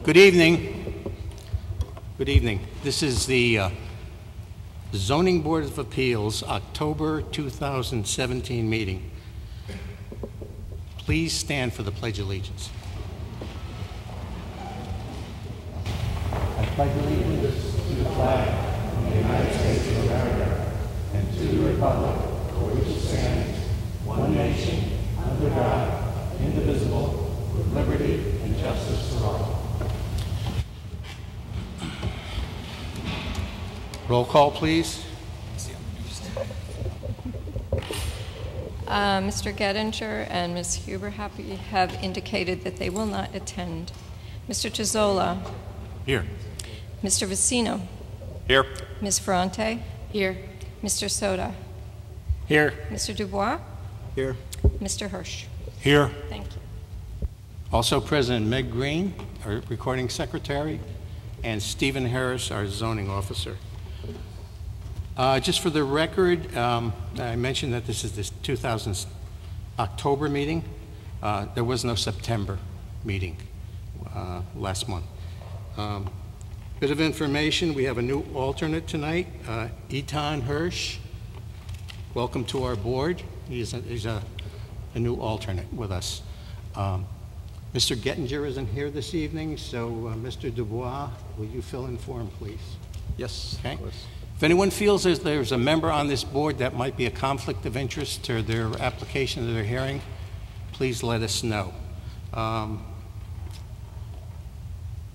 Good evening. Good evening. This is the Zoning Board of Appeals, October 2017 meeting. Please stand for the Pledge of Allegiance. I pledge allegiance to the flag of the United States of America and to the republic for which it stands, one nation, under God, indivisible, with liberty and justice for all. Roll call, please. Mr. Gettinger and Ms. Huber have indicated that they will not attend. Mr. Tuzzola. Here. Mr. Vicino. Here. Ms. Ferrante. Here. Mr. Soda. Here. Mr. Dubois. Here. Mr. Hirsch. Here. Thank you. Also present, Meg Green, our recording secretary, and Stephen Harris, our zoning officer. Just for the record, I mentioned that this is this 2000 October meeting. There was no September meeting last month. Bit of information, we have a new alternate tonight, Etan Hirsch. Welcome to our board. He's a new alternate with us. Mr. Gettinger isn't here this evening, so Mr. Dubois, will you fill in for him, please? Yes, okay. Of course. If anyone feels as there's a member on this board that might be a conflict of interest to their application that they're hearing, please let us know.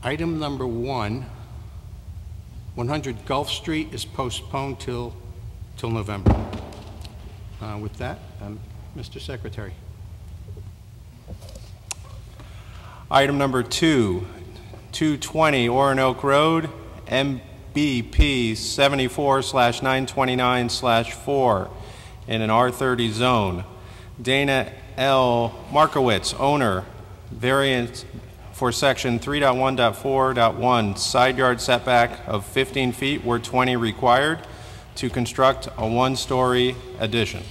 Item number 100 Gulf Street is postponed till November. With that, Mr. Secretary. Item number 220 Orinoco Road, MBP 74/929/4 in an R30 zone. Dana L. Markowitz, owner, variance for section 3.1.4.1, side yard setback of 15 feet where 20 required to construct a one-story addition.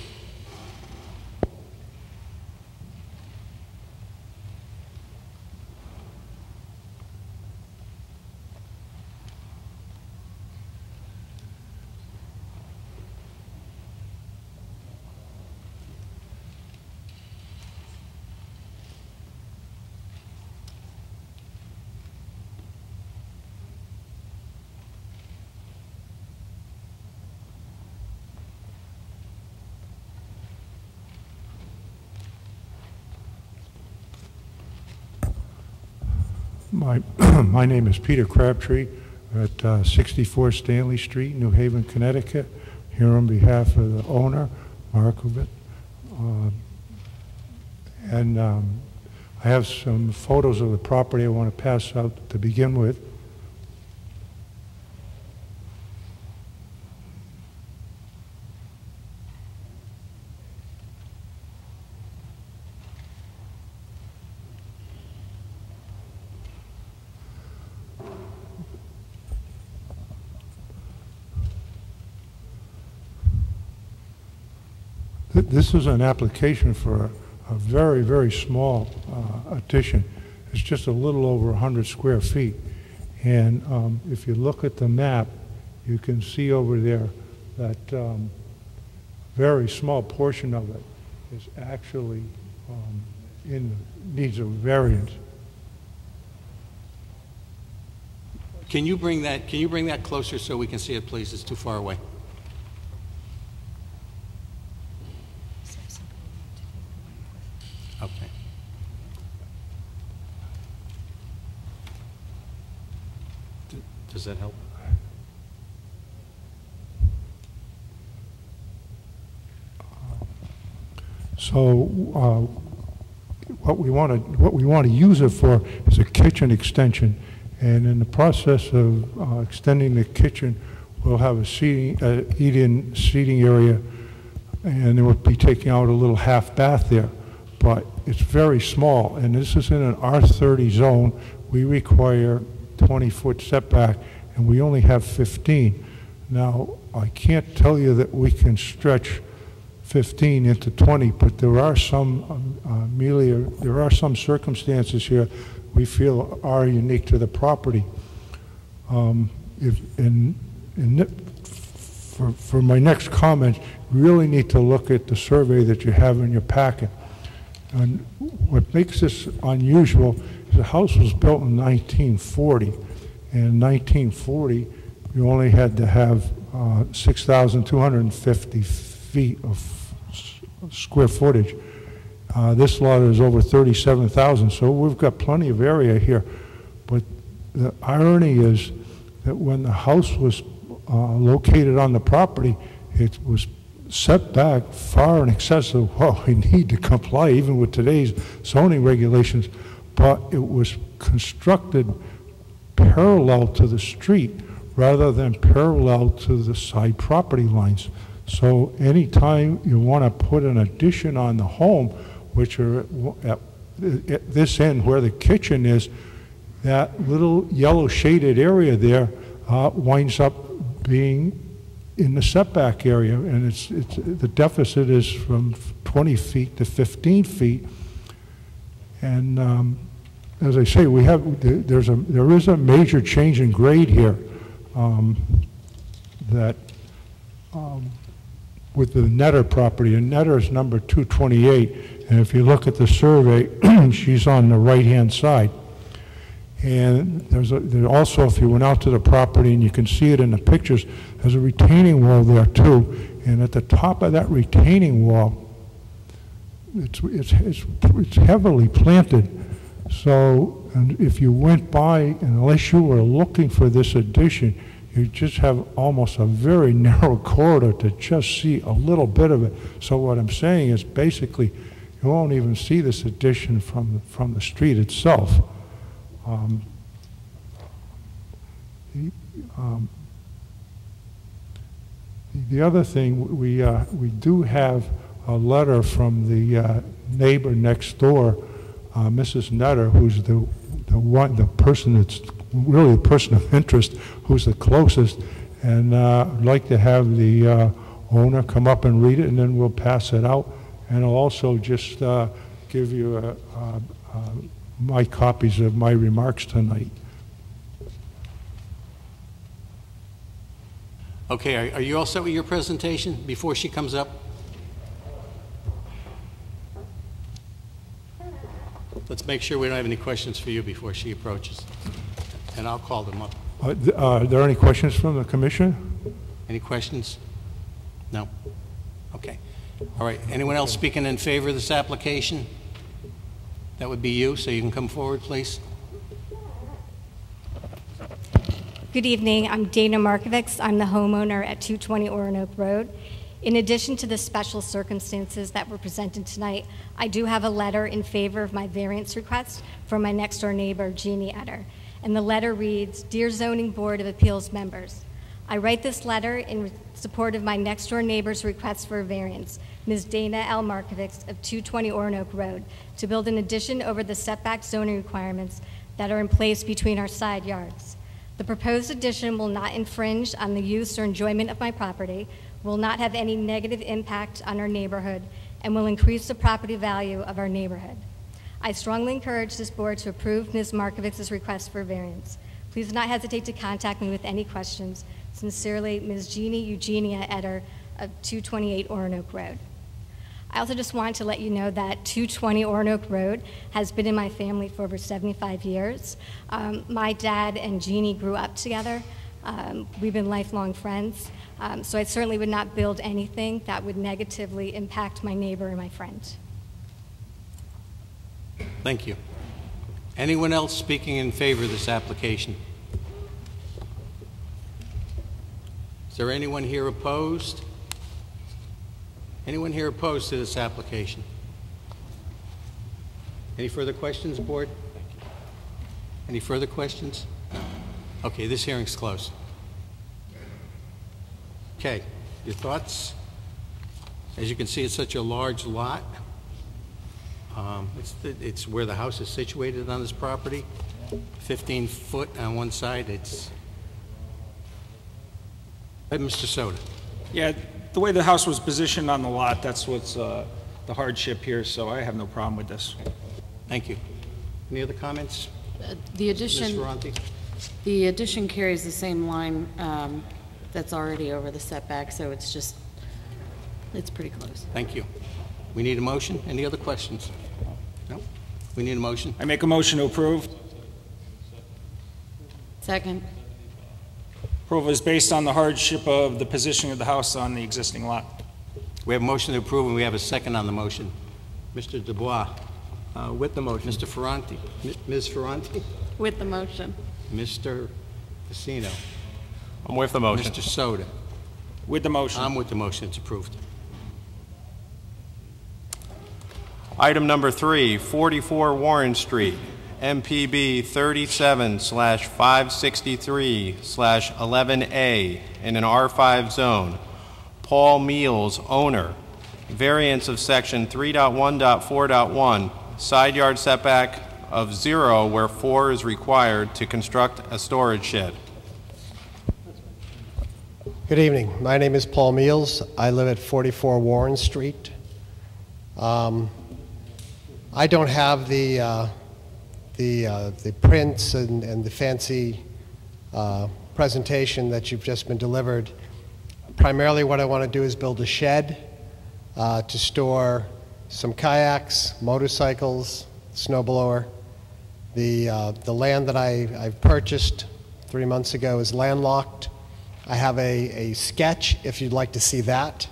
My name is Peter Crabtree at 64 Stanley Street, New Haven, Connecticut, here on behalf of the owner, Markovic. I have some photos of the property I want to pass out to begin with. This is an application for a very, very small addition. It's just a little over 100 square feet. And if you look at the map, you can see over there that very small portion of it is actually needs a variance. Can you bring that closer so we can see it, please? It's too far away. Okay. Does that help? So what we want to use it for is a kitchen extension, and in the process of extending the kitchen, we'll have a eat-in seating area, and then we'll be taking out a little half bath there. But it's very small, and this is in an R30 zone. We require 20-foot setback, and we only have 15. Now, I can't tell you that we can stretch 15 into 20, but there are some, there are some circumstances here we feel are unique to the property. For my next comment, you really need to look at the survey that you have in your packet. And what makes this unusual is the house was built in 1940. And in 1940, you only had to have 6,250 feet of square footage. This lot is over 37,000, so we've got plenty of area here. But the irony is that when the house was located on the property, it was set back far in excess of what we need to comply even with today's zoning regulations, but it was constructed parallel to the street rather than parallel to the side property lines. So anytime you want to put an addition on the home, which are at this end where the kitchen is, that little yellow shaded area there winds up being in the setback area, and the deficit is from 20 feet to 15 feet. And as I say, there is a major change in grade here that with the Netter property, and Netter is number 228, and if you look at the survey, she's on the right-hand side. And there's also, if you went out to the property, and you can see it in the pictures, there's a retaining wall there too. And at the top of that retaining wall, it's heavily planted. So, and if you went by, and unless you were looking for this addition, you just have almost a very narrow corridor to just see a little bit of it. So what I'm saying is basically, you won't even see this addition from the street itself. The other thing, we do have a letter from the neighbor next door, Mrs. Netter, who's the person that's really the person of interest, who's the closest, and I'd like to have the owner come up and read it, and then we'll pass it out. And I'll also just give you my copies of my remarks tonight. Okay, are you all set with your presentation before she comes up? Let's make sure we don't have any questions for you before she approaches, and I'll call them up. Are there any questions from the commission? Any questions? No? Okay. All right, anyone else speaking in favor of this application? That would be you, so you can come forward, please. Good evening. I'm Dana Markovics. I'm the homeowner at 220 Oronoke Road. In addition to the special circumstances that were presented tonight, I do have a letter in favor of my variance request from my next door neighbor, Jeannie Etter. And the letter reads, "Dear Zoning Board of Appeals members, I write this letter in support of my next door neighbor's request for a variance, Ms. Dana L. Markovics of 220 Oronoke Road, to build an addition over the setback zoning requirements that are in place between our side yards. The proposed addition will not infringe on the use or enjoyment of my property, will not have any negative impact on our neighborhood, and will increase the property value of our neighborhood. I strongly encourage this board to approve Ms. Markovics' request for variance. Please do not hesitate to contact me with any questions. Sincerely, Ms. Jeannie Eugenia Etter of 228 Oronoke Road." I also just wanted to let you know that 220 Oronoke Road has been in my family for over 75 years. My dad and Jeannie grew up together. We've been lifelong friends. So I certainly would not build anything that would negatively impact my neighbor and my friend. Thank you. Anyone else speaking in favor of this application? Is there anyone here opposed? Anyone here opposed to this application? Any further questions, board? Any further questions? Okay, this hearing's closed. Okay, your thoughts? As you can see, it's such a large lot. It's where the house is situated on this property. 15 foot on one side. It's... Mr. Soda. Yeah, the way the house was positioned on the lot, that's what's the hardship here, so I have no problem with this. Thank you. Any other comments? The Ms. addition, Ferranti? the addition carries the same line that's already over the setback, so it's pretty close. Thank you. We need a motion. Any other questions? No? We need a motion. I make a motion to approve. Second. Approval is based on the hardship of the positioning of the house on the existing lot. We have a motion to approve, and we have a second on the motion. Mr. Dubois? With the motion. Mr. Ferranti? Ms. Ferranti? With the motion. Mr. Pacino? I'm with the motion. Mr. Soda? With the motion. I'm with the motion. It's approved. Item number 3, 44 Warren Street, MPB 37/563/11A in an R5 zone. Paul Meals, owner. Variance of section 3.1.4.1, side yard setback of 0 where 4 is required to construct a storage shed. Good evening. My name is Paul Meals. I live at 44 Warren Street. I don't have the prints and the fancy presentation that you've just been delivered. Primarily what I want to do is build a shed to store some kayaks, motorcycles, snowblower. The land that I've purchased 3 months ago is landlocked. I have a sketch, if you'd like to see that,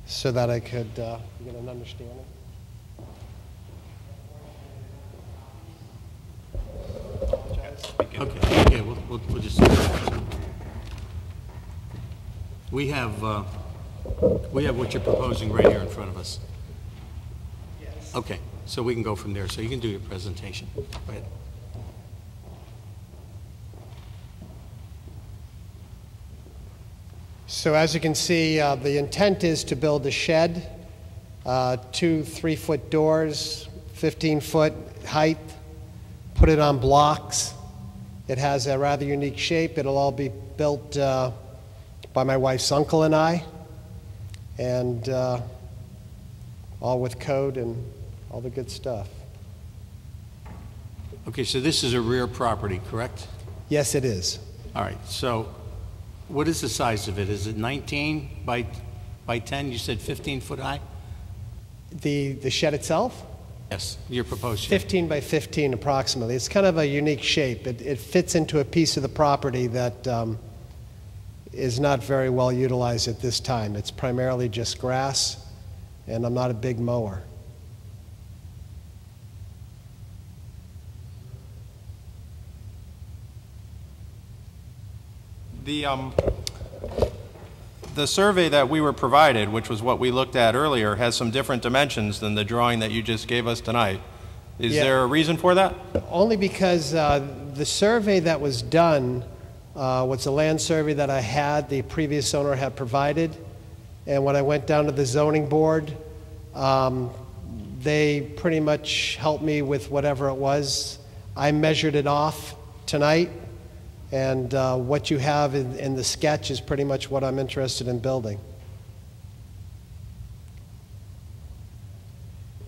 so that I could get an understanding. Okay, we'll just... We have what you're proposing right here in front of us. Yes. Okay, so we can go from there. So you can do your presentation. Go ahead. So as you can see, the intent is to build a shed, 2 3-foot doors, 15-foot height, put it on blocks. It has a rather unique shape. It'll all be built by my wife's uncle and I, and all with code and all the good stuff. Okay, so this is a rear property, correct? Yes, it is. All right, so what is the size of it? Is it 19 by 10? You said 15 foot high? The shed itself? Yes, your proposed shed. 15 by 15 approximately. It's kind of a unique shape. It fits into a piece of the property that is not very well utilized at this time. It's primarily just grass, and I'm not a big mower. The survey that we were provided, which was what we looked at earlier, has some different dimensions than the drawing that you just gave us tonight. Is there a reason for that? Only because the survey that was done was a land survey that I had, the previous owner had provided, and when I went down to the zoning board, they pretty much helped me with whatever it was. I measured it off tonight, and what you have in the sketch is pretty much what I'm interested in building.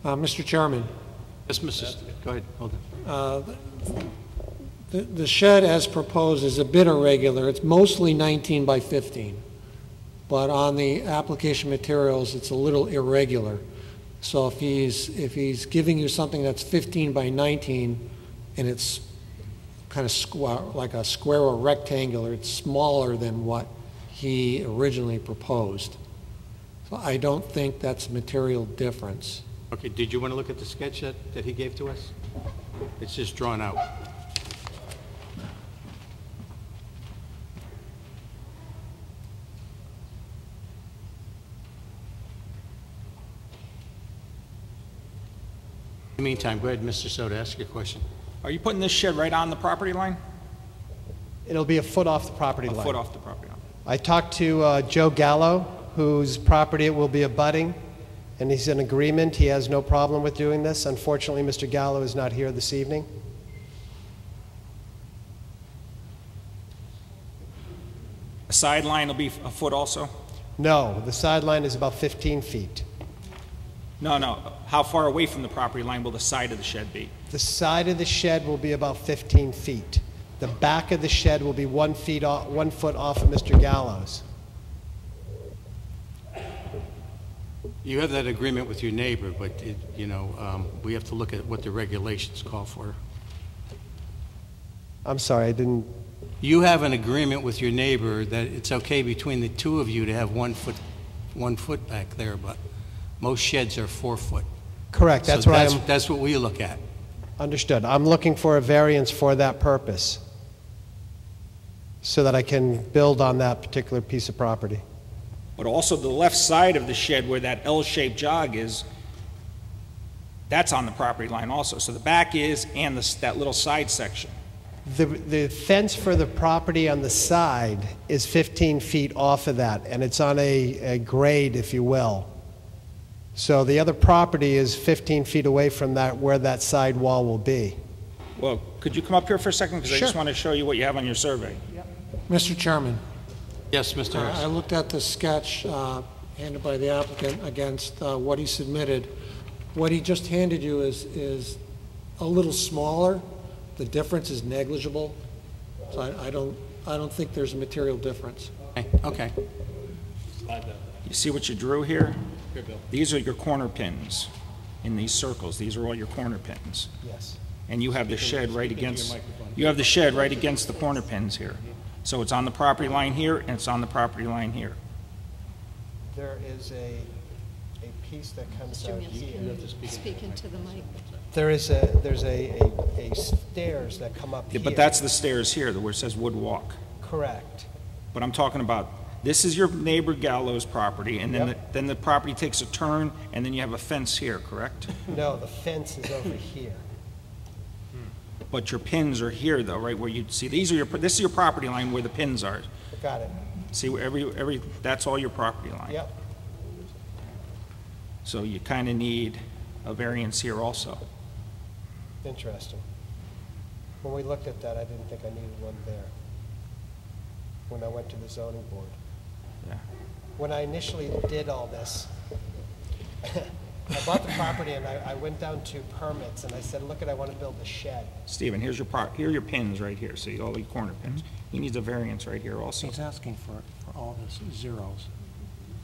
Mr. Chairman. Yes, Mrs. Go ahead, hold on. The shed as proposed is a bit irregular. It's mostly 19 by 15, but on the application materials it's a little irregular. So if he's giving you something that's 15 by 19 and it's kind of like a square or rectangular, it's smaller than what he originally proposed. So I don't think that's a material difference. Okay, did you want to look at the sketch that he gave to us? It's just drawn out. In the meantime, go ahead, Mr. Soda, ask your question. Are you putting this shed right on the property line? It'll be a foot off the property line. A foot off the property line. I talked to Joe Gallo, whose property it will be abutting, and he's in agreement. He has no problem with doing this. Unfortunately, Mr. Gallo is not here this evening. A sideline will be a foot also? No, the sideline is about 15 feet. No. How far away from the property line will the side of the shed be? The side of the shed will be about 15 feet. The back of the shed will be 1 foot off of Mr. Gallows. You have that agreement with your neighbor, but, we have to look at what the regulations call for. I'm sorry, I didn't... You have an agreement with your neighbor that it's okay between the two of you to have 1 foot back there, but most sheds are 4 foot. Correct, that's So what I'm... that's what we look at. Understood. I'm looking for a variance for that purpose, so that I can build on that particular piece of property. But also the left side of the shed where that L-shaped jog is, that's on the property line also. So the back is, and that little side section. The fence for the property on the side is 15 feet off of that, and it's on a grade, if you will. So the other property is 15 feet away from that, where that side wall will be. Well, could you come up here for a second? Because I just Sure. want to show you what you have on your survey. Mr. Chairman, Yes, Mr. Harris. I looked at the sketch handed by the applicant against what he submitted. What he just handed you is a little smaller. The difference is negligible, so I don't think there's a material difference. Okay. You see what you drew here? These are your corner pins in these circles. These are all your corner pins. Yes. And you have the shed right against, you have the shed right against the corner pins here. So it's on the property line here, and it's on the property line here. There is a piece that comes out here. Speak into the mic. There's a stairs that come up Yeah, here. but that's the stairs here, where it says wood walk. Correct. But I'm talking about, this is your neighbor Gallows property, and then, Yep. then the property takes a turn, and then you have a fence here, correct? No, the fence is over here. But your pins are here, though, right, where you see, this is your property line where the pins are. Got it. See, where that's all your property line. Yep. So you kind of need a variance here also. Interesting. When we looked at that, I didn't think I needed one there, when I went to the zoning board. Yeah. When I initially did all this, I bought the property and I went down to permits and I said, look, I want to build a shed. Stephen, here are your pins right here, see, all the corner pins. He needs a variance right here also. He's asking for all this zeros.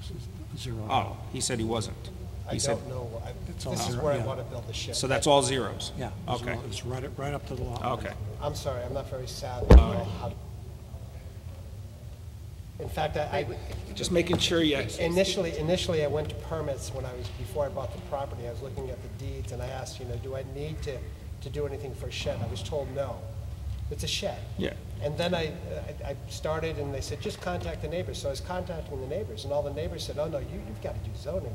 This is zero. Oh, he said he wasn't. I He said, don't know. It's all This is zero, where I yeah. want to build the shed. so that's all zeros? Yeah. Okay. It's right up to the lot. line. Okay. I'm sorry, I'm not very savvy. How- In fact, Just making sure you, initially I went to permits before I bought the property. I was looking at the deeds and I asked, do I need to do anything for a shed? I was told no. It's a shed. yeah. And then I started and they said, just contact the neighbors. So I was contacting the neighbors and all the neighbors said, oh no, you've got to do zoning.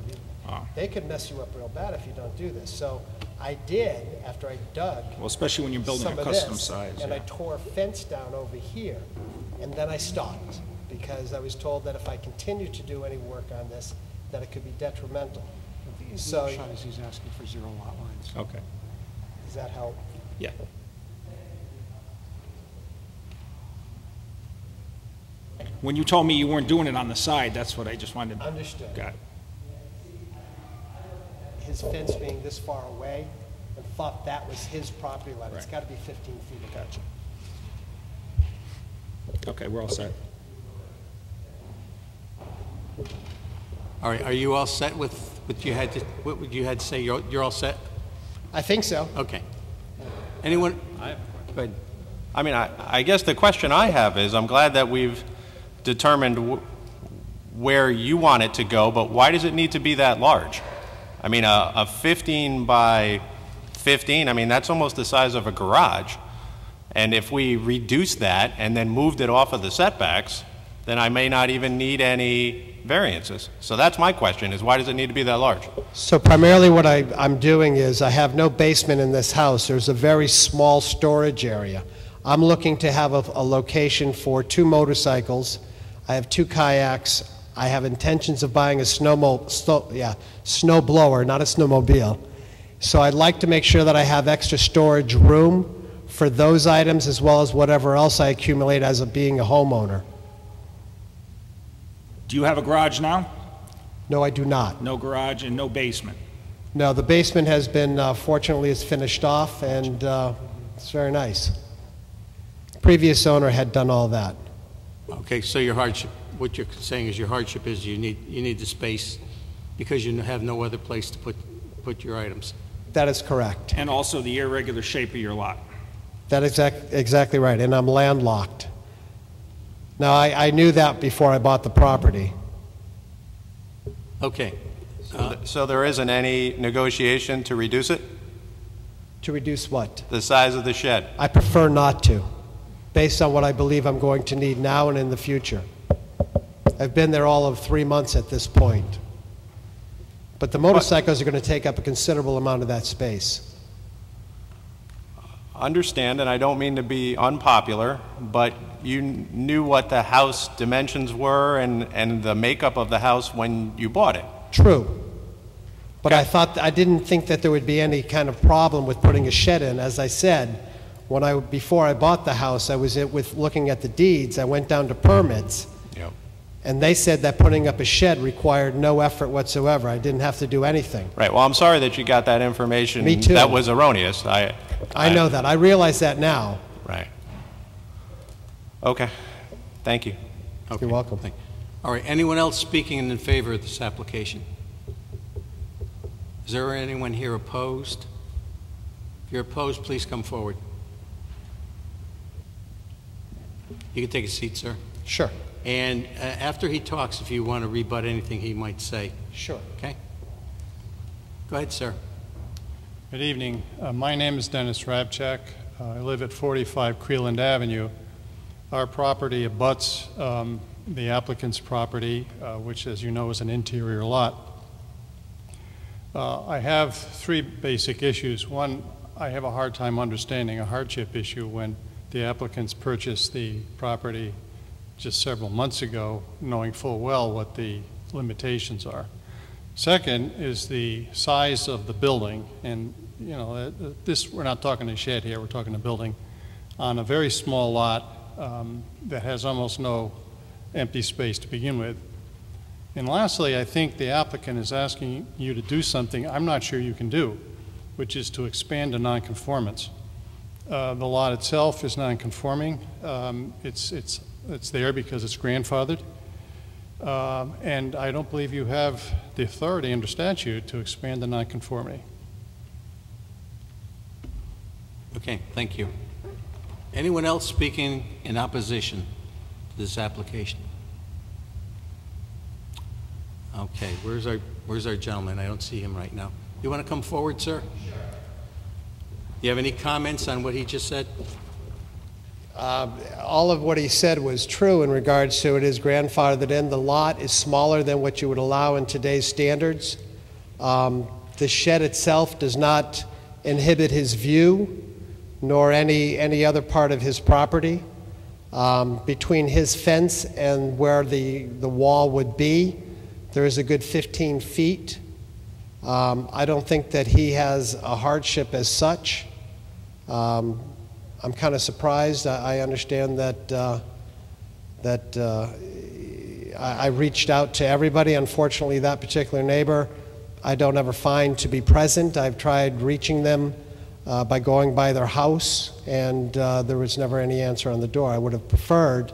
They could mess you up real bad if you don't do this. So I did, after I dug. Well, especially when you're building some a of custom this, size. And yeah. I tore a fence down over here, and then I stopped, because I was told that if I continued to do any work on this, that it could be detrimental. The So- upshot is he's asking for zero lot lines. Okay, Does that help? yeah. When you told me you weren't doing it on the side, that's what I just wanted to... Understood. Got it. His fence being this far away, and thought that was his property line. It's Right. got to be 15 feet. Gotcha. Okay, we're all set. All right, are you all set with what you had to say? You're all set? I think so. Okay. Anyone? Go ahead. I mean, I guess the question I have is, I'm glad that we've determined where you want it to go, but why does it need to be that large? I mean, a 15 by 15, I mean, that's almost the size of a garage. And if we reduce that and then moved it off of the setbacks, then I may not even need any variances. So that's my question, is why does it need to be that large? So primarily what I'm doing is I have no basement in this house. There's a very small storage area. I'm looking to have a location for 2 motorcycles. I have 2 kayaks. I have intentions of buying a snow blower, not a snowmobile. So I'd like to make sure that I have extra storage room for those items as well as whatever else I accumulate as being a homeowner. Do you have a garage now? No, I do not. No garage and no basement? No, the basement has been, fortunately, is finished off, and it's very nice. Previous owner had done all that. Okay, so your hardship, what you're saying is your hardship is you need the space because you have no other place to put your items. That is correct. And also the irregular shape of your lot. That is exactly right, and I'm landlocked. Now, I knew that before I bought the property. Okay. So there isn't any negotiation to reduce it? To reduce what? The size of the shed? I prefer not to, based on what I believe I'm going to need now and in the future. I've been there all of 3 months at this point. But the motorcycles are going to take up a considerable amount of that space. Understand, and I don't mean to be unpopular, but you knew what the house dimensions were and the makeup of the house when you bought it. True. But I didn't think that there would be any kind of problem with putting a shed in. As I said, before I bought the house, I was looking at the deeds. I went down to permits. Yep. And they said that putting up a shed required no effort whatsoever. I didn't have to do anything. Right. Well, I'm sorry that you got that information. Me too. That was erroneous. I know that. I realize that now. Right. Okay. Thank you. Okay. You're welcome. All right, anyone else speaking in favor of this application? Is there anyone here opposed? If you're opposed, please come forward. You can take a seat, sir. Sure. And after he talks, if you want to rebut anything he might say. Sure. Okay? Go ahead, sir. Good evening. My name is Dennis Rabchak. I live at 45 Creeland Avenue. Our property abuts the applicant's property, which, as you know, is an interior lot. I have three basic issues. One, I have a hard time understanding a hardship issue when the applicants purchased the property just several months ago, knowing full well what the limitations are. Second is the size of the building, and you know, we're not talking a shed here, we're talking a building on a very small lot that has almost no empty space to begin with. And lastly, I think the applicant is asking you to do something I'm not sure you can do, which is to expand a nonconformance. The lot itself is nonconforming. It's there because it's grandfathered. And I don't believe you have the authority under statute to expand the nonconformity. Okay, thank you. Anyone else speaking in opposition to this application? Okay, where's our gentleman? I don't see him right now. You want to come forward, sir? Sure. You have any comments on what he just said? All of what he said was true in regards to it is grandfathered in. The lot is smaller than what you would allow in today's standards. The shed itself does not inhibit his view, nor any other part of his property. Between his fence and where the wall would be, there is a good 15 feet. I don't think that he has a hardship as such. I'm kind of surprised. I understand that I reached out to everybody. Unfortunately, that particular neighbor, I don't ever find to be present. I've tried reaching them by going by their house, and there was never any answer on the door. I would have preferred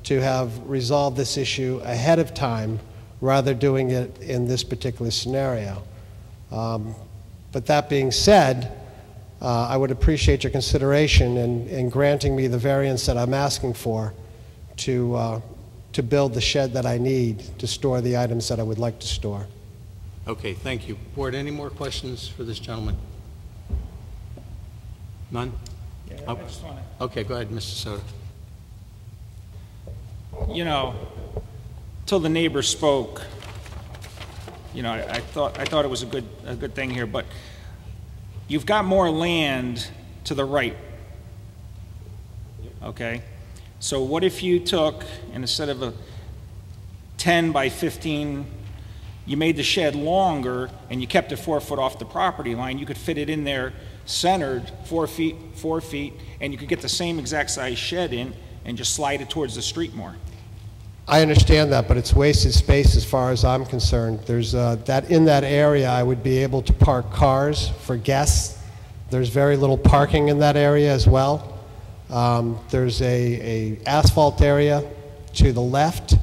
to have resolved this issue ahead of time rather doing it in this particular scenario. But that being said, I would appreciate your consideration in granting me the variance that I'm asking for to build the shed that I need to store the items that I would like to store. Okay, thank you. Board, any more questions for this gentleman? None? Yeah, Oh. I just want to, Okay, go ahead, Mr. Soto. you know, till the neighbor spoke, you know, I thought it was a good thing here, but you've got more land to the right. Okay? So what if you took, and instead of a 10 by 15, you made the shed longer and you kept it 4 foot off the property line, you could fit it in there centered 4 feet, and you could get the same exact size shed in and just slide it towards the street more. I understand that, but it's wasted space as far as I'm concerned. There's that in that area, I would be able to park cars for guests. There's very little parking in that area as well. There's a asphalt area to the left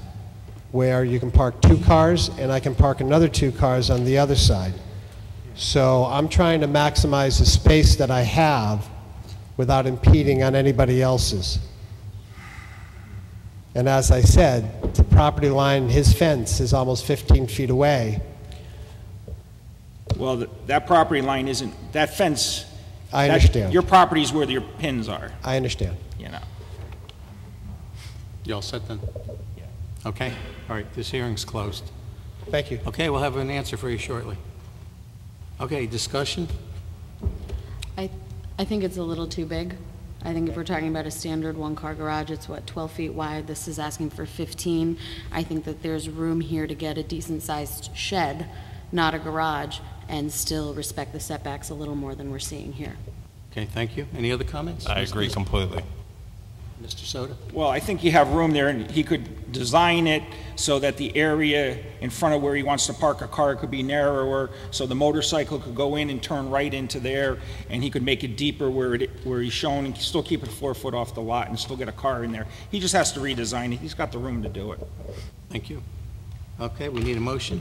where you can park 2 cars, and I can park another 2 cars on the other side. So I'm trying to maximize the space that I have without impeding on anybody else's. And as I said, the property line, his fence is almost 15 feet away. Well, that property line isn't, that fence. I understand. Your property is where your pins are, I understand. you know. You all set then? Yeah. Okay, all right, this hearing's closed. Thank you. Okay, we'll have an answer for you shortly. Okay, discussion? I think it's a little too big. I think if we're talking about a standard 1-car garage, it's what, 12 feet wide? This is asking for 15. I think that there's room here to get a decent-sized shed, not a garage, and still respect the setbacks a little more than we're seeing here. Okay, thank you. Any other comments? I agree completely. Mr. Soto? Well, I think you have room there, and he could design it so that the area in front of where he wants to park a car could be narrower, so the motorcycle could go in and turn right into there, and he could make it deeper where he's shown, and still keep it 4 foot off the lot and still get a car in there. He just has to redesign it. He's got the room to do it. Thank you. Okay, we need a motion.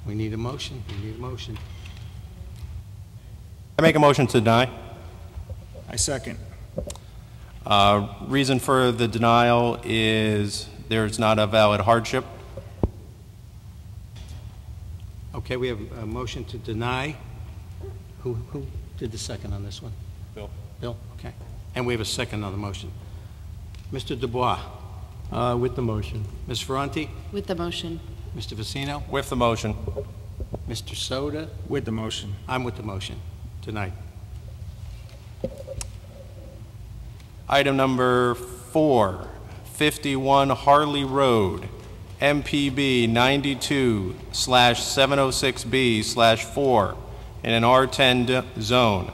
We need a motion. We need a motion. I make a motion to deny. I second. Reason for the denial is there's not a valid hardship. Okay, we have a motion to deny. Who did the second on this one? Bill. Bill, okay. And we have a second on the motion. Mr. Dubois? With the motion. Ms. Ferranti? With the motion. Mr. Vicino? With the motion. Mr. Soda? With the motion. I'm with the motion tonight. Item number 4, 51 Harley Road, MPB 92/706B/4 in an R10 zone.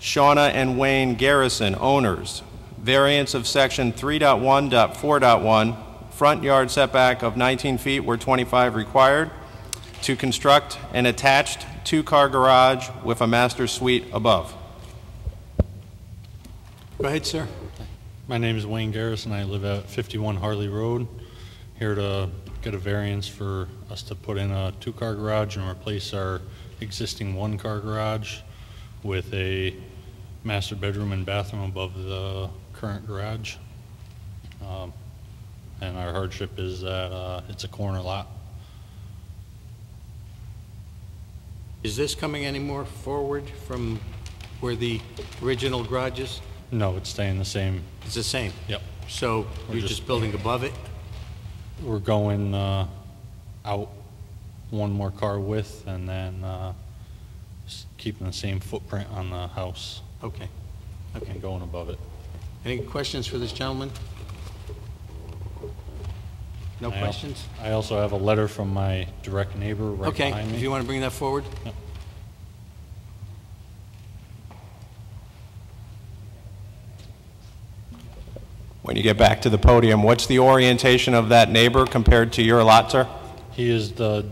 Shauna and Wayne Garrison, owners. Variance of section 3.1.4.1, front yard setback of 19 feet where 25 required, to construct an attached 2-car garage with a master suite above. Go ahead, sir. My name is Wayne Garrison. I live at 51 Harley Road. Here to get a variance for us to put in a 2-car garage and replace our existing 1-car garage with a master bedroom and bathroom above the current garage. And our hardship is that it's a corner lot. Is this coming any more forward from where the original garage is? No, it's staying the same. It's the same? Yep. So you're just building above it? We're going out 1 more car width and then just keeping the same footprint on the house. Okay. Okay. And going above it. Any questions for this gentleman? No questions? I also have a letter from my direct neighbor right behind me. Okay, if you want to bring that forward. Yep. When you get back to the podium, what's the orientation of that neighbor compared to your lot, sir? He is the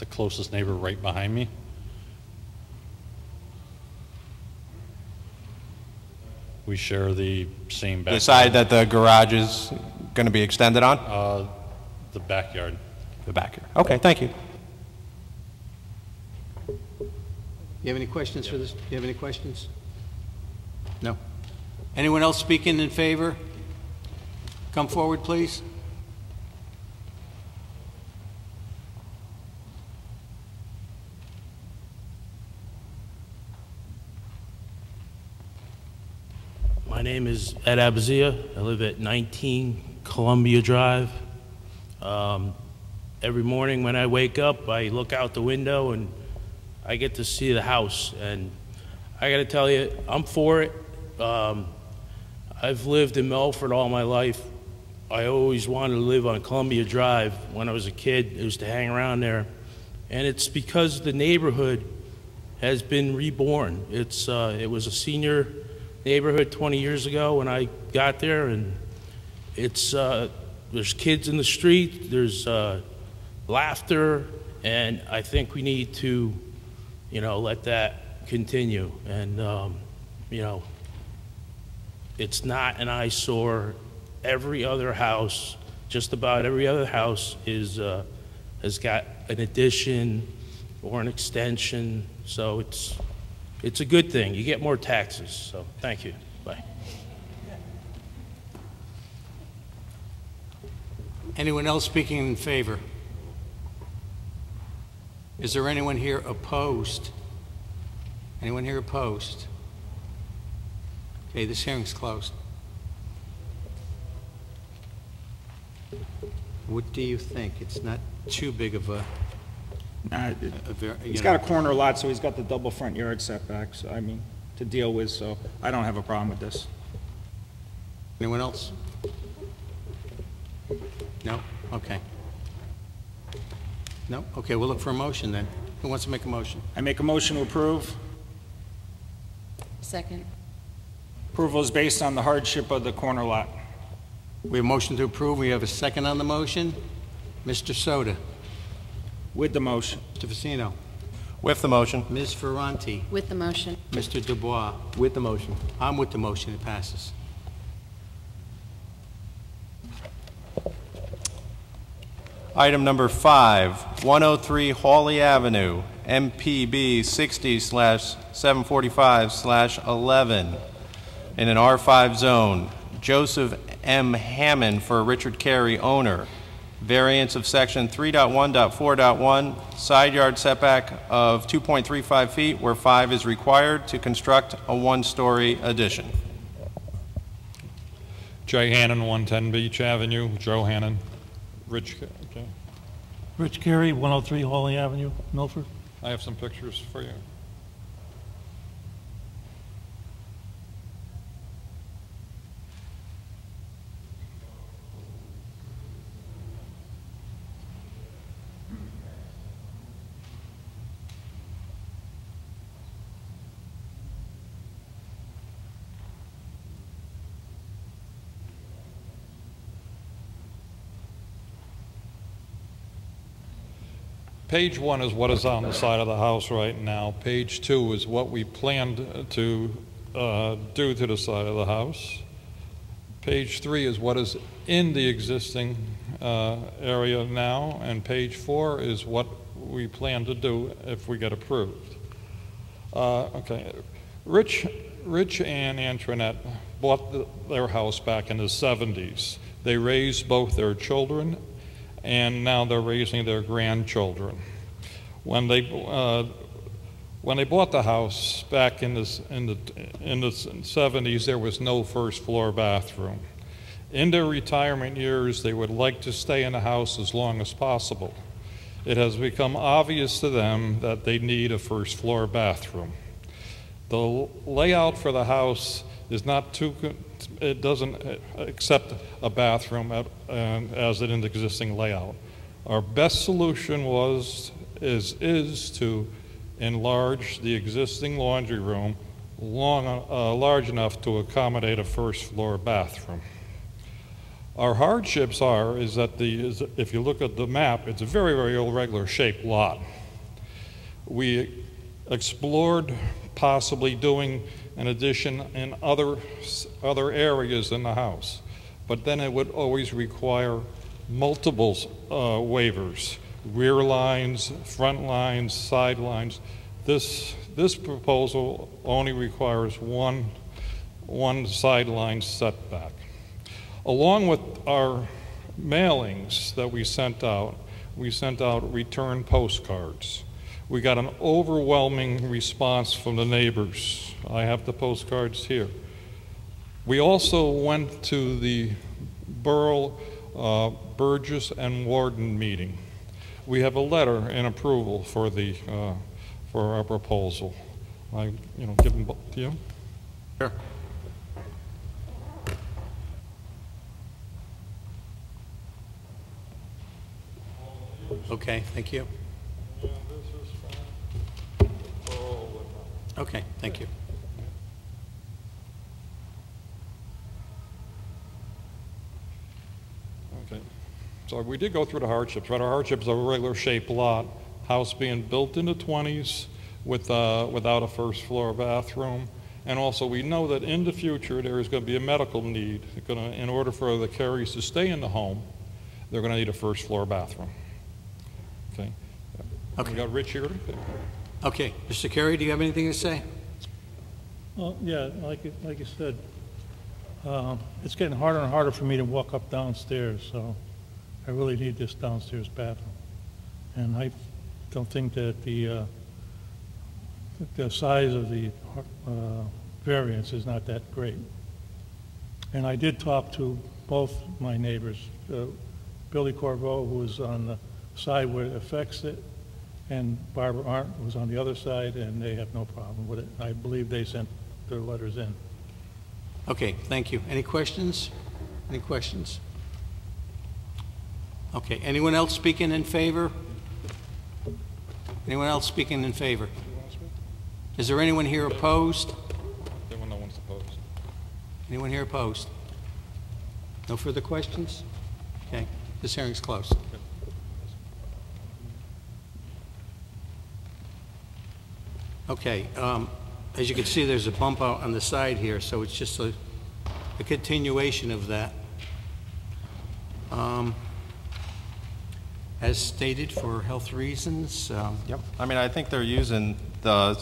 closest neighbor right behind me. We share the same backyard. The side that the garage is going to be extended on? The backyard. The backyard. Okay, thank you. You have any questions for this? Do you have any questions? No. Anyone else speaking in favor? Come forward, please. My name is Ed Abazia. I live at 19 Columbia Drive. Every morning when I wake up, I look out the window and I get to see the house. And I got to tell you, I'm for it. I've lived in Milford all my life. I always wanted to live on Columbia Drive. When I was a kid, I used to hang around there. And it's because the neighborhood has been reborn. It was a senior neighborhood 20 years ago when I got there, and it's there's kids in the street, there's laughter, and I think we need to, you know, let that continue. And you know, it's not an eyesore. Every other house, just about every other house, has got an addition or an extension, so it's a good thing. You get more taxes. So thank you. Bye. Anyone else speaking in favor? Is there anyone here opposed? Anyone here opposed? Okay, this hearing's closed. What do you think? It's not too big of a... He's got a corner lot, so he's got the double front yard setbacks, I mean, to deal with, so I don't have a problem with this. Anyone else? No? Okay. No? Okay, we'll look for a motion then. Who wants to make a motion? I make a motion to approve. Second. Approval is based on the hardship of the corner lot. We have a motion to approve. We have a second on the motion. Mr. Soda. With the motion. Mr. Facino. With the motion. Ms. Ferranti. With the motion. Mr. Dubois. With the motion. I'm with the motion. It passes. Item number 5, 103 Hawley Avenue, MPB 60/745/11, in an R5 zone. Joseph M. Hammond for Richard Carey, owner. Variance of section 3.1.4.1, side yard setback of 2.35 feet where 5 is required to construct a one-story addition. Jay Hannon, 110 Beach Avenue. Joe Hannon. Rich Carey, 103 Hawley Avenue, Milford. I have some pictures for you. Page 1 is what is on the side of the house right now. Page 2 is what we planned to do to the side of the house. Page 3 is what is in the existing area now, and page 4 is what we plan to do if we get approved. Okay, Rich and Antoinette bought their house back in the 70s. They raised both their children, and now they're raising their grandchildren. When they bought the house back in the 70s, there was no first floor bathroom. In their retirement years, they would like to stay in the house as long as possible. It has become obvious to them that they need a first floor bathroom. The layout for the house is not too good. It doesn't accept a bathroom as an existing layout. Our best solution is to enlarge the existing laundry room large enough to accommodate a first floor bathroom. Our hardships is that if you look at the map, it's a very, very irregular shaped lot. We explored possibly doing an addition in other areas in the house, but then it would always require multiple waivers, rear lines, front lines, side lines. This proposal only requires one sideline setback. Along with our mailings that we sent out return postcards. We got an overwhelming response from the neighbors. I have the postcards here. We also went to the Borough Burgess and Warden meeting. We have a letter in approval for our proposal. I give them to you. Sure. Okay, thank you. Okay, thank you. Okay. So we did go through the hardships, right? Our hardships are a regular shaped lot, house being built in the 20s without a first floor bathroom. And also we know that in the future there is going to be a medical need. In order for the Careys to stay in the home, they're going to need a first floor bathroom. Okay. Okay. We got Rich here. Okay, Mr. Carey, do you have anything to say? Well, yeah, like you said, it's getting harder and harder for me to walk up downstairs, so I really need this downstairs bathroom. And I don't think that the size of the variance is not that great. And I did talk to both my neighbors, Billy Corbeau, who was on the side where it affects it, and Barbara Arndt, who was on the other side, and they have no problem with it. I believe they sent their letters in. Okay, thank you. Any questions? Any questions? Okay, anyone else speaking in favor? Anyone else speaking in favor? Is there anyone here opposed? No one's opposed. Anyone here opposed? No further questions? Okay, this hearing's closed. Okay, as you can see, there's a bump out on the side here, so it's just a continuation of that. As stated, for health reasons. Yep. I mean, I think they're using the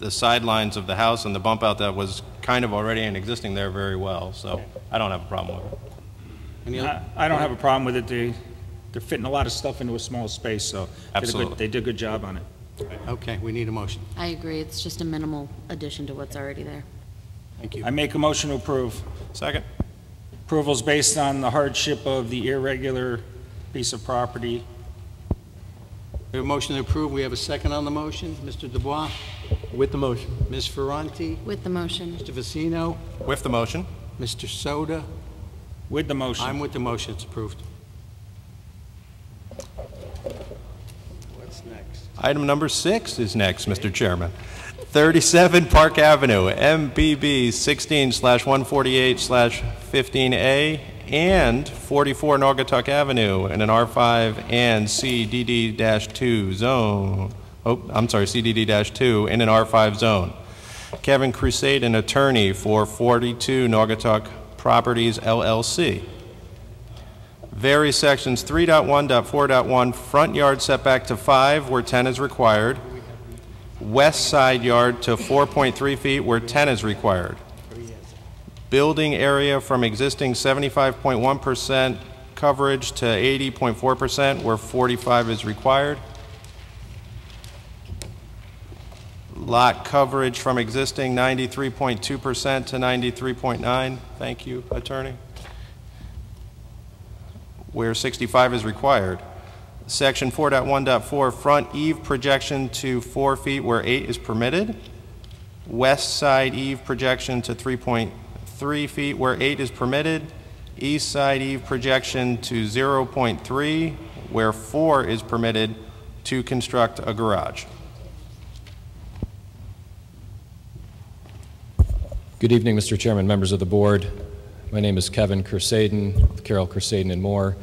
sidelines of the house and the bump out that was kind of already existing there very well, so I don't have a problem with it. I don't have a problem with it. They're fitting a lot of stuff into a small space, so Absolutely. they did a good job on it. Okay, we need a motion. I agree, it's just a minimal addition to what's already there. Thank you. I make a motion to approve. Second. Approval's based on the hardship of the irregular piece of property. We have a motion to approve. We have a second on the motion. Mr. Dubois? With the motion. Ms. Ferranti? With the motion. Mr. Vicino? With the motion. Mr. Soda? With the motion. I'm with the motion. It's approved. What's next? Item number 6 is next, Mr. Chairman. 37 Park Avenue, MBB 16/148/15A, and 44 Naugatuck Avenue in an R5 and CDD-2 zone. Oh, I'm sorry, CDD-2 in an R5 zone. Kevin Crusade, an attorney for 42 Naugatuck Properties, LLC. Vary sections 3.1.4.1, front yard setback to 5 where 10 is required. West side yard to 4.3 feet where 10 is required. Building area from existing 75.1% coverage to 80.4% where 45 is required. Lot coverage from existing 93.2% to 93.9%. Thank you, attorney. Where 65 is required. Section 4.1.4, front eave projection to 4 feet where 8 is permitted. West side eave projection to 3.3 feet where 8 is permitted. East side eave projection to 0.3 where 4 is permitted to construct a garage. Good evening, Mr. Chairman, members of the board. My name is Kevin Crusaden, with Carol Crusaden and Moore,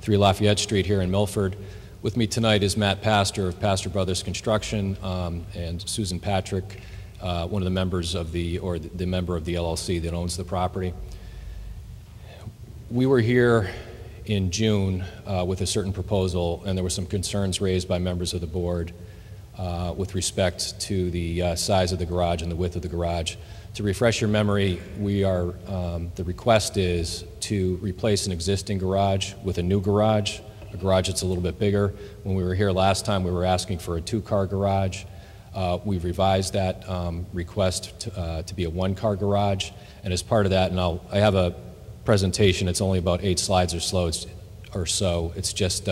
3 Lafayette Street here in Milford. With me tonight is Matt Pastor of Pastor Brothers Construction and Susan Patrick, one of the members of the member of the LLC that owns the property. We were here in June with a certain proposal, and there were some concerns raised by members of the board with respect to the size of the garage and the width of the garage. To refresh your memory, the request is to replace an existing garage with a new garage, a garage that's a little bit bigger. When we were here last time, we were asking for a 2-car garage. We've revised that request to be a 1-car garage, and as part of that, and I have a presentation, it's only about 8 slides or so. It's just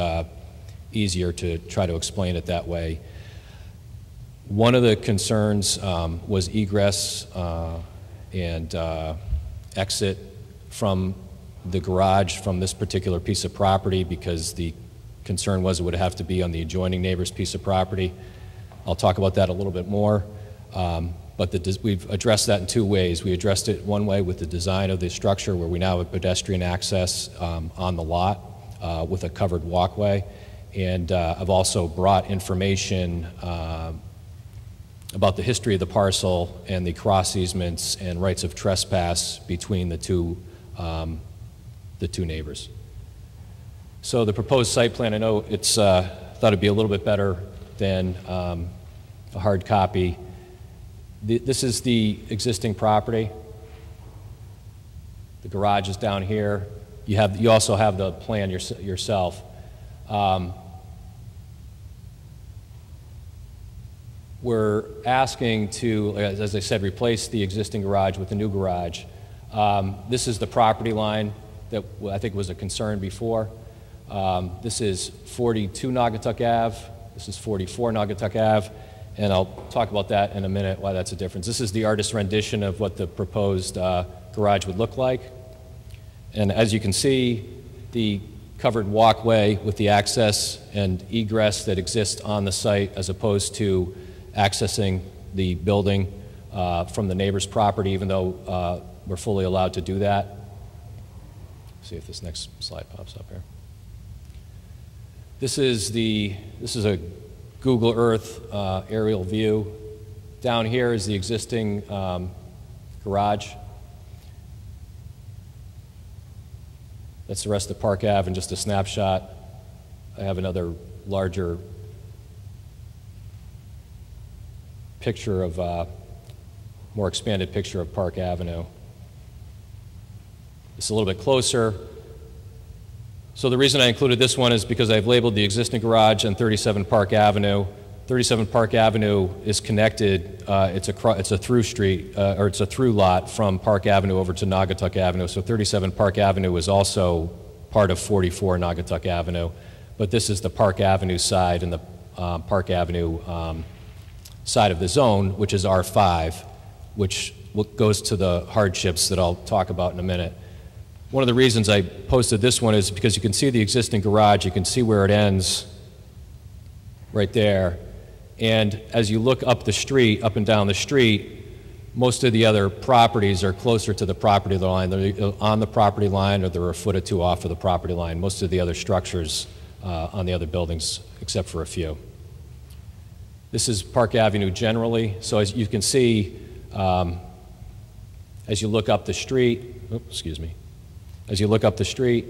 easier to try to explain it that way. One of the concerns was egress and exit from the garage from this particular piece of property, because the concern was it would have to be on the adjoining neighbor's piece of property. I'll talk about that a little bit more. but we've addressed that in two ways. We addressed it one way with the design of the structure, where we now have pedestrian access on the lot with a covered walkway. And I've also brought information about the history of the parcel and the cross easements and rights of trespass between the two neighbors. So the proposed site plan, I know it's thought it'd be a little bit better than a hard copy. This is the existing property. The garage is down here. You also have the plan yourself. We're asking to, as I said, replace the existing garage with the new garage. This is the property line that I think was a concern before. This is 42 Naugatuck Ave. This is 44 Naugatuck Ave. And I'll talk about that in a minute, why that's a difference. This is the artist's rendition of what the proposed garage would look like. And as you can see, the covered walkway with the access and egress that exists on the site, as opposed to accessing the building from the neighbor's property, even though we're fully allowed to do that. See if this next slide pops up here. This is a Google Earth aerial view. Down here is the existing garage. That's the rest of Park Ave and just a snapshot. I have another larger picture of, more expanded picture of Park Avenue. It's a little bit closer. So the reason I included this one is because I've labeled the existing garage on 37 Park Avenue. 37 Park Avenue is connected, it's a through street, or it's a through lot from Park Avenue over to Naugatuck Avenue. So 37 Park Avenue is also part of 44 Naugatuck Avenue. But this is the Park Avenue side and the Park Avenue side of the zone, which is R5, which goes to the hardships that I'll talk about in a minute. One of the reasons I posted this one is because you can see the existing garage, you can see where it ends right there. And as you look up the street, up and down the street, most of the other properties are closer to the property line. They're on the property line, or they're a foot or two off of the property line. Most of the other structures on the other buildings, except for a few. This is Park Avenue generally. So as you can see, as you look up the street, as you look up the street,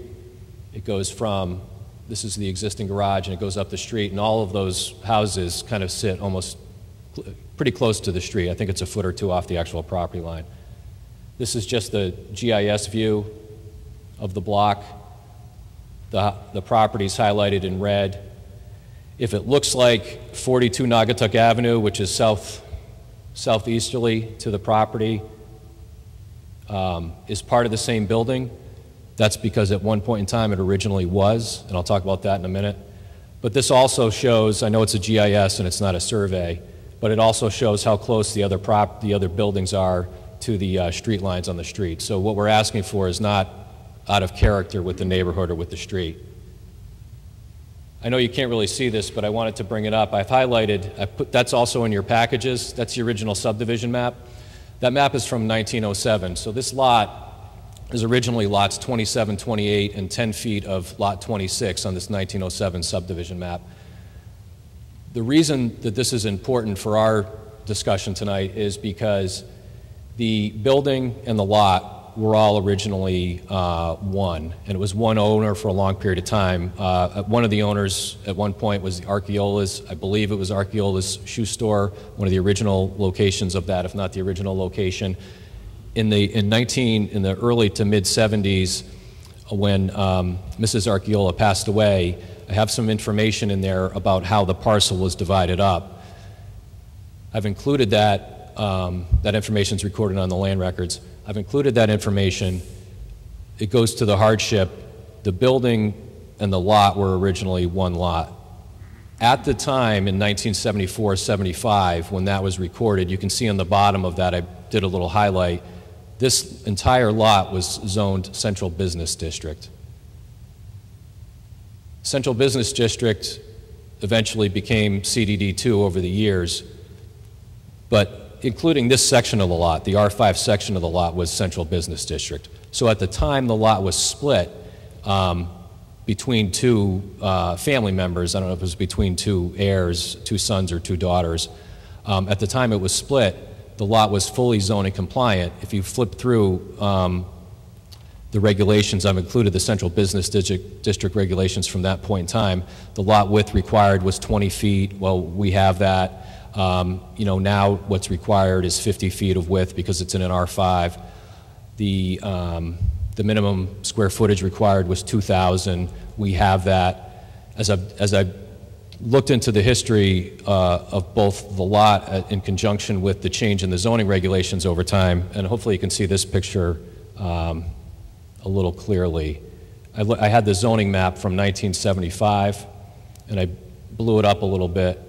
it goes from, this is the existing garage, and it goes up the street, and all of those houses kind of sit almost pretty close to the street. I think it's a foot or two off the actual property line. This is just the GIS view of the block. The property's highlighted in red. If it looks like 42 Naugatuck Avenue, which is southeasterly to the property, is part of the same building, that's because at one point in time it originally was, and I'll talk about that in a minute. But this also shows, I know it's a GIS and it's not a survey, but it also shows how close the other buildings are to the street lines on the street. So what we're asking for is not out of character with the neighborhood or with the street. I know you can't really see this, but I wanted to bring it up. I've highlighted, that's also in your packages. That's the original subdivision map. That map is from 1907. So this lot is originally lots 27, 28, and 10 feet of lot 26 on this 1907 subdivision map. The reason that this is important for our discussion tonight is because the building and the lot were all originally one, and it was one owner for a long period of time. One of the owners at one point was the Archeola's, I believe it was Archeola's shoe store, one of the original locations of that, if not the original location. In the early to mid 70s, when Mrs. Archeola passed away, I have some information in there about how the parcel was divided up. I've included that. That information is recorded on the land records. I've included that information. It goes to the hardship. The building and the lot were originally one lot. At the time in 1974-75, when that was recorded, you can see on the bottom of that, I did a little highlight. This entire lot was zoned Central Business District. Central Business District eventually became CDD2 over the years, but including this section of the lot, the R5 section of the lot was Central Business District. So at the time the lot was split between two family members, I don't know if it was between two heirs, two sons or two daughters, at the time it was split, the lot was fully zoning compliant. If you flip through the regulations, I've included the Central Business District regulations from that point in time. The lot width required was 20 feet. Well, we have that. You know, now what's required is 50 feet of width because it's in an R5. The minimum square footage required was 2,000. We have that. As I've looked into the history of both the lot in conjunction with the change in the zoning regulations over time, and hopefully you can see this picture a little clearly. I had the zoning map from 1975, and I blew it up a little bit.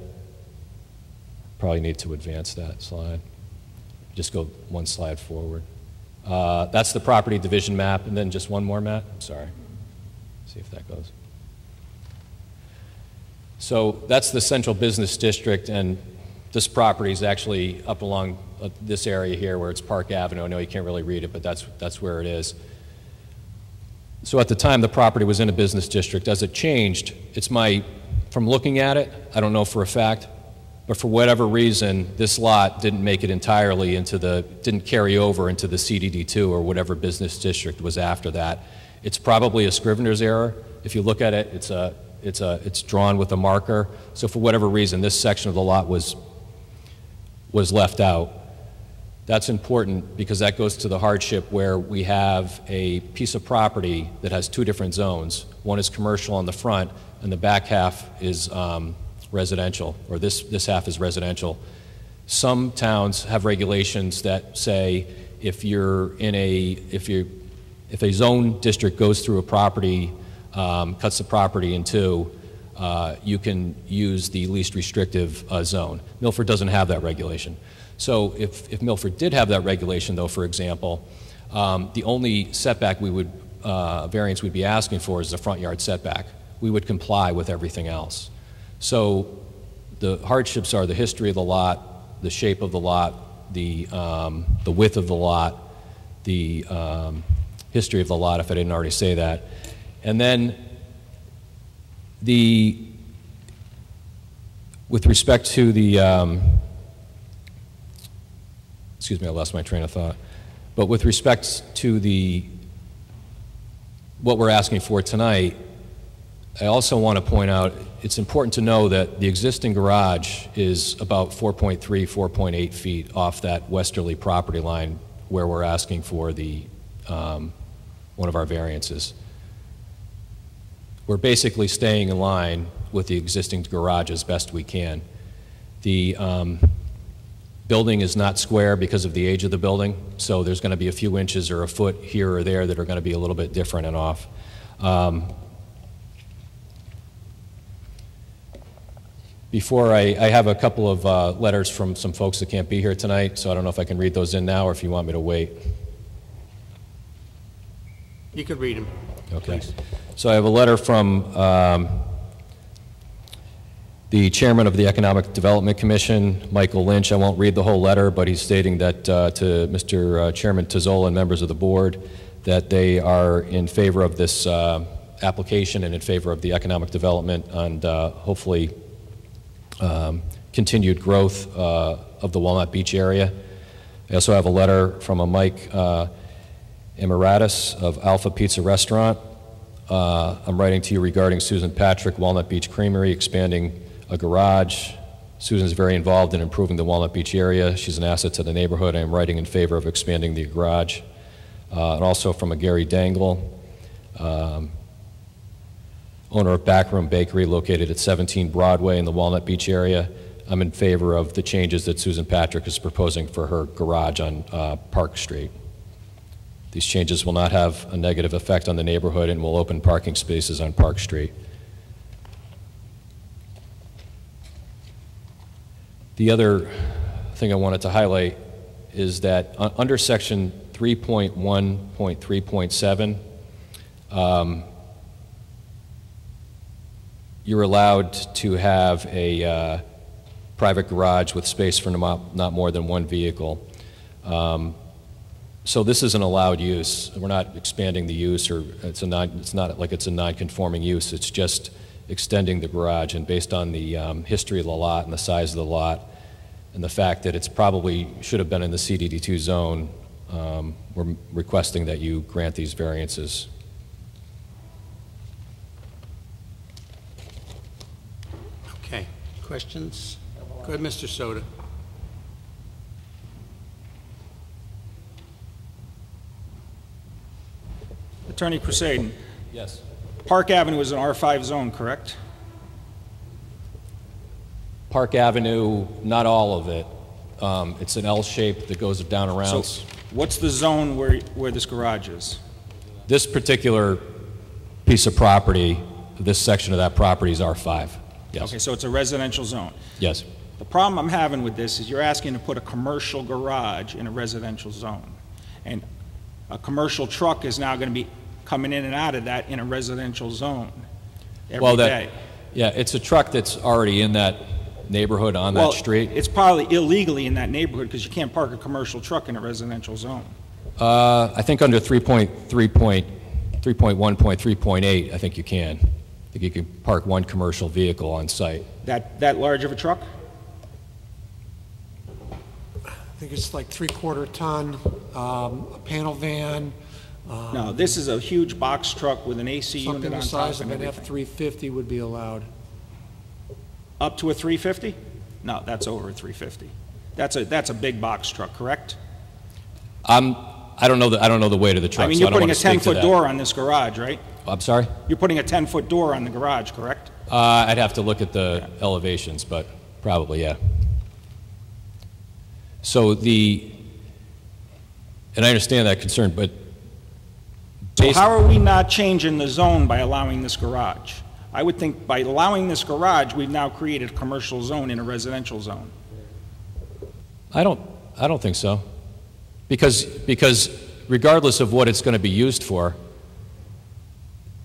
Probably need to advance that slide. Just go one slide forward. That's the property division map, and then just one more, Matt. Sorry. See if that goes. So that's the Central Business District, and this property is actually up along this area here where it's Park Avenue. I know you can't really read it, but that's where it is. So at the time the property was in a business district. As it changed, from looking at it, I don't know for a fact, but for whatever reason, this lot didn't make it entirely didn't carry over into the CDD2 or whatever business district was after that. It's probably a Scrivener's error. If you look at it, it's drawn with a marker. So for whatever reason, this section of the lot was left out. That's important because that goes to the hardship where we have a piece of property that has two different zones. One is commercial on the front, and the back half is residential, or this half is residential. Some towns have regulations that say if a zone district goes through a property, cuts the property in two, you can use the least restrictive zone. Milford doesn't have that regulation. So if Milford did have that regulation, though, for example, the only setback variance we'd be asking for is the front yard setback. We would comply with everything else. So the hardships are the history of the lot, the shape of the lot, the width of the lot, the history of the lot, if I didn't already say that. And then with respect to the, excuse me, I lost my train of thought. But with respect to what we're asking for tonight, I also want to point out it's important to know that the existing garage is about 4.3, 4.8 feet off that westerly property line where we're asking for one of our variances. We're basically staying in line with the existing garage as best we can. The building is not square because of the age of the building, so there's going to be a few inches or a foot here or there that are going to be a little bit different and off. Before I have a couple of letters from some folks that can't be here tonight, so I don't know if I can read those in now or if you want me to wait. You could read them. Okay. Please. So I have a letter from the chairman of the Economic Development Commission, Michael Lynch. I won't read the whole letter, but he's stating that to Mr. Chairman Tizzola and members of the board that they are in favor of this application and in favor of the economic development and hopefully continued growth of the Walnut Beach area. I also have a letter from a Mike Emiratis of Alpha Pizza Restaurant. I'm writing to you regarding Susan Patrick, Walnut Beach Creamery, expanding a garage. Susan's very involved in improving the Walnut Beach area. She's an asset to the neighborhood. I'm writing in favor of expanding the garage. And also from a Gary Dangle, owner of Backroom Bakery located at 17 Broadway in the Walnut Beach area. I'm in favor of the changes that Susan Patrick is proposing for her garage on Park Street. These changes will not have a negative effect on the neighborhood and will open parking spaces on Park Street. The other thing I wanted to highlight is that under section 3.1.3.7, you're allowed to have a private garage with space for not more than one vehicle. So this is an allowed use. We're not expanding the use, or it's not like it's a non-conforming use. It's just extending the garage, and based on the history of the lot and the size of the lot and the fact that it's probably should have been in the CDD2 zone, we're requesting that you grant these variances. Okay, questions? Go ahead, Mr. Soto. Attorney Crusaden. Yes. Park Avenue is an R5 zone, correct? Park Avenue, not all of it. It's an L shape that goes down around. So what's the zone where this garage is? This particular piece of property, this section of that property is R5. Yes. Okay, so it's a residential zone. Yes. The problem I'm having with this is you're asking to put a commercial garage in a residential zone. And a commercial truck is now going to be coming in and out of that in a residential zone every day. Yeah, it's a truck that's already in that neighborhood on that street. It's probably illegally in that neighborhood because you can't park a commercial truck in a residential zone. I think under 3.1.3.8, I think you can. I think you can park one commercial vehicle on site. That large of a truck? I think it's like 3/4 ton, a panel van. No, this is a huge box truck with an AC unit Something on the top size of and an everything. F-350 would be allowed. Up to a 350? No, that's over a 350. That's a big box truck, correct? I don't know the weight of the truck. I mean, so you're I don't putting a want to speak to 10-foot that. door on this garage, right? I'm sorry? You're putting a 10-foot door on the garage, correct? I'd have to look at the elevations, but probably, yeah. So and I understand that concern, but So how are we not changing the zone by allowing this garage? I would think by allowing this garage, we've now created a commercial zone in a residential zone. I don't think so. Because regardless of what it's going to be used for.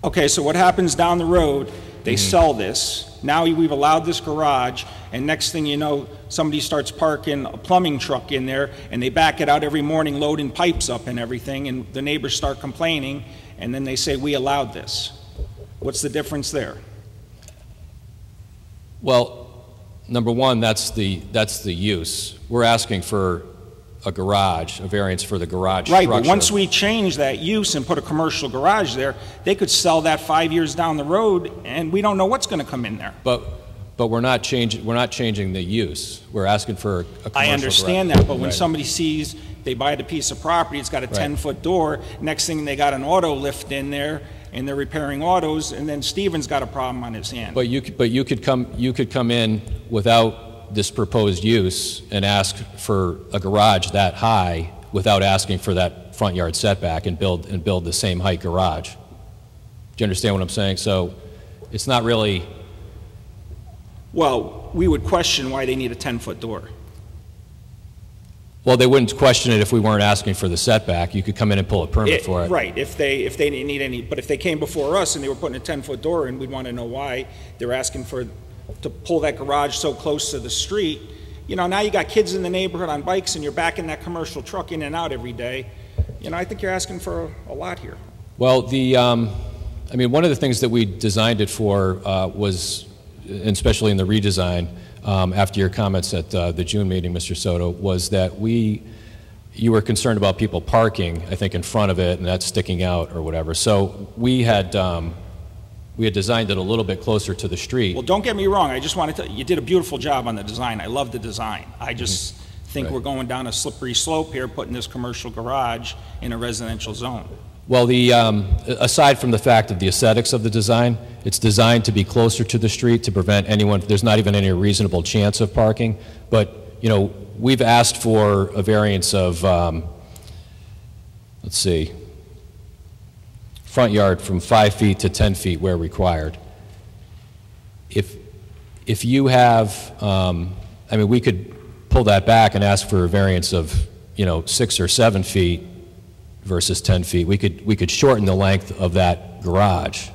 Okay, so what happens down the road, they sell this. Now we've allowed this garage, and next thing you know, somebody starts parking a plumbing truck in there, and they back it out every morning, loading pipes up and everything, and the neighbors start complaining, and then they say, we allowed this. What's the difference there? Well, number one, that's the use. We're asking for a garage, a variance for the garage Right, structure. but once we change that use and put a commercial garage there, they could sell that 5 years down the road, and we don't know what's going to come in there. But we're not changing the use. We're asking for a commercial I understand garage. that, but when Right. somebody sees, they buy the piece of property, it's got a Right. 10-foot door, next thing they got an auto lift in there, and they're repairing autos, and then Steven's got a problem on his hand. But you could come in without this proposed use and ask for a garage that high without asking for that front yard setback and build the same height garage. Do you understand what I'm saying? So it's not really. Well, we would question why they need a 10-foot door. Well, they wouldn't question it if we weren't asking for the setback. You could come in and pull a permit for it. Right, if they didn't need any, but if they came before us and they were putting a 10-foot door in, we'd want to know why they're asking to pull that garage so close to the street. You know, now you got kids in the neighborhood on bikes and you're backing that commercial truck in and out every day. You know, I think you're asking for a lot here. Well, I mean, one of the things that we designed it for was, and especially in the redesign, after your comments at the June meeting, Mr. Soto, was that you were concerned about people parking, I think, in front of it, and that's sticking out or whatever. So we had designed it a little bit closer to the street. Well, don't get me wrong. I just want to tell you, you did a beautiful job on the design. I love the design. I just think we're going down a slippery slope here, putting this commercial garage in a residential zone. Well, aside from the fact of the aesthetics of the design, it's designed to be closer to the street to prevent anyone, there's not even any reasonable chance of parking. But, you know, we've asked for a variance of, let's see, front yard from 5 feet to 10 feet where required. If you have, I mean, we could pull that back and ask for a variance of, 6 or 7 feet versus 10 feet. We could shorten the length of that garage.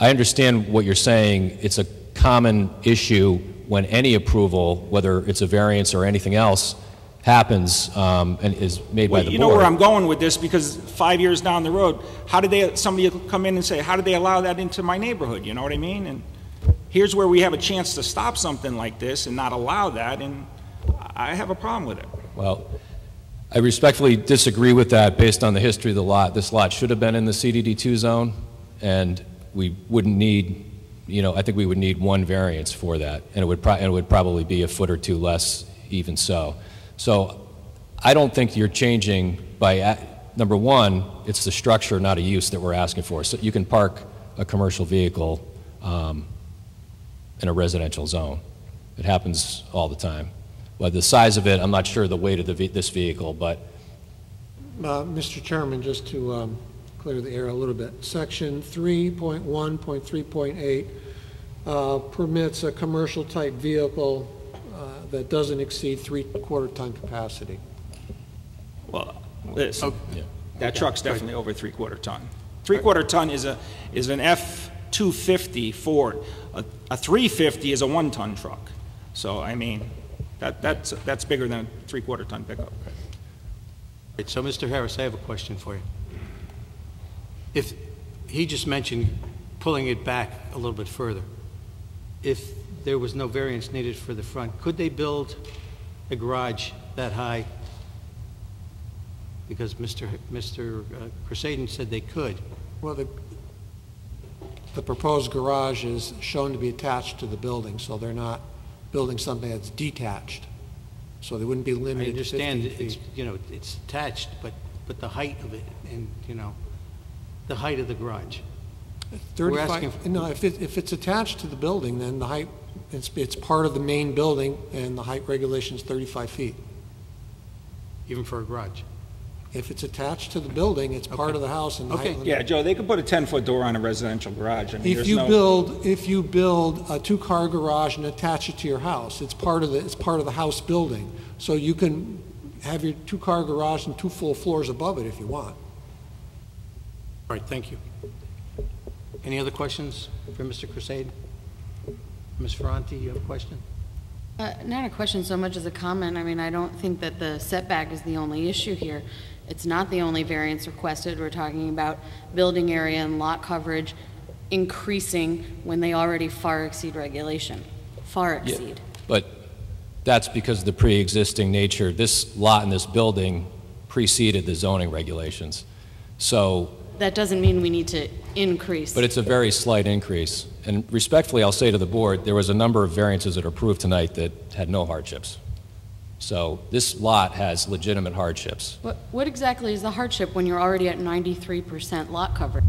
I understand what you're saying. It's a common issue when any approval, whether it's a variance or anything else, happens and is made by the board. You know where I'm going with this, because 5 years down the road, somebody will come in and say, how did they allow that into my neighborhood? You know what I mean? And here's where we have a chance to stop something like this and not allow that, and I have a problem with it. Well, I respectfully disagree with that based on the history of the lot. This lot should have been in the CDD2 zone, and we wouldn't need, I think we would need one variance for that, and it would probably be a foot or two less even so. So I don't think you're changing by, number one, it's the structure, not a use that we're asking for. So you can park a commercial vehicle in a residential zone. It happens all the time. Well, the size of it, I'm not sure the weight of this vehicle, but. Mr. Chairman, just to clear the air a little bit, Section 3.1.3.8 permits a commercial type vehicle that doesn't exceed 3/4 ton capacity. Well, listen, that truck's definitely over 3/4 ton. 3/4 ton is an F-250 Ford. A 350 is a 1-ton truck. So I mean, that's bigger than a 3/4 ton pickup. Right, so Mr. Harris, I have a question for you. If he just mentioned pulling it back a little bit further, if there was no variance needed for the front, could they build a garage that high? Because Mr. Crusaden said they could. Well, the proposed garage is shown to be attached to the building, so they're not building something that's detached. So they wouldn't be limited to 15 feet. I understand it's attached, but the height of it and, the height of the garage. 35, no, if it's attached to the building, then the height, it's part of the main building, and the height regulation is 35 feet. Even for a garage? If it's attached to the building, it's part of the house. And the height limit. Yeah, Joe, they could put a 10-foot door on a residential garage. I mean, if you build a 2-car garage and attach it to your house, it's part of the house building. So you can have your 2-car garage and 2 full floors above it if you want. All right, thank you. Any other questions for Mr. Crusaden? Ms. Ferranti, you have a question? Not a question so much as a comment. I mean, I don't think that the setback is the only issue here. It's not the only variance requested. We're talking about building area and lot coverage increasing when they already far exceed regulation. Far exceed. Yeah, but that's because of the pre-existing nature. This lot in this building preceded the zoning regulations. So that doesn't mean we need to increase. But it's a very slight increase. And respectfully, I'll say to the board, there was a number of variances that are approved tonight that had no hardships. So this lot has legitimate hardships. What exactly is the hardship when you're already at 93% lot coverage?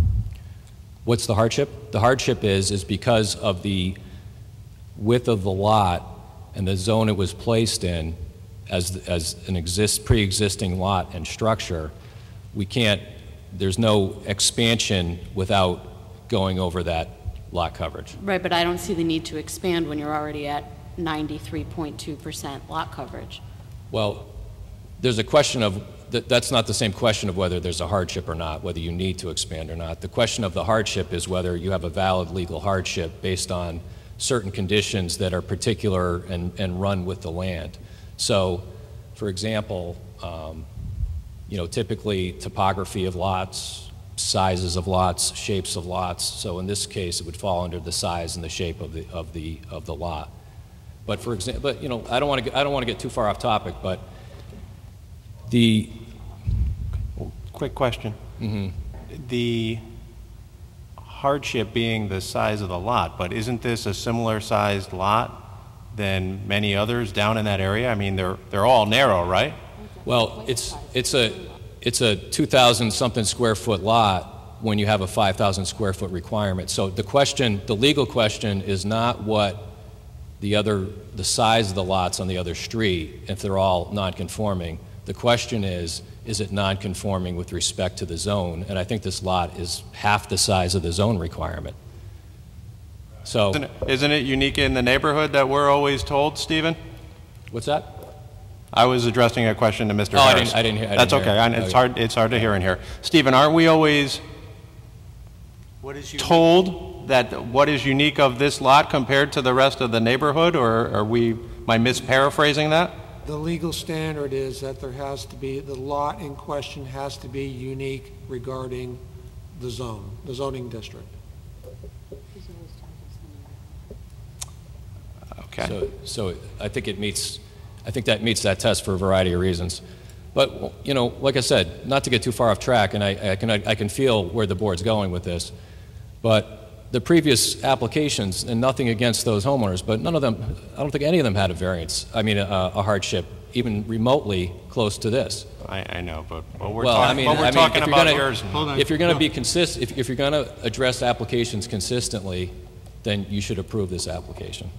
What's the hardship? The hardship is because of the width of the lot and the zone it was placed in as an pre-existing lot and structure, there's no expansion without going over that lot coverage. Right, but I don't see the need to expand when you're already at 93.2% lot coverage. Well, there's a question of, that's not the same question of whether there's a hardship or not, whether you need to expand or not. The question of the hardship is whether you have a valid legal hardship based on certain conditions that are particular and run with the land. So, for example, typically topography of lots, sizes of lots, shapes of lots. So in this case, it would fall under the size and the shape of the lot. But for example, I don't want to get too far off topic, but quick question. Mm-hmm. The hardship being the size of the lot, but isn't this a similar sized lot than many others down in that area? I mean, they're all narrow, right? Well, it's a 2,000 something square foot lot when you have a 5,000 square foot requirement. So the legal question is not what the size of the lots on the other street, if they're all non-conforming. The question is it non-conforming with respect to the zone? And I think this lot is half the size of the zone requirement. So isn't it unique in the neighborhood that we're always told, Stephen? What's that? I was addressing a question to Mr. Harris. I didn't hear. That's okay. It's hard to hear in here. Stephen, aren't we always told that what is unique of this lot compared to the rest of the neighborhood, or am I misparaphrasing that? The legal standard is that there has to be, the lot in question has to be unique regarding the zone, the zoning district. Okay. So I think that meets that test for a variety of reasons. But, you know, like I said, not to get too far off track, and I can feel where the board's going with this, but the previous applications, and nothing against those homeowners, but none of them, I don't think any of them had a variance, a hardship, even remotely close to this. I know, but we're talking about yours. If you're going to be consistent, if you're going to address applications consistently, then you should approve this application.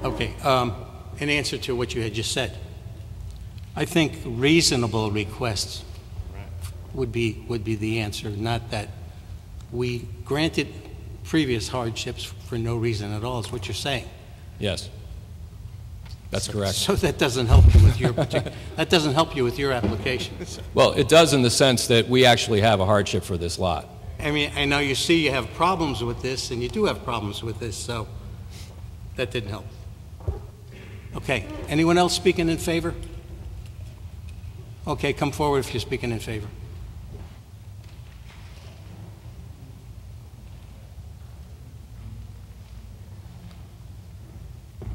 Okay, in answer to what you had just said, I think reasonable requests would be the answer, not that we granted previous hardships for no reason at all, is what you're saying. Yes, that's correct. So that doesn't help you with your that doesn't help you with your application. Well, it does in the sense that we actually have a hardship for this lot. I mean, I know you see you have problems with this, and you do have problems with this, so that didn't help. Okay, anyone else speaking in favor? Okay, come forward if you're speaking in favor.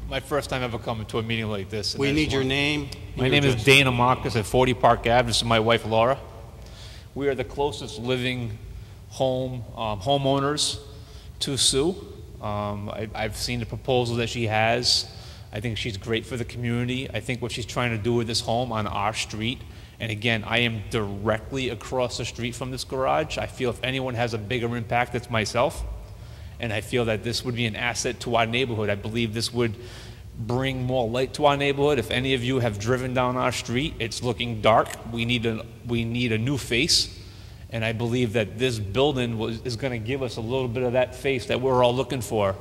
My first time ever coming to a meeting like this. We need your name. My name is Dana Marcus at 40 Park Ave. This is my wife, Laura. We are the closest living homeowners to Sue. I've seen the proposal that she has. I think she's great for the community. I think what she's trying to do with this home on our street, and again, I am directly across the street from this garage. I feel if anyone has a bigger impact, it's myself. And I feel that this would be an asset to our neighborhood. I believe this would bring more light to our neighborhood. If any of you have driven down our street, it's looking dark. We need a new face. And I believe that this building is going to give us a little bit of that face that we're all looking for.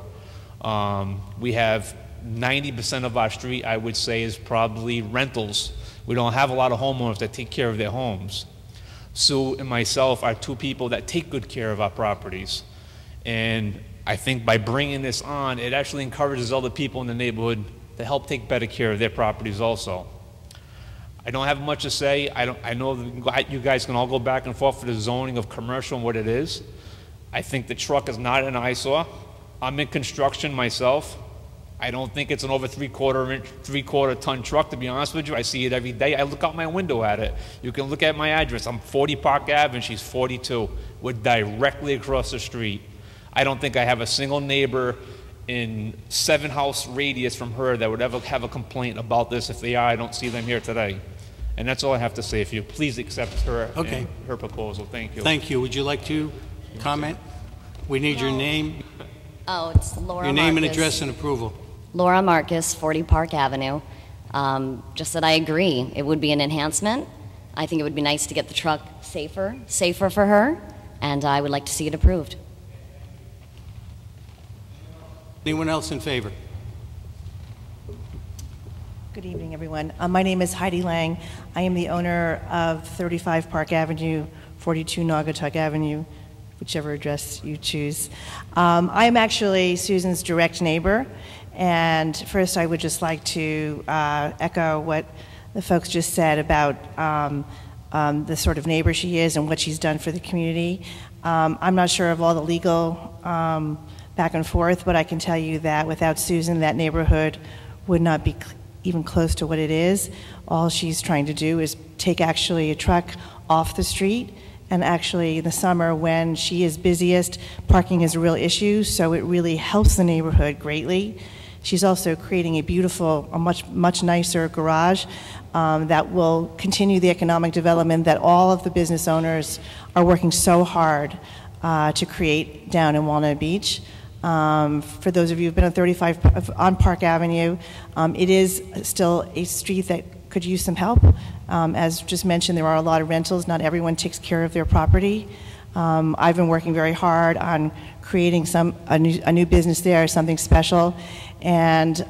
We have 90% of our street, I would say, is probably rentals. We don't have a lot of homeowners that take care of their homes. Sue and myself are two people that take good care of our properties. And I think by bringing this on, it actually encourages other people in the neighborhood to help take better care of their properties also. I don't have much to say. I know that you guys can all go back and forth for the zoning of commercial and what it is. I think the truck is not an eyesore. I'm in construction myself. I don't think it's an over three-quarter ton truck, to be honest with you. I see it every day. I look out my window at it. You can look at my address. I'm 40 Park Ave and she's 42. We're directly across the street. I don't think I have a single neighbor in 7-house radius from her that would ever have a complaint about this. If they are, I don't see them here today. And that's all I have to say. If you please accept her and her proposal. Thank you. Thank you. Would you like to comment? We need your name. Oh, it's Laura Your name Marcus. and address and approval. Laura Marcus, 40 Park Avenue. Just that I agree. It would be an enhancement. I think it would be nice to get the truck safer for her, and I would like to see it approved. Anyone else in favor? Good evening, everyone. My name is Heidi Lang. I am the owner of 35 Park Avenue, 42 Naugatuck Avenue, whichever address you choose. I am actually Susan's direct neighbor, and first I would just like to echo what the folks just said about the sort of neighbor she is and what she's done for the community. I'm not sure of all the legal back and forth, but I can tell you that without Susan, that neighborhood would not be even close to what it is. All she's trying to do is take actually a truck off the street, and actually in the summer when she is busiest, parking is a real issue, so it really helps the neighborhood greatly. She's also creating a beautiful, a much nicer garage that will continue the economic development that all of the business owners are working so hard to create down in Walnut Beach. For those of you who've been on 35 on Park Avenue, it is still a street that could use some help. As just mentioned, there are a lot of rentals. Not everyone takes care of their property. I've been working very hard on creating a new business there, something special, and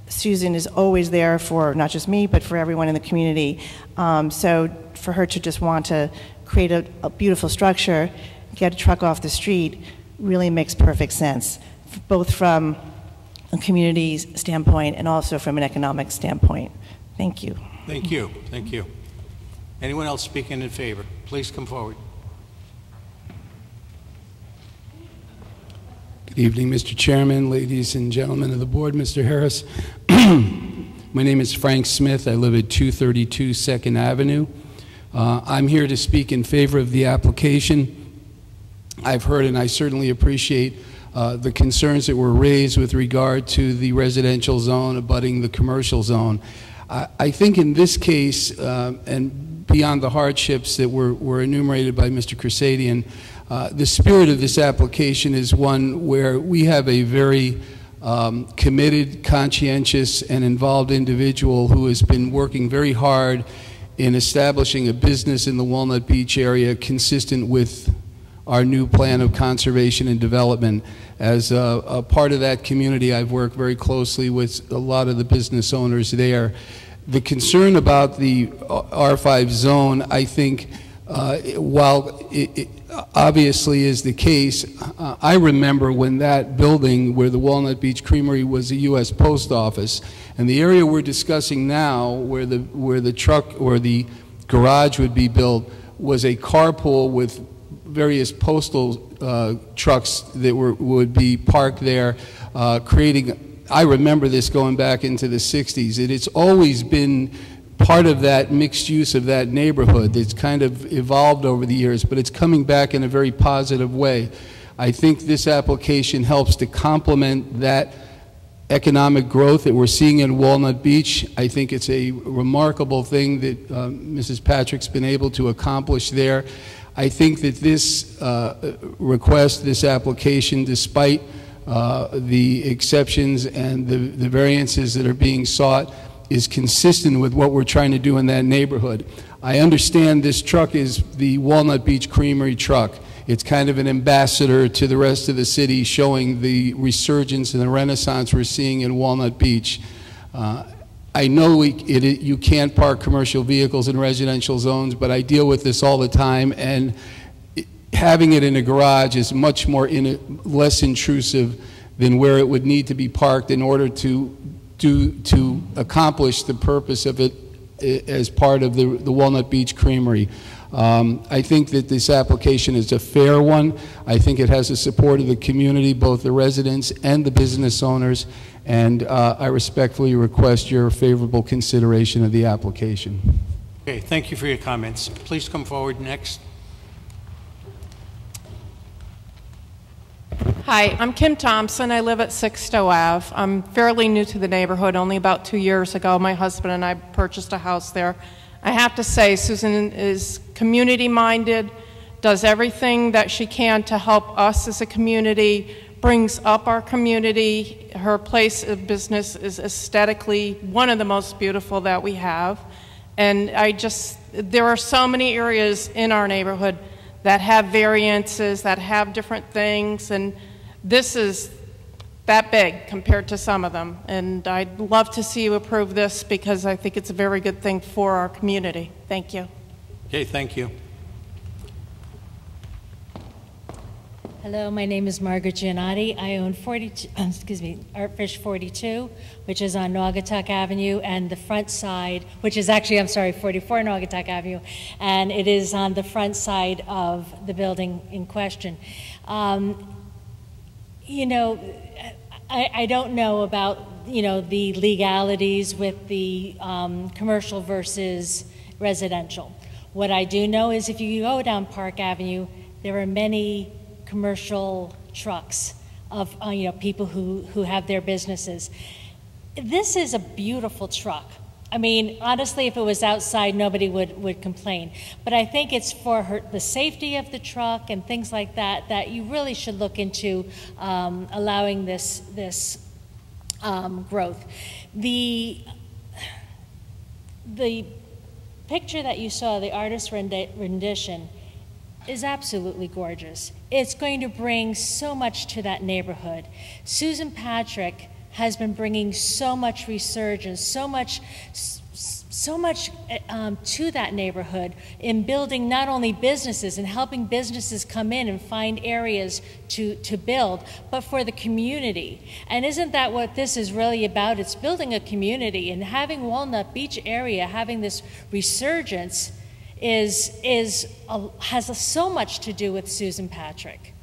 Susan is always there for not just me, but for everyone in the community. So for her to just want to create a beautiful structure, get a truck off the street, really makes perfect sense, both from a community standpoint and also from an economic standpoint. Thank you. Thank you. Thank you. Anyone else speaking in favor? Please come forward. Good evening, Mr. Chairman, ladies and gentlemen of the board, Mr. Harris. My name is Frank Smith. I live at 232 2nd Avenue. I'm here to speak in favor of the application. I've heard and I certainly appreciate the concerns that were raised with regard to the residential zone abutting the commercial zone. I think in this case, and beyond the hardships that were enumerated by Mr. Cresadian, the spirit of this application is one where we have a very committed, conscientious, and involved individual who has been working very hard in establishing a business in the Walnut Beach area consistent with our new plan of conservation and development. As a part of that community, I've worked very closely with a lot of the business owners there. The concern about the R5 zone, I think, while it obviously is the case, I remember when that building where the Walnut Beach Creamery was a U.S. Post Office, and the area we're discussing now where the truck or the garage would be built was a carpool with various postal trucks that would be parked there, creating, I remember this going back into the 60s, and it's always been part of that mixed use of that neighborhood. It's kind of evolved over the years, but it's coming back in a very positive way. I think this application helps to complement that economic growth that we're seeing in Walnut Beach. I think it's a remarkable thing that Mrs. Patrick's been able to accomplish there. I think that this request, this application, despite the exceptions and the variances that are being sought, is consistent with what we're trying to do in that neighborhood. I understand this truck is the Walnut Beach Creamery truck. It's kind of an ambassador to the rest of the city, showing the resurgence and the renaissance we're seeing in Walnut Beach. I know you can't park commercial vehicles in residential zones, but I deal with this all the time, and having it in a garage is much more less intrusive than where it would need to be parked in order to accomplish the purpose of it as part of the Walnut Beach Creamery. I think that this application is a fair one. I think it has the support of the community, both the residents and the business owners, and I respectfully request your favorable consideration of the application. Okay, thank you for your comments. Please come forward next. Hi, I'm Kim Thompson. I live at 6 Stowe Ave. I'm fairly new to the neighborhood. Only about 2 years ago, my husband and I purchased a house there. I have to say, Susan is community-minded, does everything that she can to help us as a community, brings up our community. Her place of business is aesthetically one of the most beautiful that we have. And there are so many areas in our neighborhood that have variances, that have different things, and this is that big compared to some of them. And I'd love to see you approve this because I think it's a very good thing for our community. Thank you. Okay, thank you. Hello, my name is Margaret Giannotti. I own Artfish 42, which is on Naugatuck Avenue, and the front side, which is actually, 44 Naugatuck Avenue, and it is on the front side of the building in question. You know, I don't know about, the legalities with the commercial versus residential. What I do know is if you go down Park Avenue, there are many commercial trucks of people who have their businesses. This is a beautiful truck. I mean, honestly, if it was outside, nobody would complain. But I think it's for the safety of the truck and things like that that you really should look into allowing this growth. The picture that you saw, the artist's rendition, is absolutely gorgeous. It's going to bring so much to that neighborhood. Susan Patrick has been bringing so much resurgence, so to that neighborhood in building not only businesses and helping businesses come in and find areas to build, but for the community. And isn't that what this is really about? It's building a community, and having Walnut Beach area, having this resurgence has so much to do with Susan Patrick.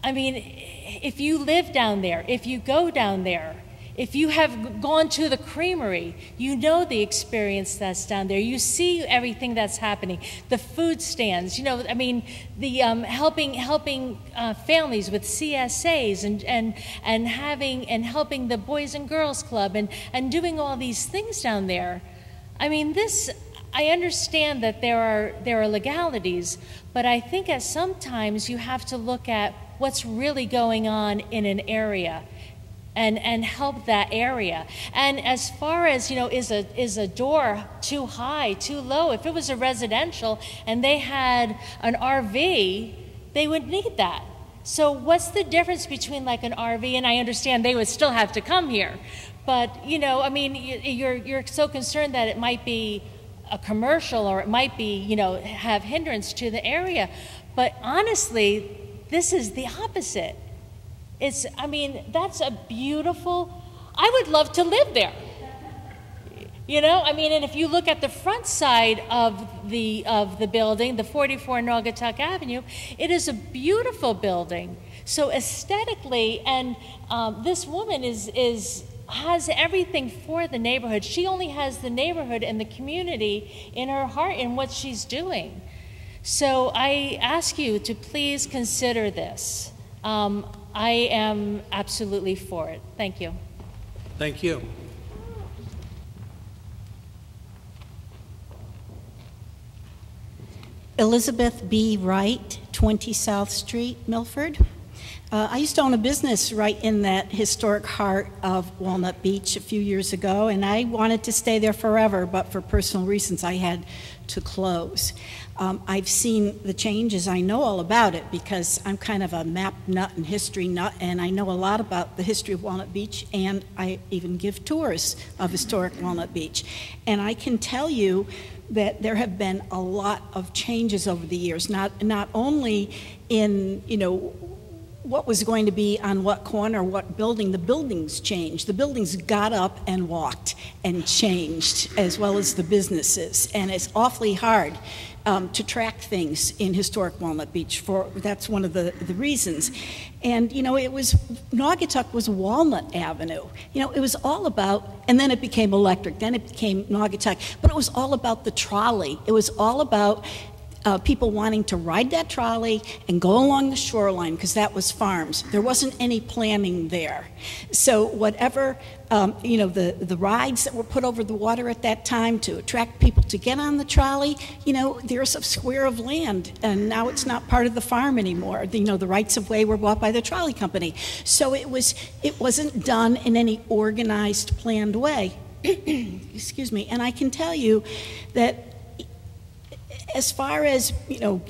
I mean, if you live down there, if you go down there, if you have gone to the creamery, you know the experience that's down there. You see everything that's happening. The food stands, you know, I mean, the helping families with CSAs and helping the Boys and Girls Club and doing all these things down there. I mean, I understand that there are legalities, but I think at sometimes you have to look at what's really going on in an area and help that area. And as far as, you know, is a door too high, too low? If it was a residential and they had an RV, they would need that. So what's the difference between like an RV, and I understand they would still have to come here, but, you know, I mean, you're so concerned that it might be a commercial or it might be, you know, have hindrance to the area. But honestly, this is the opposite. I mean, that's a beautiful, I would love to live there. You know, I mean, and if you look at the front side of the building, the 44 Naugatuck Avenue, it is a beautiful building. So aesthetically, and this woman has everything for the neighborhood. She only has the neighborhood and the community in her heart in what she's doing. So I ask you to please consider this. I am absolutely for it. Thank you. Thank you. Elizabeth B. Wright, 20 South Street, Milford. I used to own a business right in that historic heart of Walnut Beach a few years ago, and I wanted to stay there forever, but for personal reasons I had to close. I've seen the changes. I know all about it because I'm kind of a map nut and history nut, and I know a lot about the history of Walnut Beach, and I even give tours of historic Walnut Beach. And I can tell you that there have been a lot of changes over the years, not only in, you know, what was going to be on what corner, what building. The buildings changed. The buildings got up and walked and changed, as well as the businesses. And it's awfully hard to track things in historic Walnut Beach. That's one of the reasons. And, you know, Naugatuck was Walnut Avenue. You know, it was all about, and then it became electric, then it became Naugatuck, but it was all about the trolley. It was all about people wanting to ride that trolley and go along the shoreline, because that was farms. There wasn't any planning there. So whatever, you know, the rides that were put over the water at that time to attract people to get on the trolley, you know, there's a square of land, and now it's not part of the farm anymore. You know, the rights of way were bought by the trolley company. So it wasn't done in any organized, planned way. Excuse me. And I can tell you that as far as, you know,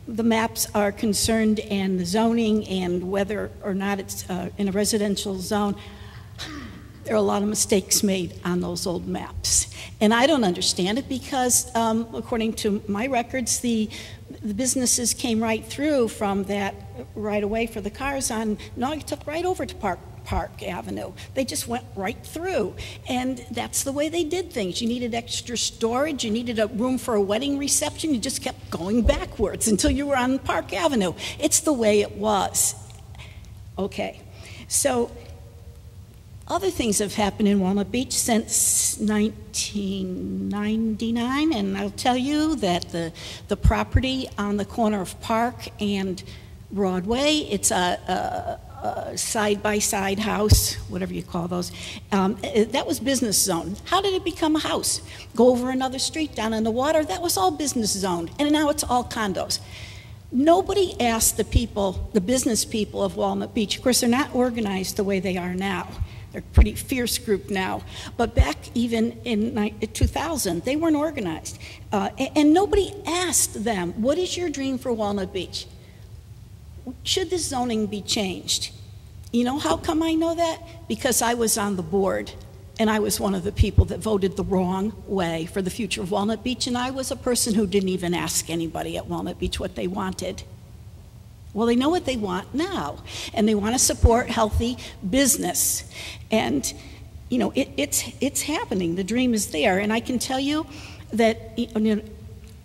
the maps are concerned and the zoning and whether or not it's in a residential zone, there are a lot of mistakes made on those old maps. And I don't understand it because, according to my records, the businesses came right through from that right away for the cars on Naugatuck right over to Park Avenue. They just went right through, and that's the way they did things. You needed extra storage, you needed a room for a wedding reception, you just kept going backwards until you were on Park Avenue. It's the way it was. Okay, so other things have happened in Walnut Beach since 1999, and I'll tell you that the property on the corner of Park and Broadway, it's a side-by-side house, whatever you call those. That was business zoned. How did it become a house? Go over another street down on the water, that was all business zoned, and now it's all condos. Nobody asked the people, the business people of Walnut Beach. Of course, they're not organized the way they are now. They're a pretty fierce group now. But back even in 2000, they weren't organized. And nobody asked them, what is your dream for Walnut Beach? Should the zoning be changed? You know how come I know that? Because I was on the board and I was one of the people that voted the wrong way for the future of Walnut Beach, and I was a person who didn't even ask anybody at Walnut Beach what they wanted. Well, they know what they want now, and they want to support healthy business. And, you know, it's happening. The dream is there. And I can tell you that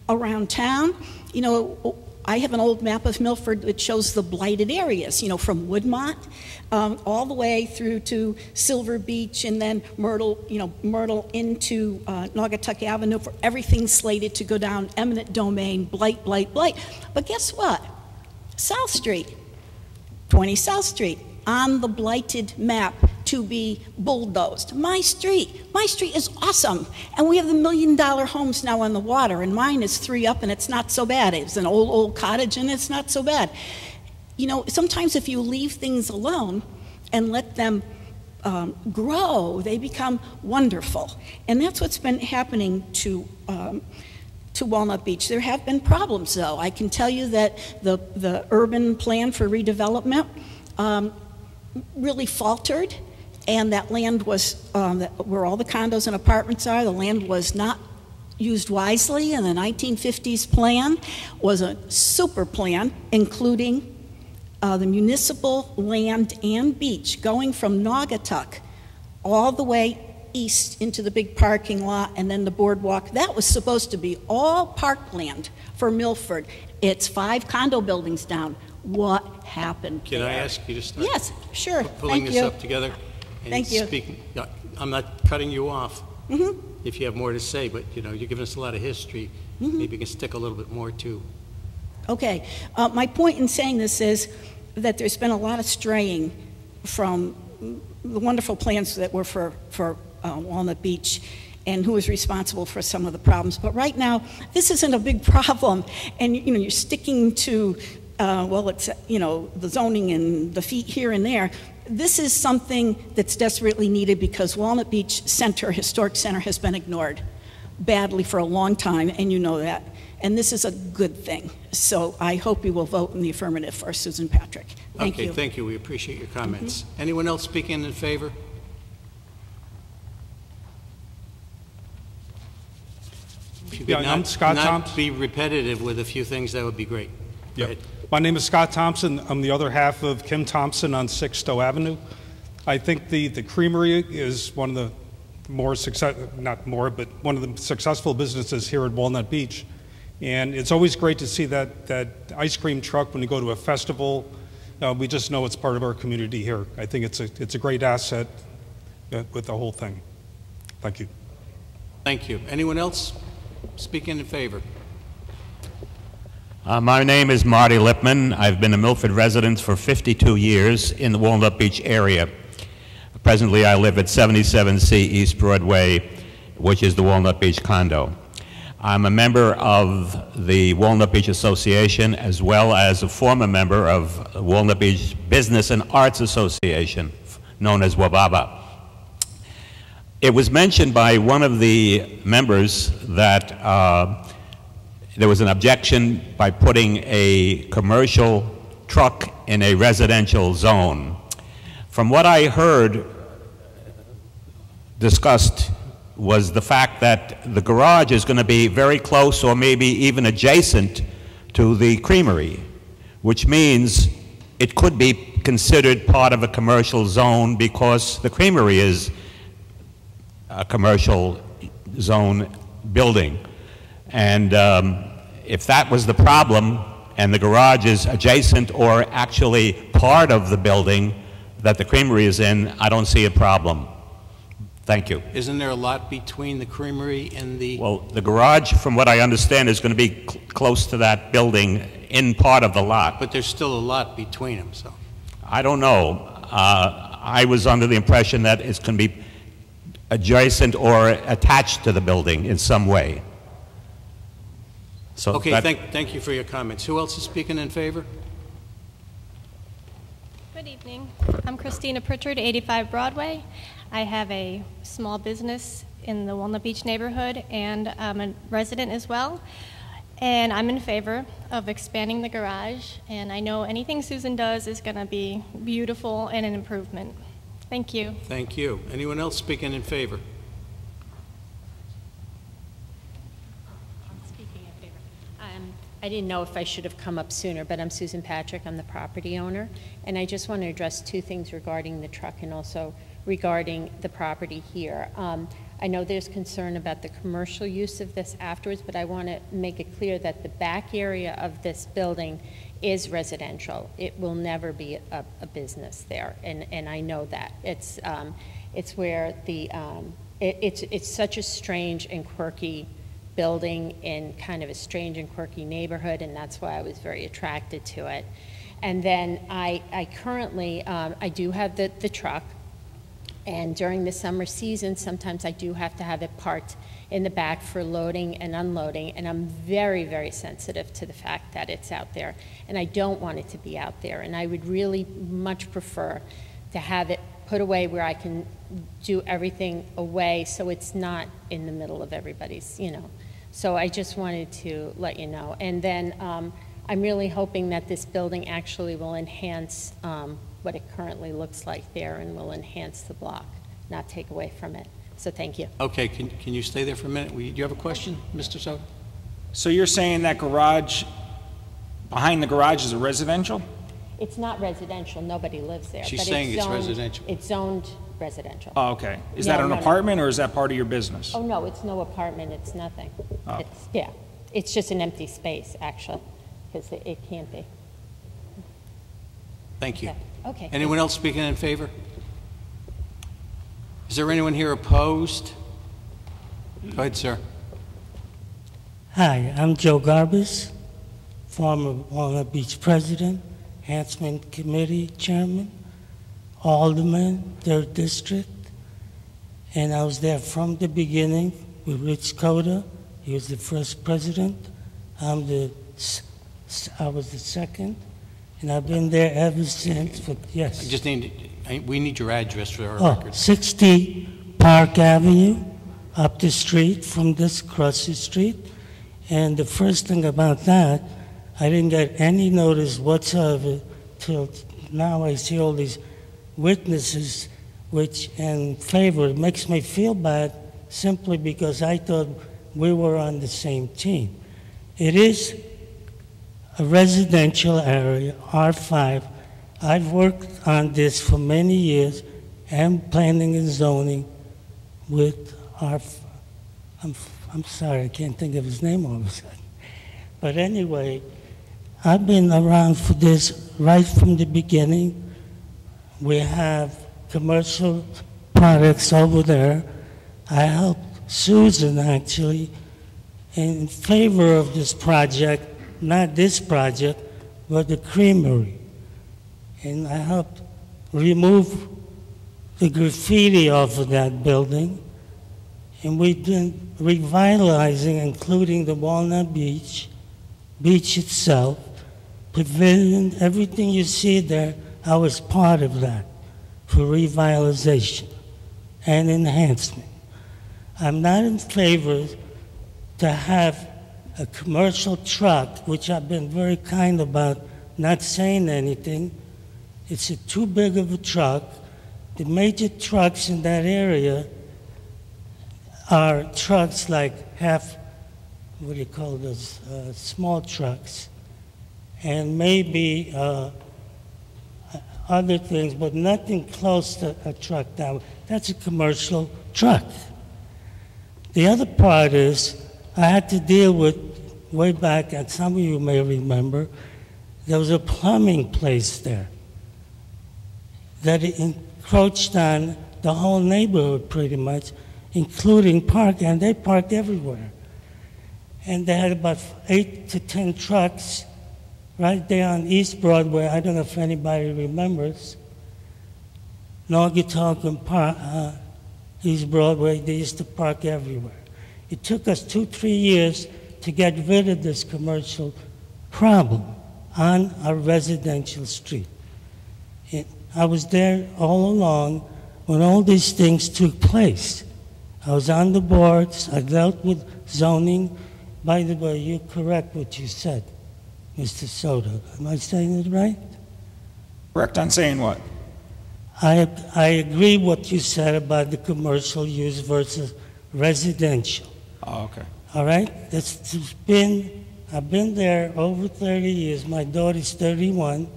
around town, you know, I have an old map of Milford that shows the blighted areas, you know, from Woodmont all the way through to Silver Beach, and then Myrtle, you know, Myrtle into Naugatuck Avenue, for everything slated to go down eminent domain, blight, blight, blight. But guess what? South Street, 20 South Street, on the blighted map to be bulldozed. My street is awesome. And we have the $1 million homes now on the water, and mine is 3 up, and it's not so bad. It's an old cottage, and it's not so bad. You know, sometimes if you leave things alone and let them grow, they become wonderful. And that's what's been happening to Walnut Beach. There have been problems, though. I can tell you that the urban plan for redevelopment really faltered, and that land was, where all the condos and apartments are, the land was not used wisely, and the 1950s plan was a super plan, including the municipal land and beach, going from Naugatuck all the way east into the big parking lot and then the boardwalk. That was supposed to be all parkland for Milford. It's 5 condo buildings down. What happened Can there? I ask you to start? Yes, sure. Pulling Thank this you. up together and Thank you. speaking. Yeah, I'm not cutting you off. If you have more to say, but you know, you're giving us a lot of history. Maybe you can stick a little bit more too. Okay. My point in saying this is that there's been a lot of straying from the wonderful plans that were for Walnut Beach, and who is responsible for some of the problems. But right now, this isn't a big problem, and you know, you're sticking to well, it's, you know, the zoning and the feet here and there. This is something that's desperately needed because Walnut Beach Center, Historic Center, has been ignored badly for a long time, and you know that. And this is a good thing. So I hope you will vote in the affirmative for Susan Patrick. Thank you. Okay, thank you. We appreciate your comments. Anyone else speaking in favor? If you could I'm Scott not Thompson. be repetitive with a few things, that would be great. Go ahead. My name is Scott Thompson. I'm the other half of Kim Thompson on 6 Stowe Avenue. I think the creamery is one of the more one of the successful businesses here at Walnut Beach. And it's always great to see that ice cream truck when you go to a festival. We just know it's part of our community here. I think it's a great asset with the whole thing. Thank you. Thank you. Anyone else speaking in favor? My name is Marty Lipman. I've been a Milford resident for 52 years in the Walnut Beach area. Presently, I live at 77C East Broadway, which is the Walnut Beach condo. I'm a member of the Walnut Beach Association, as well as a former member of the Walnut Beach Business and Arts Association, known as WABABA. It was mentioned by one of the members that there was an objection by putting a commercial truck in a residential zone. From what I heard discussed was the fact that the garage is going to be very close or maybe even adjacent to the creamery, which means it could be considered part of a commercial zone because the creamery is a commercial zone building. And if that was the problem and the garage is adjacent or actually part of the building that the creamery is in, I don't see a problem. Thank you. Isn't there a lot between the creamery and the... Well, the garage, from what I understand, is going to be close to that building in part of the lot. But there's still a lot between them, so... I don't know. I was under the impression that it's going to be adjacent or attached to the building in some way. So Okay, thank you for your comments. Who else is speaking in favor? Good evening. I'm Christina Pritchard, 85 Broadway. I have a small business in the Walnut Beach neighborhood, and I'm a resident as well. And I'm in favor of expanding the garage, and I know anything Susan does is going to be beautiful and an improvement. Thank you. Thank you. Anyone else speaking in favor? I didn't know if I should have come up sooner, but I'm Susan Patrick. I'm the property owner. And I just want to address two things regarding the truck and also regarding the property here. I know there's concern about the commercial use of this afterwards, but I want to make it clear that the back area of this building is residential. It will never be a business there, and I know that. It's where the, it's such a strange and quirky building in kind of a strange and quirky neighborhood, and that's why I was very attracted to it. And then I currently, I do have the truck, and during the summer season, sometimes I do have to have it parked in the back for loading and unloading, and I'm very, very sensitive to the fact that it's out there, and I don't want it to be out there, and I would really much prefer to have it put away where I can do everything away so it's not in the middle of everybody's, you know. So I just wanted to let you know. And then I'm really hoping that this building actually will enhance what it currently looks like there and will enhance the block, not take away from it. So thank you. Okay, can you stay there for a minute? Do you have a question, Mr. Soto? So you're saying that garage, behind the garage is a residential? It's not residential, nobody lives there. She's but saying it's zoned, residential. It's zoned residential. Oh, okay. Is that an apartment or is that part of your business? Oh, no, it's no apartment, it's nothing. Oh. It's, yeah, it's just an empty space, actually, because it can't be. Thank you. Okay. Anyone else speaking in favor? Is there anyone here opposed? Go ahead, sir. Hi, I'm Joe Garbus, former Walnut Beach president, Enhancement Committee chairman, alderman, 3rd District, and I was there from the beginning with Rich Coda. He was the first president. I was the second, and I've been there ever since. But yes. I just we need your address for our records. 60 Park Avenue, up the street from this, across the street. And the first thing about that, I didn't get any notice whatsoever till now. I see all these witnesses which in favor. It makes me feel bad simply because I thought we were on the same team. It is a residential area, R5. I've worked on this for many years and planning and zoning with I'm sorry, I can't think of his name all of a sudden. But anyway, I've been around for this right from the beginning. We have commercial products over there. I helped Susan actually in favor of this project, not this project, but the creamery. And I helped remove the graffiti off of that building. And we've been revitalizing, including the Walnut Beach itself, pavilion, everything you see there. I was part of that for revitalization and enhancement. I'm not in favor to have a commercial truck, which I've been very kind about not saying anything. It's too big of a truck. The major trucks in that area are trucks like what do you call those, small trucks, and maybe other things, but nothing close to a truck. That's a commercial truck. The other part is I had to deal with, way back, and some of you may remember, there was a plumbing place there that encroached on the whole neighborhood pretty much, including parking, and they parked everywhere. And they had about 8 to 10 trucks right there on East Broadway. I don't know if anybody remembers. Naugatuck East Broadway, they used to park everywhere. It took us 2-3 years to get rid of this commercial problem on a residential street. I was there all along when all these things took place. I was on the boards, I dealt with zoning. By the way, you're correct what you said, Mr. Soto. Am I saying it right? Correct on saying what? I agree what you said about the commercial use versus residential. Oh, okay. All right? I've been there over 30 years. My daughter's 31.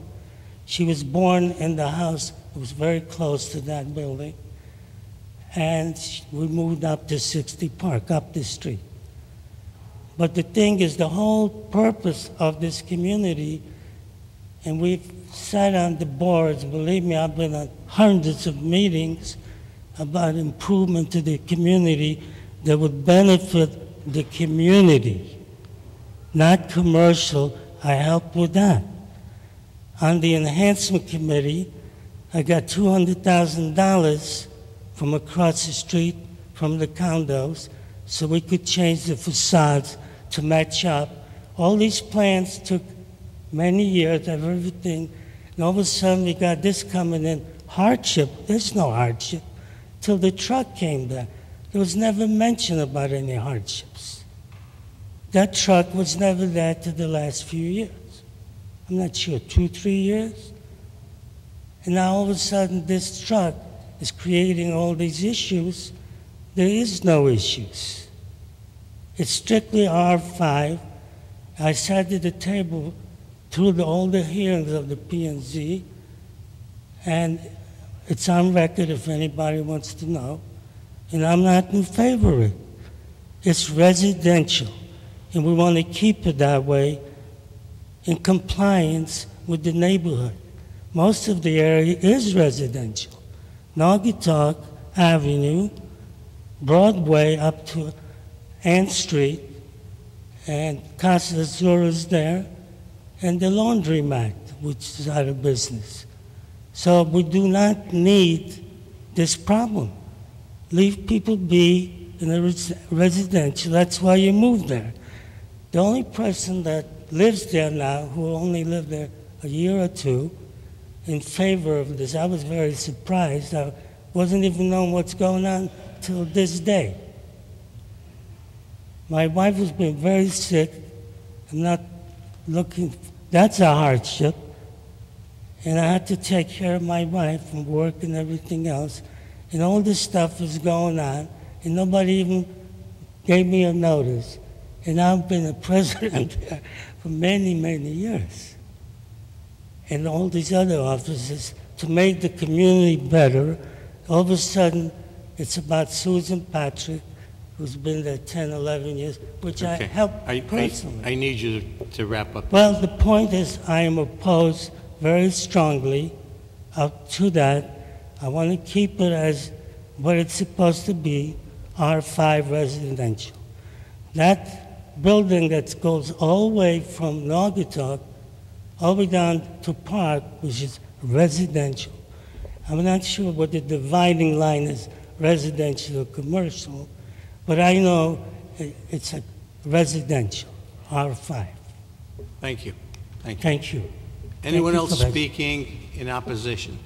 She was born in the house that was very close to that building. And we moved up to 60 Park, up the street. But the thing is, the whole purpose of this community, and we've sat on the boards, believe me, I've been on hundreds of meetings about improvement to the community that would benefit the community, not commercial. I helped with that. On the enhancement committee, I got $200,000 from across the street from the condos so we could change the facades to match up. All these plans took many years of everything, and all of a sudden we got this coming in. Hardship, there's no hardship till the truck came there. There was never mention about any hardships. That truck was never there till the last few years. I'm not sure, 2, 3 years? And now all of a sudden this truck is creating all these issues. There is no issues. It's strictly R5. I sat at the table through all the hearings of the P&Z, and it's on record if anybody wants to know, and I'm not in favor of it. It's residential, and we want to keep it that way in compliance with the neighborhood. Most of the area is residential. Naugatuck Avenue, Broadway up to Ann Street, and Casa Azura's there, and the laundromat, which is out of business. So we do not need this problem. Leave people be in the residential. That's why you moved there. The only person that lives there now, who only lived there a year or two, in favor of this, I was very surprised. I wasn't even knowing what's going on till this day. My wife has been very sick. I'm not looking, that's a hardship. And I had to take care of my wife and work and everything else. And all this stuff is going on, and nobody even gave me a notice. And I've been a president there for many, many years. And all these other offices to make the community better. All of a sudden, it's about Susan Patrick, who's been there 10, 11 years, which I helped personally. I need you to wrap up. Well, the point is I am opposed very strongly to that. I want to keep it as what it's supposed to be, R5 residential. That building that goes all the way from Naugatuck all the way down to Park, which is residential. I'm not sure what the dividing line is, residential or commercial, but I know it's a residential, R5. Thank you. Thank you. Thank you. Anyone Thank you else for that. speaking in opposition?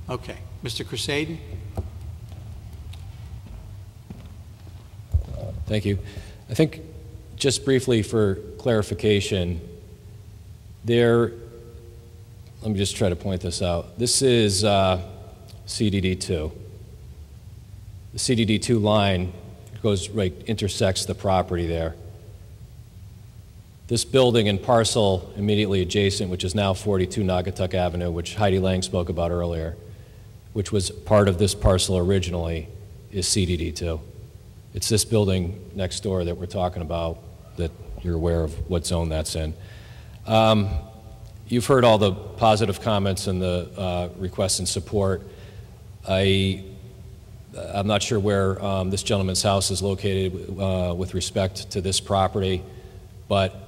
Okay. Mr. Crusaden? Thank you. I think just briefly for clarification, let me just try to point this out. This is CDD2. The CDD2 line goes right, intersects the property there. This building and parcel immediately adjacent, which is now 42 Naugatuck Avenue, which Heidi Lang spoke about earlier, which was part of this parcel originally, is CDD2. It's this building next door that we're talking about that you're aware of what zone that's in. You've heard all the positive comments and the requests and support. I'm not sure where this gentleman's house is located with respect to this property, but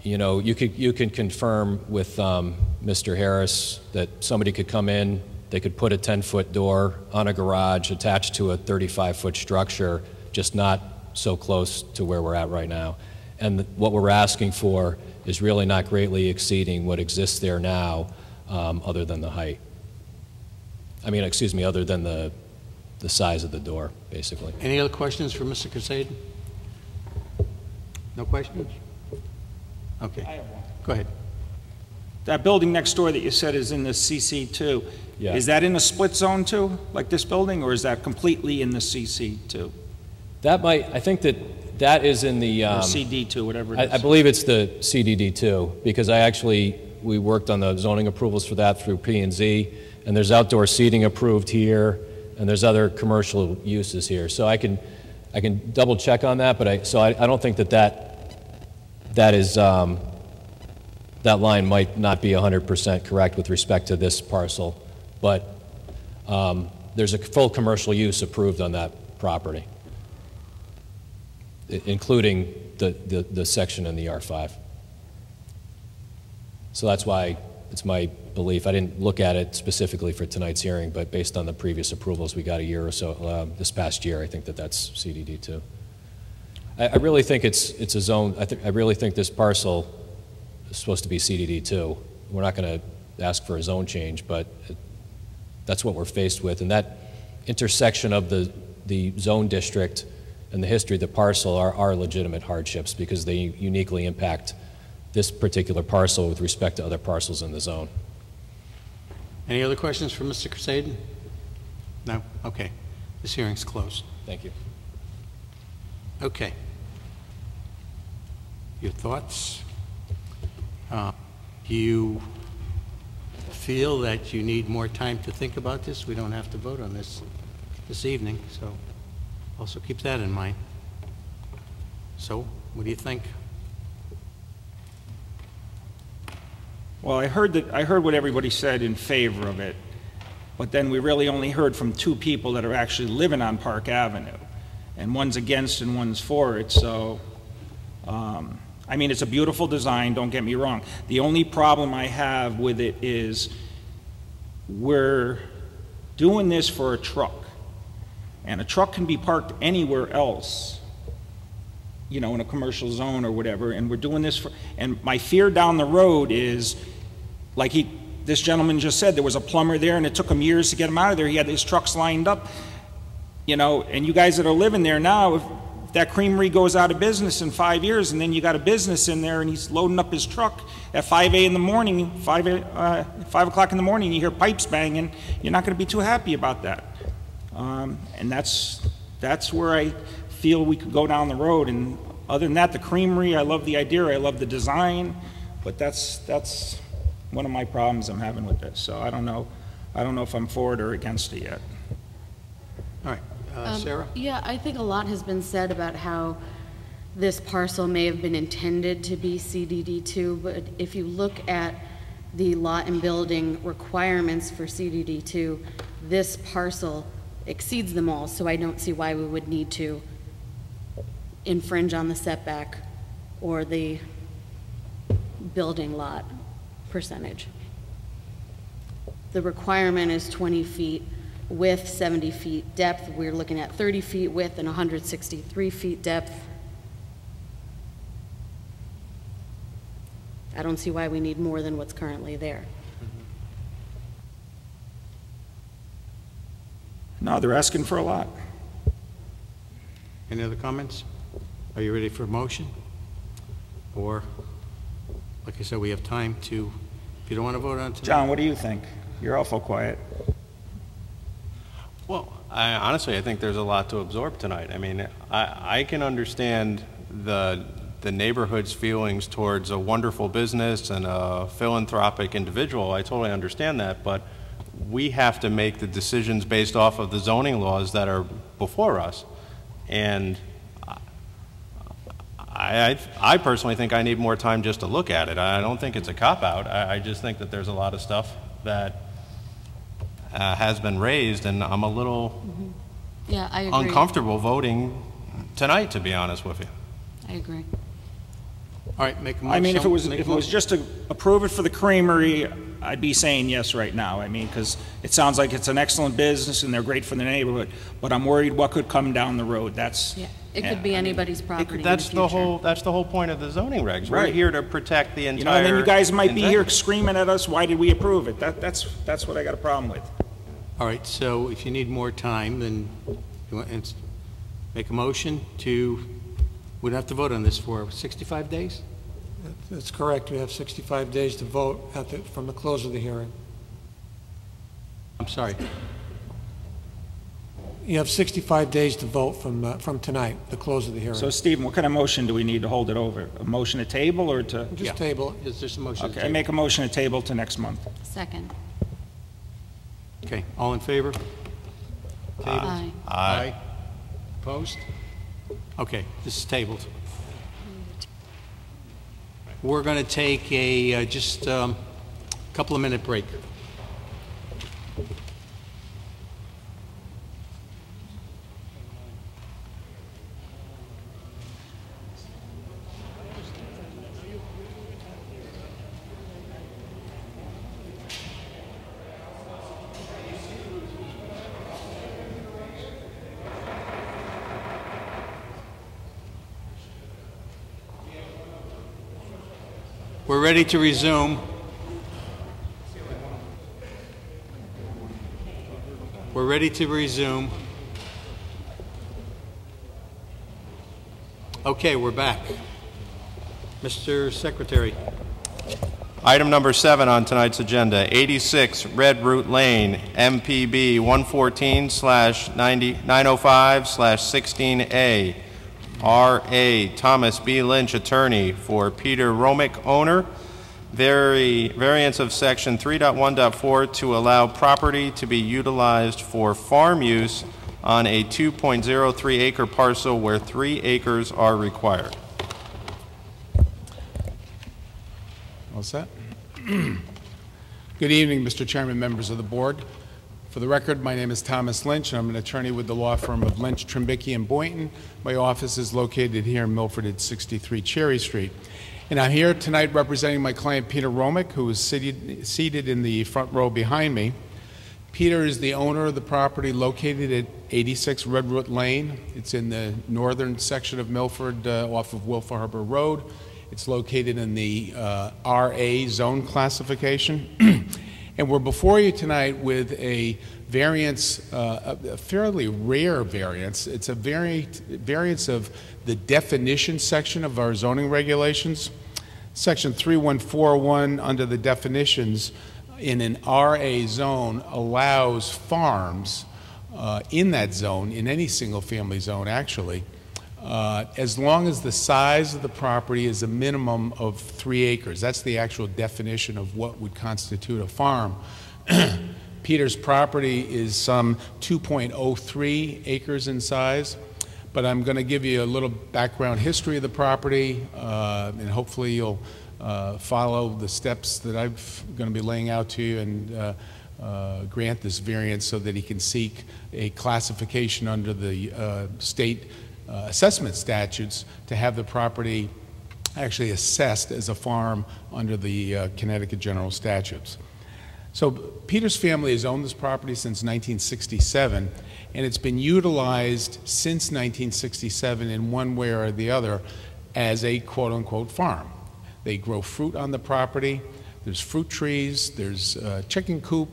you know, you can confirm with Mr. Harris that somebody could come in, they could put a 10-foot door on a garage attached to a 35-foot structure, just not so close to where we're at right now. And what we're asking for is really not greatly exceeding what exists there now, other than the height. I mean, excuse me, other than the size of the door, basically. Any other questions for Mr. Crusaden? No questions? Okay. I have one. Go ahead. that building next door that you said is in the CC2, Yeah. is that in a split zone too, like this building, or is that completely in the CC2? That might, I think that is in the... Or CD2, whatever it is. I believe it's the CDD2, because we worked on the zoning approvals for that through P&Z, and there's outdoor seating approved here, and there's other commercial uses here. So I can double check on that, but I don't think that is, that line might not be 100% correct with respect to this parcel, but there's a full commercial use approved on that property, including the section in the R5. So that's why it's my belief. I didn't look at it specifically for tonight's hearing, but based on the previous approvals we got a year or so, this past year, I think that's CDD2. I really think it's a zone. I really think this parcel is supposed to be CDD2. We're not going to ask for a zone change, but that's what we're faced with. And that intersection of the zone district and the history of the parcel are legitimate hardships because they uniquely impact this particular parcel with respect to other parcels in the zone. Any other questions for Mr. Crusaden? No? Okay. This hearing's closed. Thank you. Okay. Your thoughts? You feel that you need more time to think about this? We don't have to vote on this evening, so also keep that in mind. So, what do you think? Well, I heard what everybody said in favor of it, but then we really only heard from two people that are actually living on Park Avenue, and one's against and one's for it. So, I mean, it's a beautiful design, don't get me wrong. The only problem I have with it is we're doing this for a truck, and a truck can be parked anywhere else, you know, in a commercial zone or whatever, and we're doing this for, and my fear down the road is, like this gentleman just said, there was a plumber there and it took him years to get him out of there. He had his trucks lined up, you know, and you guys that are living there now, if that creamery goes out of business in 5 years and then you got a business in there and he's loading up his truck at 5 o'clock in the morning, you hear pipes banging, you're not going to be too happy about that. And that's where I feel we could go down the road. And other than that, the creamery, I love the idea, I love the design, but that's one of my problems I'm having with this. So I don't know if I'm for it or against it yet. All right, Sarah? Yeah, I think a lot has been said about how this parcel may have been intended to be CDD2, but if you look at the lot and building requirements for CDD2, this parcel exceeds them all, so I don't see why we would need to infringe on the setback or the building lot percentage. The requirement is 20 feet width, 70 feet depth. We're looking at 30 feet width and 163 feet depth. I don't see why we need more than what's currently there. No, they're asking for a lot. Any other comments? Are you ready for a motion? Or, like I said, we have time to, if you don't want to vote on it tonight. John, what do you think? You're awful quiet. Well, honestly, I think there's a lot to absorb tonight. I mean, I can understand the neighborhood's feelings towards a wonderful business and a philanthropic individual. I totally understand that, but we have to make the decisions based off of the zoning laws that are before us. And I personally think I need more time just to look at it. I don't think it's a cop-out. I just think that there's a lot of stuff that has been raised, and I'm a little Yeah, I agree. uncomfortable voting tonight, to be honest with you. I agree. All right, make a motion. I mean, if it was just to approve it for the creamery, I'd be saying yes right now. I mean, because it sounds like it's an excellent business and they're great for the neighborhood. But I'm worried what could come down the road. That's It could be anybody's property. That's the whole point of the zoning regs. We're Right. here to protect the entire. You know, and then you guys might be here entire- screaming at us, why did we approve it? That's what I got a problem with. All right, so if you need more time, then you want, make a motion to, we don't have to vote on this for 65 days? That's correct. We have 65 days to vote from the close of the hearing. I'm sorry. You have 65 days to vote from tonight, the close of the hearing. So, Stephen, what kind of motion do we need to hold it over? A motion to table or to? Just table it. Is there a motion? Okay, I make a motion to table to next month. Second. Okay, all in favor? Tabled? Aye. Aye. Opposed? Okay, this is tabled. We're going to take a just couple of minute break. We're ready to resume. We're ready to resume. Okay, we're back. Mr. Secretary. Item number 7 on tonight's agenda, 86 Red Root Lane, MPB 114/905/16A. R.A. Thomas B. Lynch, attorney, for Peter Romick, owner. Variance of section 3.1.4 to allow property to be utilized for farm use on a 2.03 acre parcel where 3 acres are required. All set? Good evening, Mr. Chairman, members of the board. For the record, my name is Thomas Lynch, and I'm an attorney with the law firm of Lynch, Trimbicki, and Boynton. My office is located here in Milford at 63 Cherry Street. And I'm here tonight representing my client, Peter Romick, who is seated in the front row behind me. Peter is the owner of the property located at 86 Red Root Lane. It's in the northern section of Milford off of Wolf Harbor Road. It's located in the RA zone classification. And we're before you tonight with a variance, a fairly rare variance. It's a variance of the definition section of our zoning regulations. Section 3141 under the definitions in an RA zone allows farms in that zone, in any single family zone actually, as long as the size of the property is a minimum of 3 acres. That's the actual definition of what would constitute a farm. Peter's property is some 2.03 acres in size, but I'm going to give you a little background history of the property, and hopefully you'll follow the steps that I'm going to be laying out to you and grant this variance so that he can seek a classification under the state assessment statutes to have the property actually assessed as a farm under the Connecticut general statutes. So Peter's family has owned this property since 1967, and it's been utilized since 1967 in one way or the other as a quote-unquote farm. They grow fruit on the property. There's fruit trees. There's a chicken coop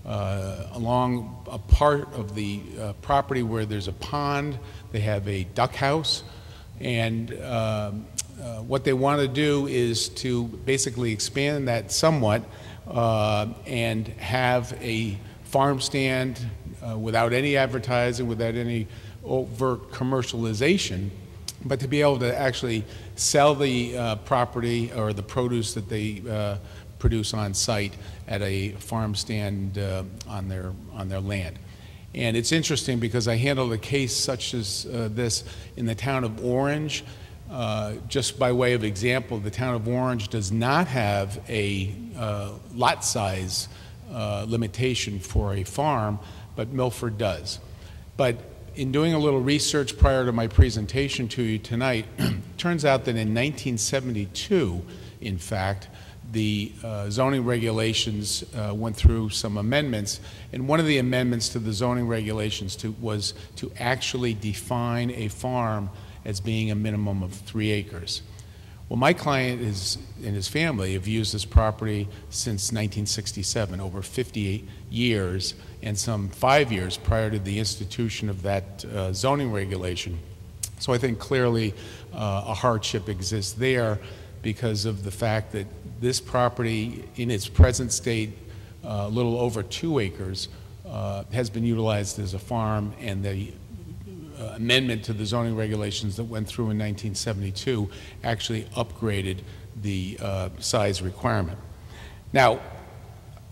along a part of the property where there's a pond. They have a duck house, and what they want to do is to basically expand that somewhat and have a farm stand without any advertising, without any overt commercialization, but to be able to actually sell the property or the produce that they produce on site at a farm stand on their land. And it's interesting because I handled a case such as this in the town of Orange. Just by way of example, the town of Orange does not have a lot size limitation for a farm, but Milford does. But in doing a little research prior to my presentation to you tonight, turns out that in 1972, in fact, the zoning regulations went through some amendments, and one of the amendments to the zoning regulations was to actually define a farm as being a minimum of 3 acres. Well, my client and his family have used this property since 1967, over 58 years, and some 5 years prior to the institution of that zoning regulation. So I think clearly a hardship exists there, because of the fact that this property, in its present state, a little over 2 acres, has been utilized as a farm, and the amendment to the zoning regulations that went through in 1972 actually upgraded the size requirement. Now,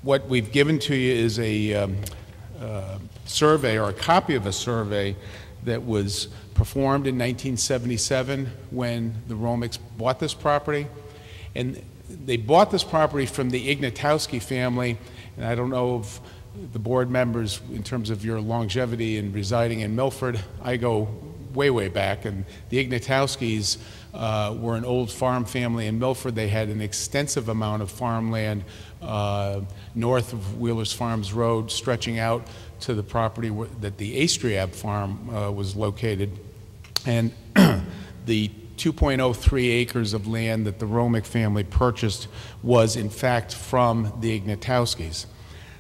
what we've given to you is a survey, or a copy of a survey that was performed in 1977 when the Romics bought this property. And they bought this property from the Ignatowski family, and I don't know if the board members, in terms of your longevity in residing in Milford, I go way, way back, and the Ignatowskis were an old farm family in Milford. They had an extensive amount of farmland north of Wheeler's Farms Road, stretching out to the property that the Astriab farm was located. And the 2.03 acres of land that the Romick family purchased was, in fact, from the Ignatowskis.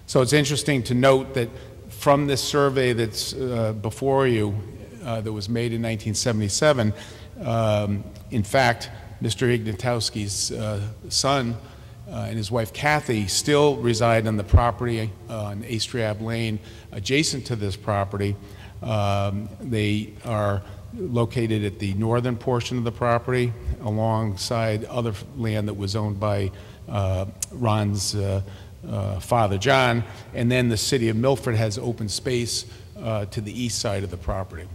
So it's interesting to note that from this survey that's before you, that was made in 1977, in fact, Mr. Ignatowski's son and his wife Kathy still reside on the property on Astriab Lane adjacent to this property. They are located at the northern portion of the property alongside other land that was owned by Ron's father John, and then the city of Milford has open space to the east side of the property.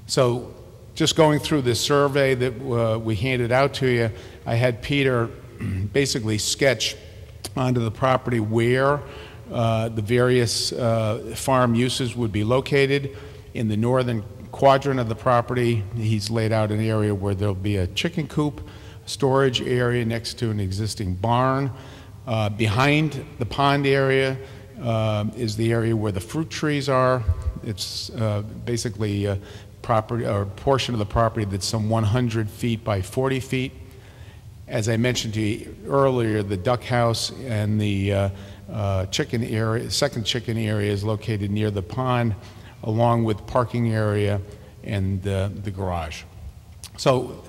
So just going through this survey that we handed out to you, I had Peter basically sketch onto the property where the various farm uses would be located. In the northern quadrant of the property, he's laid out an area where there'll be a chicken coop, storage area next to an existing barn. Behind the pond area is the area where the fruit trees are. It's basically a property, or a portion of the property that's some 100 feet by 40 feet. As I mentioned to you earlier, the duck house and the chicken area, second chicken area, is located near the pond, along with parking area and the garage. So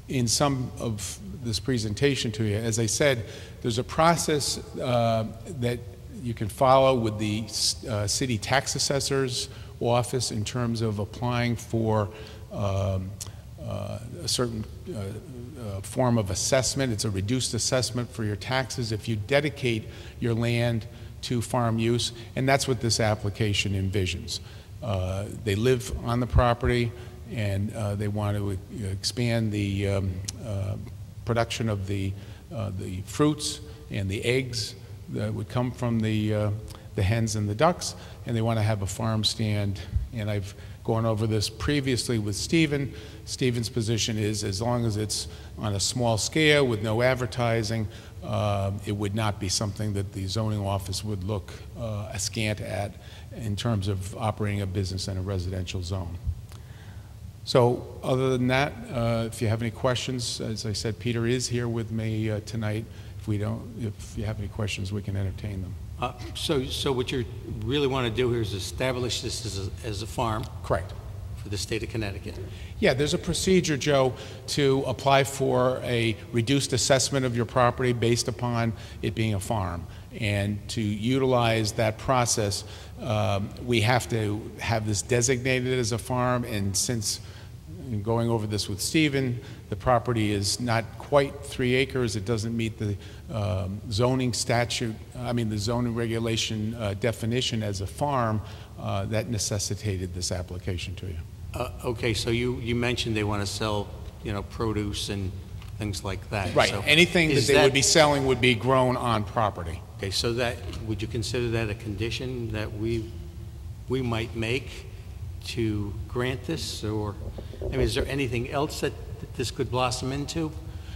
in some of this presentation to you, as I said, there's a process that you can follow with the city tax assessor's office in terms of applying for a certain form of assessment. It's a reduced assessment for your taxes if you dedicate your land to farm use, and that's what this application envisions. They live on the property, and they want to expand the production of the fruits and the eggs that would come from the hens and the ducks, and they want to have a farm stand. And I've gone over this previously with Stephen. Stephen's position is, as long as it's on a small scale with no advertising, it would not be something that the zoning office would look askant at in terms of operating a business in a residential zone. So other than that, if you have any questions, as I said, Peter is here with me tonight. If you have any questions, we can entertain them. So what you really want to do here is establish this as a farm? Correct. For the state of Connecticut? Yeah, there's a procedure, Joe, to apply for a reduced assessment of your property based upon it being a farm. And to utilize that process, we have to have this designated as a farm, and since, in going over this with Stephen, the property is not quite 3 acres, it doesn't meet the zoning statute, the zoning regulation definition as a farm, that necessitated this application to you. Okay, so you mentioned they want to sell, produce and things like that. Right, so anything that they would be selling would be grown on property. Okay, so would you consider that a condition that we might make to grant this, or, is there anything else that this could blossom into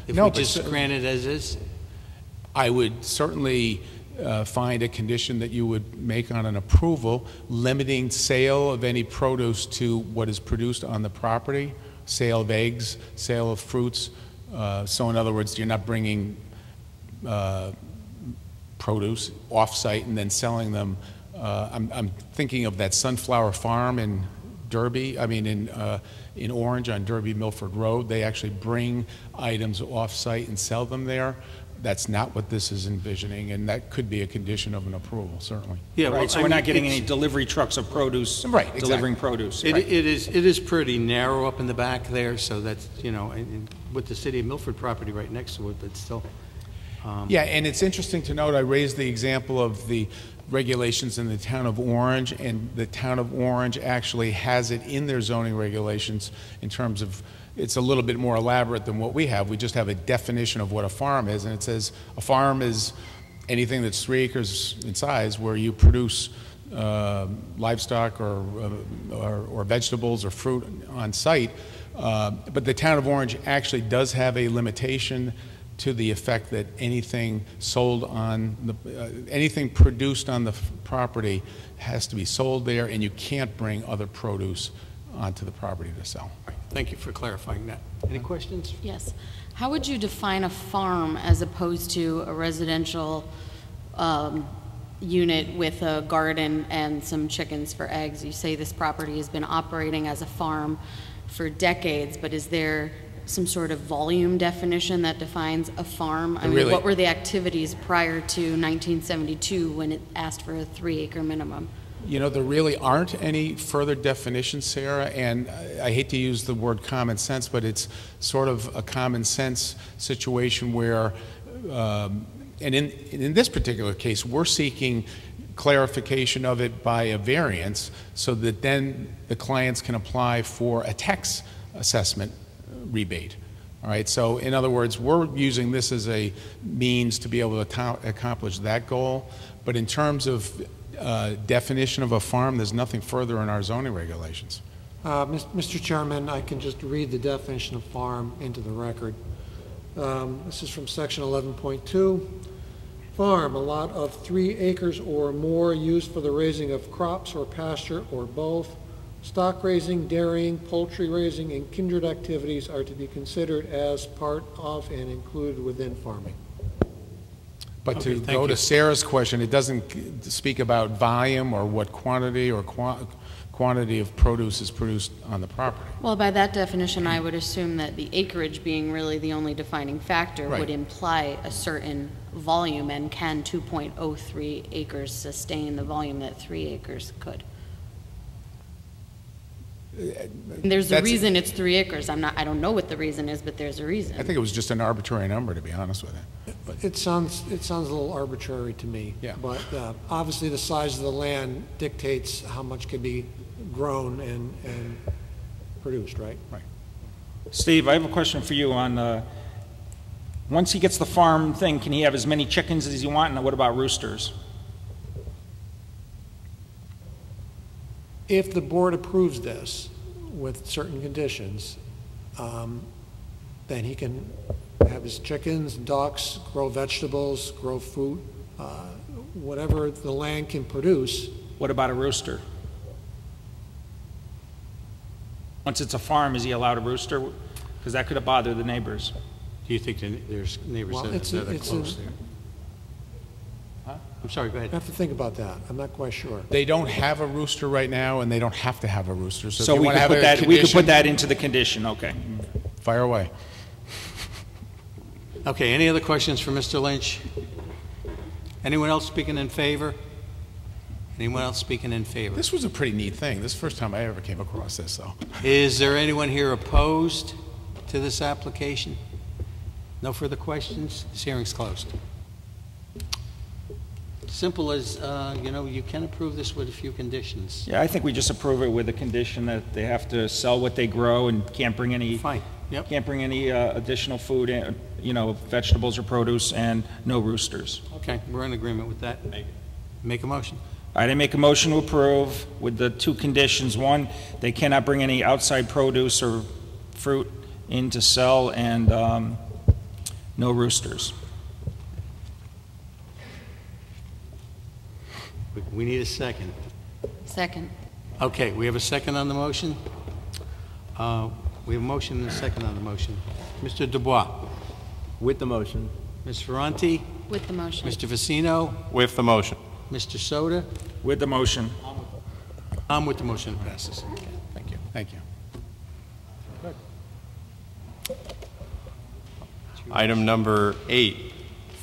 if we just grant it as is? I would certainly find a condition that you would make on an approval limiting sale of any produce to what is produced on the property, sale of eggs, sale of fruits. So in other words, you're not bringing produce off-site and then selling them. I'm thinking of that Sunflower Farm in Derby, in Orange on Derby Milford Road. They actually bring items off-site and sell them there. That's not what this is envisioning, and that could be a condition of an approval, certainly. Yeah, Right, so we're not getting any delivery trucks of produce, right, delivering exactly. produce. It Right. is pretty narrow up in the back there, so that's, and with the city of Milford property right next to it, but still. Yeah, and it's interesting to note, I raised the example of the regulations in the town of Orange, and the town of Orange actually has it in their zoning regulations in terms of, it's a little bit more elaborate than what we have. We just have a definition of what a farm is, and it says a farm is anything that's 3 acres in size where you produce livestock or vegetables or fruit on site. But the town of Orange actually does have a limitation to the effect that anything sold on anything produced on the property has to be sold there, and you can't bring other produce onto the property to sell. Thank you for clarifying that. Any questions? Yes. How would you define a farm as opposed to a residential unit with a garden and some chickens for eggs? You say this property has been operating as a farm for decades, but is there some sort of volume definition that defines a farm? I mean, what were the activities prior to 1972 when it asked for a 3-acre minimum? There really aren't any further definitions, Sarah, and I hate to use the word common sense, but it's sort of a common sense situation where, and in this particular case, we're seeking clarification of it by a variance so that then the clients can apply for a tax assessment rebate. All right, so in other words, we're using this as a means to be able to accomplish that goal, but in terms of definition of a farm, there's nothing further in our zoning regulations. Mr. Chairman, I can just read the definition of farm into the record. This is from section 11.2. Farm, a lot of 3 acres or more used for the raising of crops or pasture or both. Stock raising, dairying, poultry raising, and kindred activities are to be considered as part of and included within farming. But to go to Sarah's question, it doesn't speak about volume or what quantity or quantity of produce is produced on the property. Well, by that definition, I would assume that the acreage being really the only defining factor would imply a certain volume, and can 2.03 acres sustain the volume that 3 acres could? And there's a reason it's 3 acres. I don't know what the reason is, but there's a reason. I think it was just an arbitrary number, to be honest with you. But it sounds a little arbitrary to me. Yeah. But obviously the size of the land dictates how much can be grown and produced, right? Right. Steve, I have a question for you on, once he gets the farm thing, can he have as many chickens as he wants, and what about roosters? If the board approves this with certain conditions, then he can have his chickens, ducks, grow vegetables, grow fruit, whatever the land can produce. What about a rooster? Once it's a farm, is he allowed a rooster? Because that could have bothered the neighbors. Do you think there's neighbors that are close there? I'm sorry, go ahead. I have to think about that. I'm not quite sure. They don't have a rooster right now, and they don't have to have a rooster. So we could put that into the condition, okay. Fire away. Okay, any other questions for Mr. Lynch? Anyone else speaking in favor? Anyone else speaking in favor? This was a pretty neat thing. This is the first time I ever came across this, though. Is there anyone here opposed to this application? No further questions? This hearing's closed. Simple as, you can approve this with a few conditions. Yeah, I think we just approve it with the condition that they have to sell what they grow and can't bring any. Fine. Yep. Can't bring any additional food, vegetables or produce, and no roosters. Okay, we're in agreement with that. Make a motion. All right, I make a motion to approve with the 2 conditions. 1, they cannot bring any outside produce or fruit in to sell, and no roosters. We need a second. Second. Okay, we have a second on the motion. We have a motion and a second on the motion. Mr. Dubois. With the motion. Ms. Ferranti. With the motion. Mr. Vicino. With the motion. Mr. Soda. With the motion. I'm with the motion. It passes. Okay, thank Thank you. Item number 8,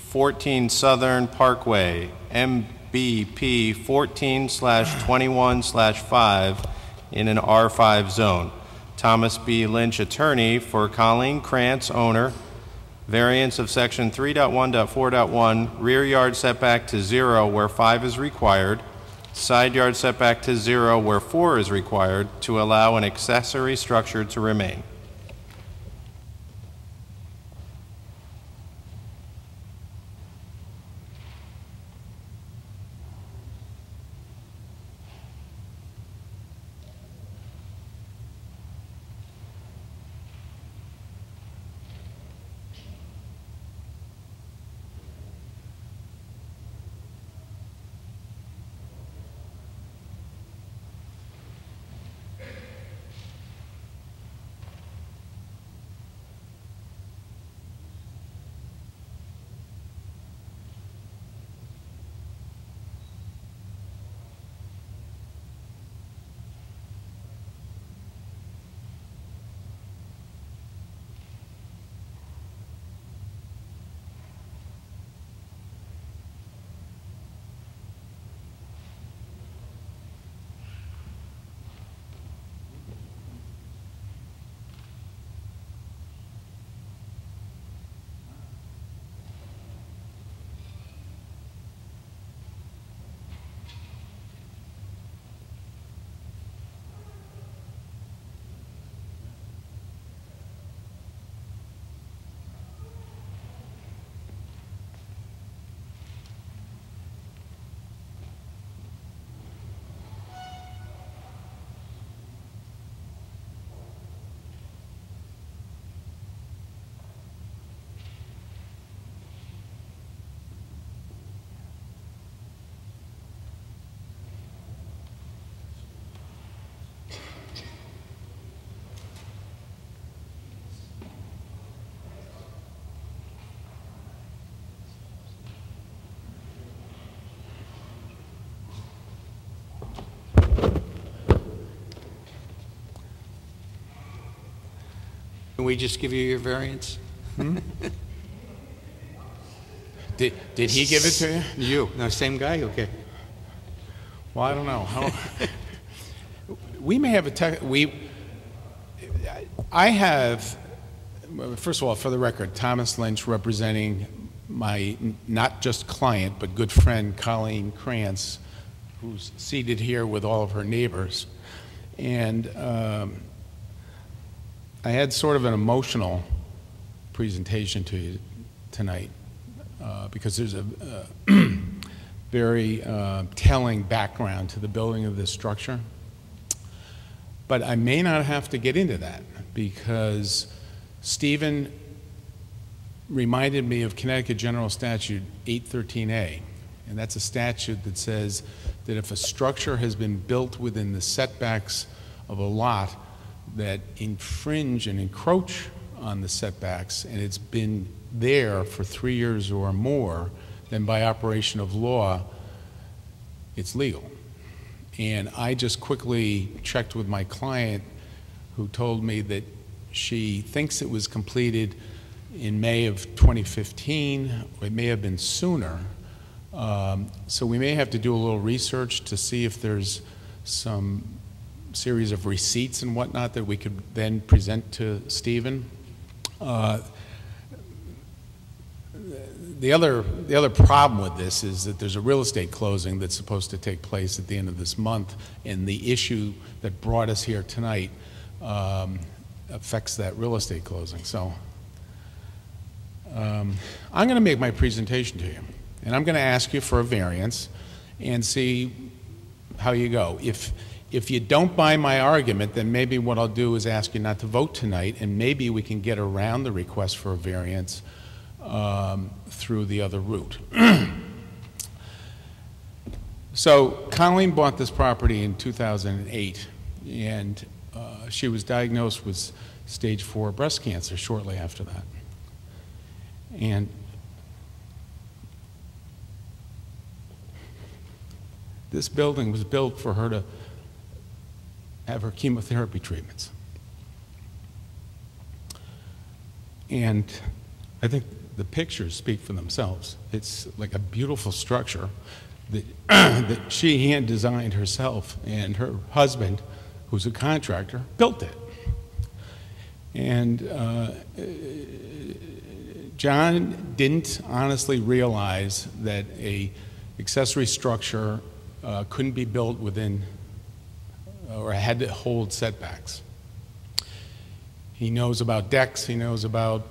14 Southern Parkway, MBP 14/21/5 in an R5 zone. Thomas B. Lynch, attorney, for Colleen Krantz, owner. Variance of section 3.1.4.1, rear yard setback to 0 where 5 is required, side yard setback to 0 where 4 is required, to allow an accessory structure to remain. Can we just give you your variance? Did he give it to you? You. No, same guy? Okay. Well, I don't know. We may have I have, first of all, for the record, Thomas Lynch representing my not just client, but good friend, Colleen Krantz, who's seated here with all of her neighbors. And I had sort of an emotional presentation to you tonight because there's a very telling background to the building of this structure. But I may not have to get into that because Stephen reminded me of Connecticut General Statute 813A, and that's a statute that says that if a structure has been built within the setbacks of a lot that infringe and encroach on the setbacks, and it's been there for 3 years or more, then by operation of law, it's legal. And I just quickly checked with my client, who told me that she thinks it was completed in May of 2015, or it may have been sooner. So we may have to do a little research to see if there's some series of receipts and whatnot that we could then present to Stephen. The other problem with this is that there's a real estate closing that's supposed to take place at the end of this month, and the issue that brought us here tonight affects that real estate closing. So I'm going to make my presentation to you, and I'm going to ask you for a variance and see how you go. If you don't buy my argument, then maybe what I'll do is ask you not to vote tonight, and maybe we can get around the request for a variance through the other route. So Colleen bought this property in 2008, and she was diagnosed with stage 4 breast cancer shortly after that. And this building was built for her to have her chemotherapy treatments. And I think the pictures speak for themselves. It's like a beautiful structure that, that she hand designed herself, and her husband, who's a contractor, built it. And John didn't honestly realize that a accessory structure couldn't be built within or had to hold setbacks. He knows about decks, he knows about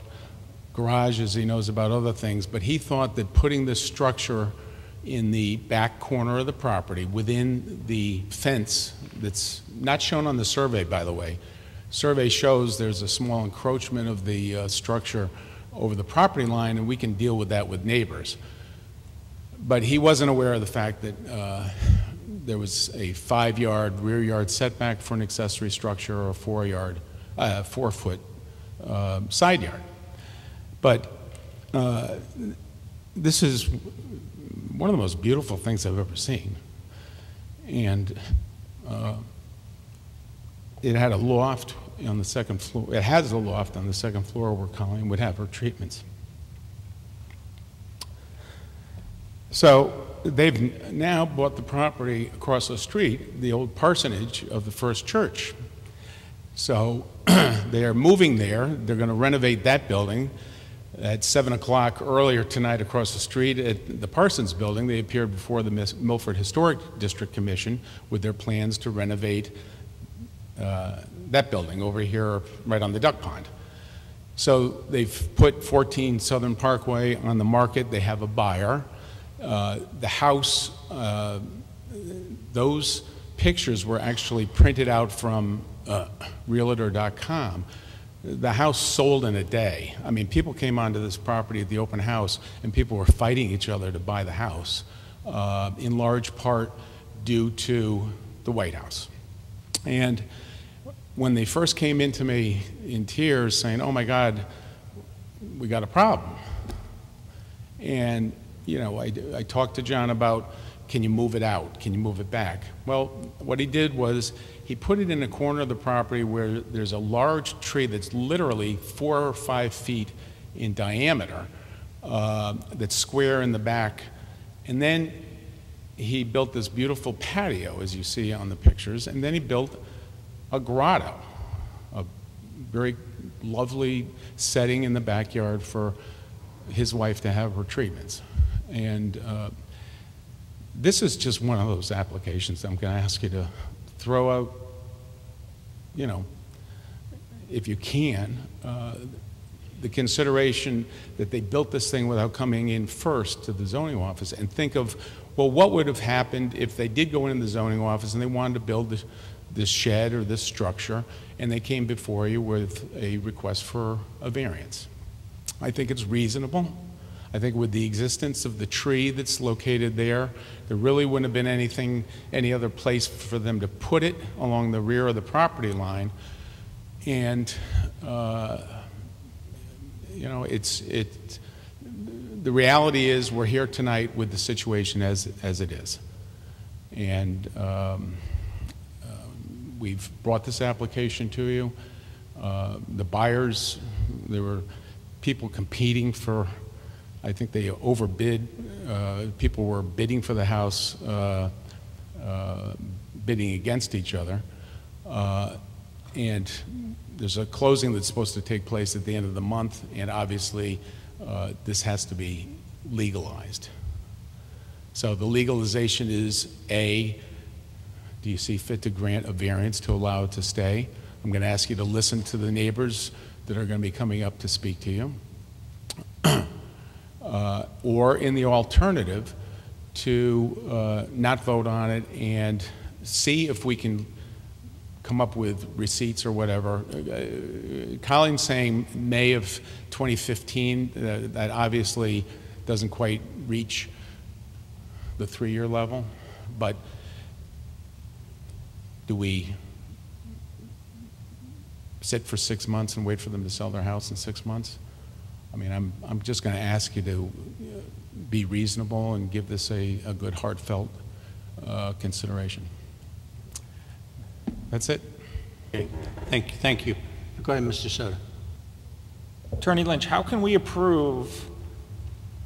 garages, he knows about other things, but he thought that putting this structure in the back corner of the property within the fence that's not shown on the survey, by the way. Survey shows there's a small encroachment of the structure over the property line, and we can deal with that with neighbors. But he wasn't aware of the fact that there was a 5-yard rear yard setback for an accessory structure or a 4-foot side yard. But this is one of the most beautiful things I've ever seen. And it had a loft on the second floor. It has a loft on the second floor where Colleen would have her treatments. So they've now bought the property across the street, the old parsonage of the First Church. So they are moving there. They're going to renovate that building. At 7 o'clock earlier tonight across the street at the Parsons building, they appeared before the Milford Historic District Commission with their plans to renovate that building over here right on the duck pond. So they've put 14 Southern Parkway on the market. They have a buyer. The house, those pictures were actually printed out from Realtor.com. The house sold in a day. I mean, people came onto this property at the open house, and people were fighting each other to buy the house, in large part due to the White House. And when they first came into me in tears saying, oh my God, we got a problem. And, you know, I talked to John about, can you move it out? Can you move it back? Well, what he did was he put it in a corner of the property where there's a large tree that's literally 4 or 5 feet in diameter, that's square in the back. And then he built this beautiful patio, as you see on the pictures, and then he built a grotto, a very lovely setting in the backyard for his wife to have her treatments. And this is just one of those applications I'm going to ask you to throw out, you know, if you can, the consideration that they built this thing without coming in first to the zoning office, and think of, well, what would have happened if they did go in the zoning office and they wanted to build this shed or this structure, and they came before you with a request for a variance. I think it's reasonable. I think with the existence of the tree that's located there, there really wouldn't have been any other place for them to put it along the rear of the property line. And, you know, the reality is we're here tonight with the situation as it is. And we've brought this application to you. The buyers, there were people competing for, I think they overbid. People were bidding for the house, bidding against each other. And there's a closing that's supposed to take place at the end of the month, and obviously this has to be legalized. So the legalization is A, do you see fit to grant a variance to allow it to stay? I'm going to ask you to listen to the neighbors that are going to be coming up to speak to you. Or in the alternative, to not vote on it and see if we can come up with receipts or whatever. Colleen's saying May of 2015, that obviously doesn't quite reach the 3-year level, but do we sit for 6 months and wait for them to sell their house in 6 months? I mean, I'm just going to ask you to be reasonable and give this a good, heartfelt consideration. That's it. Okay, thank you. Go ahead, Mr. Soto. Attorney Lynch, how can we approve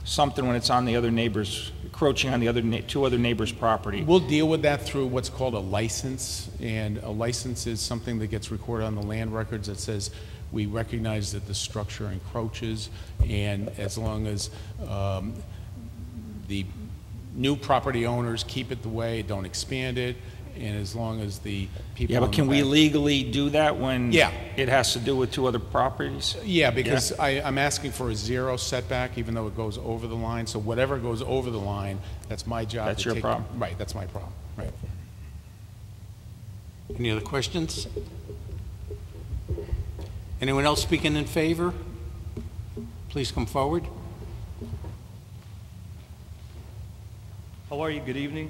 something when it's on the other neighbor's, encroaching on the other two other neighbors' property? We'll deal with that through what's called a license, and a license is something that gets recorded on the land records that says we recognize that the structure encroaches, and as long as the new property owners keep it the way, don't expand it, and as long as the people... Yeah, but can we legally do that when Yeah. it has to do with two other properties? Yeah, because I'm asking for a 0 setback, even though it goes over the line. So whatever goes over the line, that's my job. That's to your take. problem. Right, that's my problem. Right. Any other questions? Anyone else speaking in favor? Please come forward. How are you? Good evening.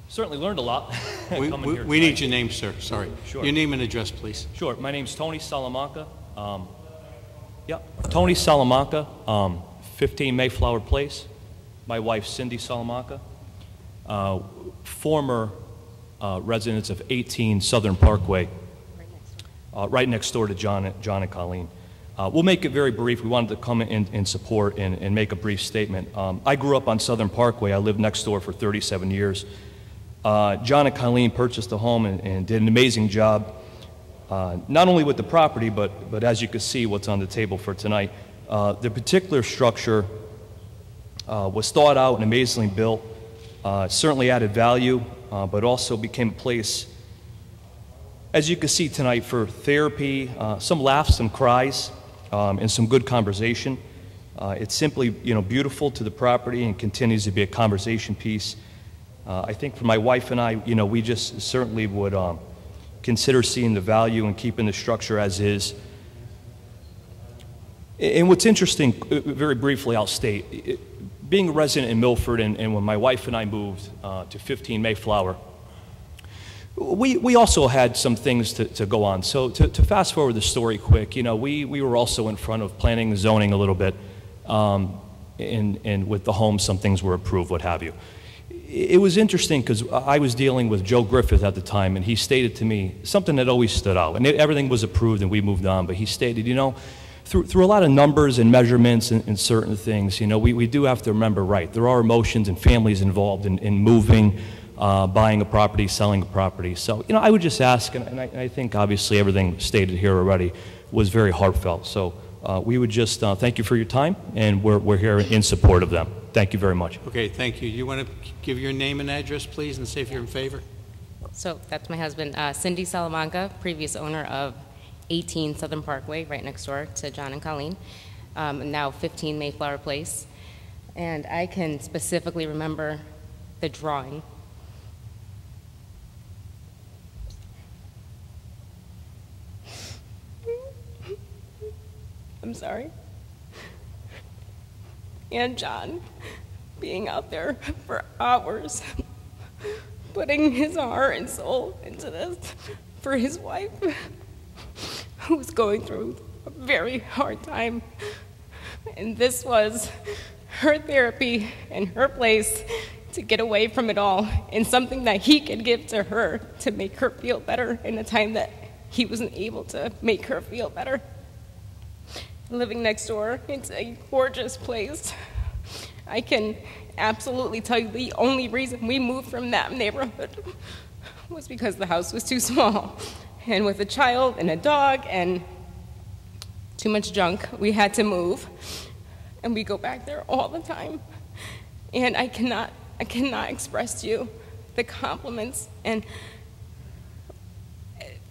Certainly learned a lot. We need your name, sir. Sorry. Sure. Your name and address, please. Sure. My name's Tony Salamanca. Tony Salamanca, 15 Mayflower Place. My wife, Cindy Salamanca. Former residents of 18 Southern Parkway. Right next door to John and Colleen. We'll make it very brief. We wanted to come in support and make a brief statement. I grew up on Southern Parkway. I lived next door for 37 years. John and Colleen purchased the home and did an amazing job, not only with the property, but as you can see what's on the table for tonight. The particular structure was thought out and amazingly built, certainly added value, but also became a place, as you can see tonight, for therapy, some laughs, some cries, and some good conversation. It's simply, beautiful to the property and continues to be a conversation piece. I think for my wife and I, we just certainly would consider seeing the value and keeping the structure as is. And what's interesting, very briefly, I'll state, being a resident in Milford and when my wife and I moved to 15 Mayflower, we also had some things to go on. So to fast forward the story quick, we were also in front of planning and zoning a little bit, and with the home, some things were approved, what have you. It was interesting because I was dealing with Joe Griffith at the time, and he stated to me something that always stood out. And everything was approved, and we moved on. But he stated, through a lot of numbers and measurements and certain things, we do have to remember, right, there are emotions and families involved in moving, buying a property, selling a property. So, I would just ask, and I think obviously everything stated here already was very heartfelt. So we would just thank you for your time, and we're here in support of them. Thank you very much. Okay, thank you. You want to give your name and address, please, and say if you're in favor? So that's my husband, Cindy Salamanca, previous owner of 18 Southern Parkway, right next door to John and Colleen, now 15 Mayflower Place. And I can specifically remember the drawing. I'm sorry. And John being out there for hours, putting his heart and soul into this for his wife, who was going through a very hard time. And this was her therapy and her place to get away from it all, and something that he could give to her to make her feel better in a time that he wasn't able to make her feel better. Living next door, it's a gorgeous place. I can absolutely tell you the only reason we moved from that neighborhood was because the house was too small. And with a child and a dog and too much junk, we had to move. And we go back there all the time. And I cannot express to you the compliments and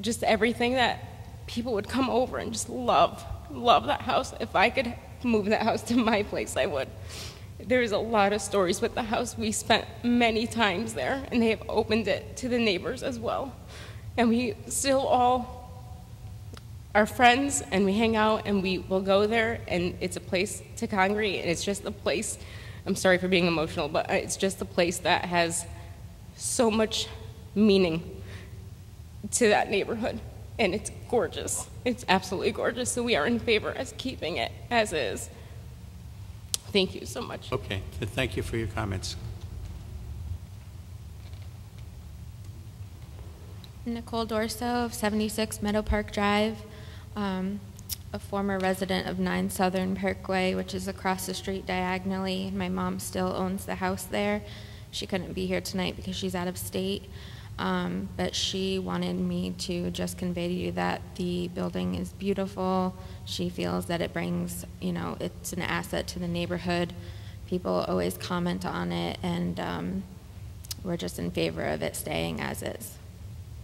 just everything that people would come over and just love that house. If I could move that house to my place, I would. There's a lot of stories with the house. We spent many times there, and they have opened it to the neighbors as well. And we still all are friends, and we hang out, and we will go there, and it's a place to congregate, and it's just a place, I'm sorry for being emotional, but it's just a place that has so much meaning to that neighborhood. And it's gorgeous. It's absolutely gorgeous. So we are in favor as keeping it as is. Thank you so much. Okay, thank you for your comments. Nicole Dorso of 76 Meadow Park Drive, a former resident of 9 Southern Parkway, which is across the street diagonally. My mom still owns the house there. She couldn't be here tonight because she's out of state, but she wanted me to just convey to you that the building is beautiful. She feels that it brings, you know, it's an asset to the neighborhood. People always comment on it, and we're just in favor of it staying as is.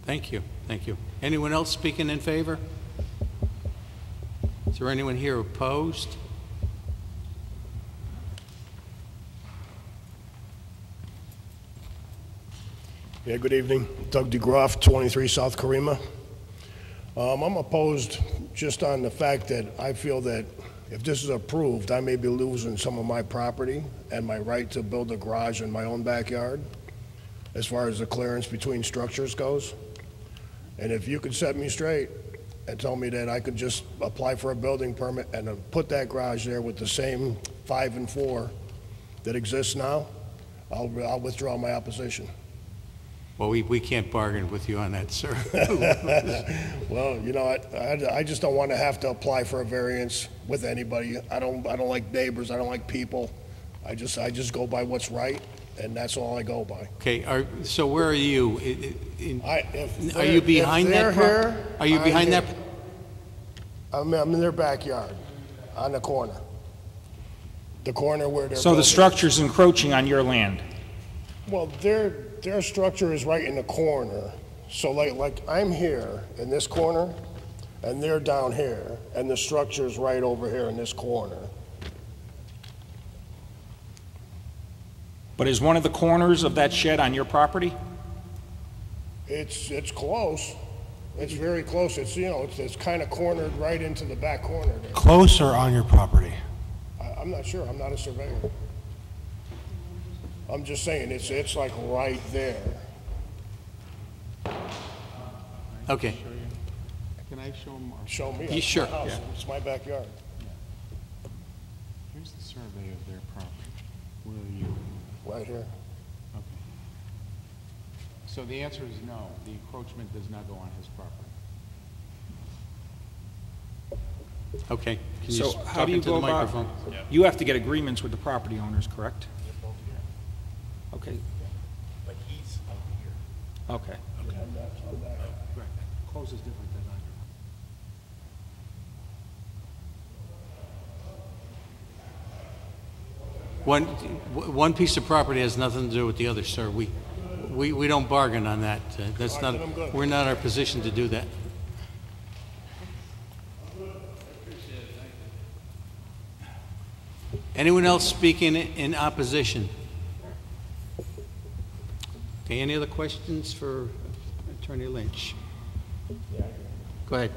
Thank you. Thank you. Anyone else speaking in favor? Is there anyone here opposed? Yeah, good evening. Doug DeGroff, 23 South Karima. I'm opposed just on the fact that I feel that if this is approved, I may be losing some of my property and my right to build a garage in my own backyard as far as the clearance between structures goes. And if you could set me straight and tell me that I could just apply for a building permit and put that garage there with the same 5 and 4 that exists now, I'll withdraw my opposition. Well, we can't bargain with you on that, sir. Well, you know, I just don't want to have to apply for a variance with anybody. I don't like neighbors. I don't like people. I just go by what's right, and that's all I go by. Okay. So where are you? Are you If behind they're that? here, Are you behind that? I'm in their backyard, on the corner. The corner where they're. So the structure's encroaching on your land? Well, their structure is right in the corner. So like I'm here in this corner, and they're down here, and the structure's right over here in this corner. But is one of the corners of that shed on your property? It's close. It's very close. It's, you know, it's kind of cornered right into the back corner there. Close or on your property? I'm not sure. I'm not a surveyor. I'm just saying it's like right there. Okay. Can I show them? Show me. Yeah, sure. My house. Yeah. It's my backyard. Here's the survey of their property. Where are you? Right here. Okay. So the answer is no. The encroachment does not go on his property. Okay. Can So talk how do you into go the about, microphone? you have to get agreements with the property owners, correct? Okay. But he's over here. Okay. Right. Close is different than on your. One piece of property has nothing to do with the other, sir. We don't bargain on that. That's All right, not. then I'm good. We're not in our position to do that. Anyone else speaking in opposition? Okay, any other questions for Attorney Lynch? Go ahead.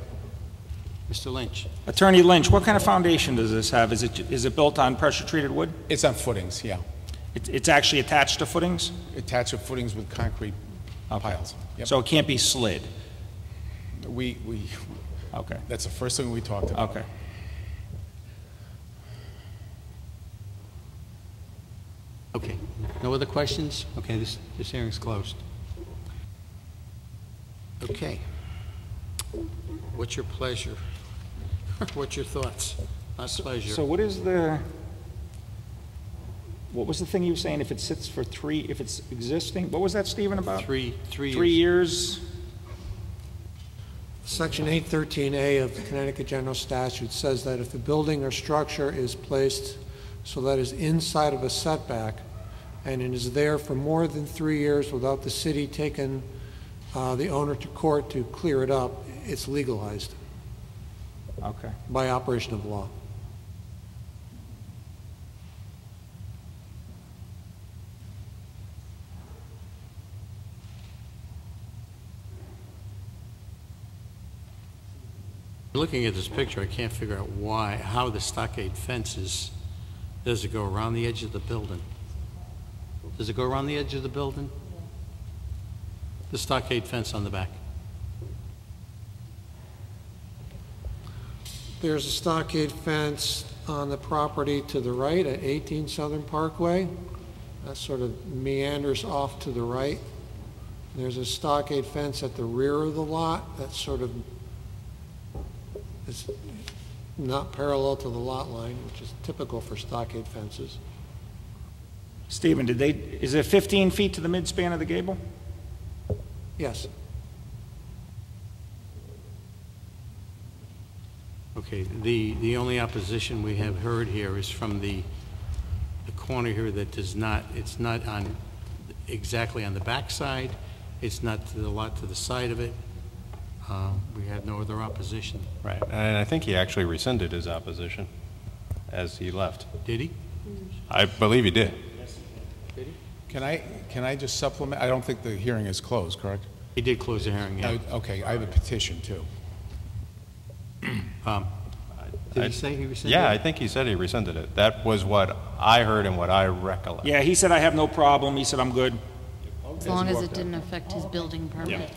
Mr. Lynch. Attorney Lynch, what kind of foundation does this have? Is it built on pressure-treated wood? It's on footings, yeah. It's actually attached to footings? Attached to footings with concrete piles. Yep. So it can't be slid? Okay. That's the first thing we talked about. Okay. Okay. No other questions? Okay, this hearing's closed. Okay. What's your pleasure? What's your thoughts? My pleasure. So what was the thing you were saying, if it sits for if it's existing, what was that, Stephen, about? 3 years? Section 813A of the Connecticut General Statute says that if a building or structure is placed so that is inside of a setback and it is there for more than 3 years without the city taking the owner to court to clear it up, it's legalized. Okay. By operation of law. Looking at this picture, I can't figure out how the stockade fence does it go around the edge of the building? Does it go around the edge of the building? The stockade fence on the back. There's a stockade fence on the property to the right at 18 Southern Parkway. That sort of meanders off to the right. There's a stockade fence at the rear of the lot that's sort of, it's not parallel to the lot line, which is typical for stockade fences. Stephen, is it 15 feet to the midspan of the gable? Yes. Okay, the only opposition we have heard here is from the corner here that does not, it's not on, exactly on the back side, it's not to the lot to the side of it. We have no other opposition. Right, and I think he actually rescinded his opposition as he left. Did he? I believe he did. Can I just supplement? I don't think the hearing is closed, correct? He did close the hearing, yeah. Okay, I have a petition too. Did he say he rescinded Yeah, it? I think he said he rescinded it. That was what I heard and what I recollect. Yeah, he said, I have no problem. He said, I'm good. As long as it didn't affect his building permit. Yeah.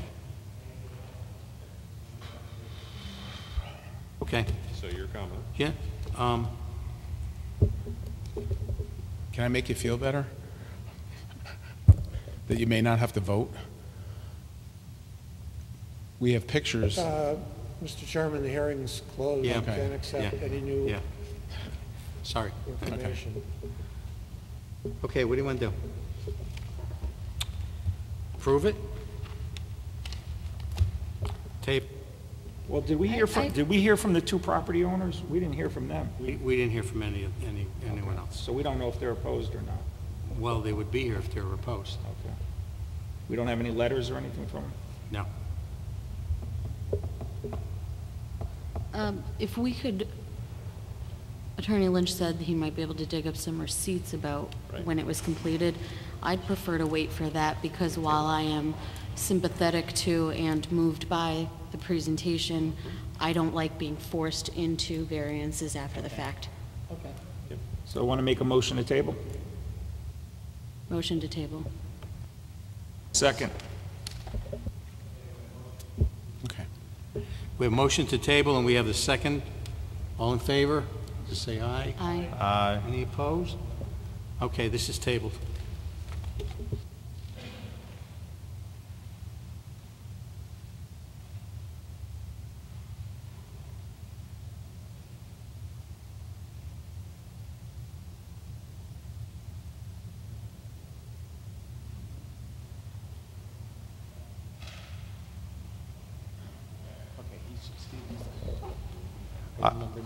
Okay. So your comment? Yeah. Can I make you feel better? That you may not have to vote? We have pictures. Mr. Chairman, the hearing's closed. Yeah. I can't accept any new Sorry. information. Okay, what do you want to do? Approve it? Tape? Well, did we hear from the two property owners? We didn't hear from them. We didn't hear from anyone else. So we don't know if they're opposed or not. Well, they would be here if they were opposed. Okay. We don't have any letters or anything from them? No. If we could, Attorney Lynch said he might be able to dig up some receipts about when it was completed. I'd prefer to wait for that because while I am sympathetic to and moved by the presentation, I don't like being forced into variances after the fact. Okay. Yep. So I want to make a motion to table? Motion to table. Second. We have motion to table and we have the second. All in favor? Just say aye. Aye. Aye. Any opposed? Okay, this is tabled.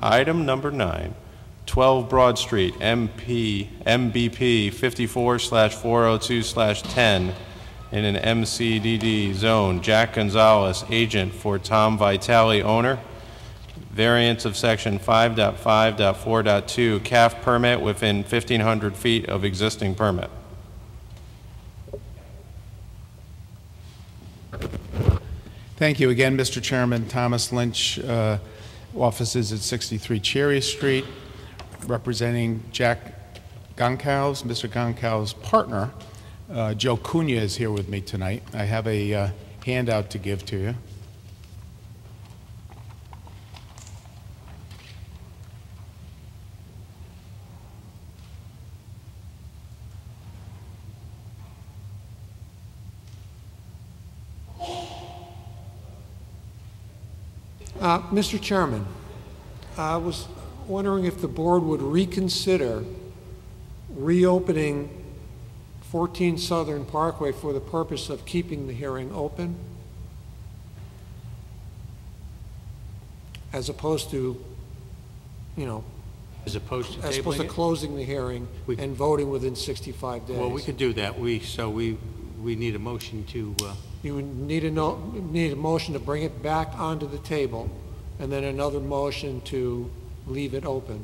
Item number 9, 12 Broad Street, MBP 54/402/10, in an MCDD zone. Jack Gonzalez, agent for Tom Vitale, owner. Variance of section 5.5.4.2, CAF permit within 1,500 feet of existing permit. Thank you again, Mr. Chairman. Thomas Lynch, offices at 63 Cherry Street, representing Jack Goncalves. Mr. Goncalves' partner, Joe Cunha, is here with me tonight. I have a handout to give to you. Mr. Chairman, I was wondering if the board would reconsider reopening 14 Southern Parkway for the purpose of keeping the hearing open, as opposed to, As opposed to as opposed to tabling it? closing the hearing and voting within 65 days. Well, we could do that. We need a motion to, You would need a motion to bring it back onto the table, and then another motion to leave it open.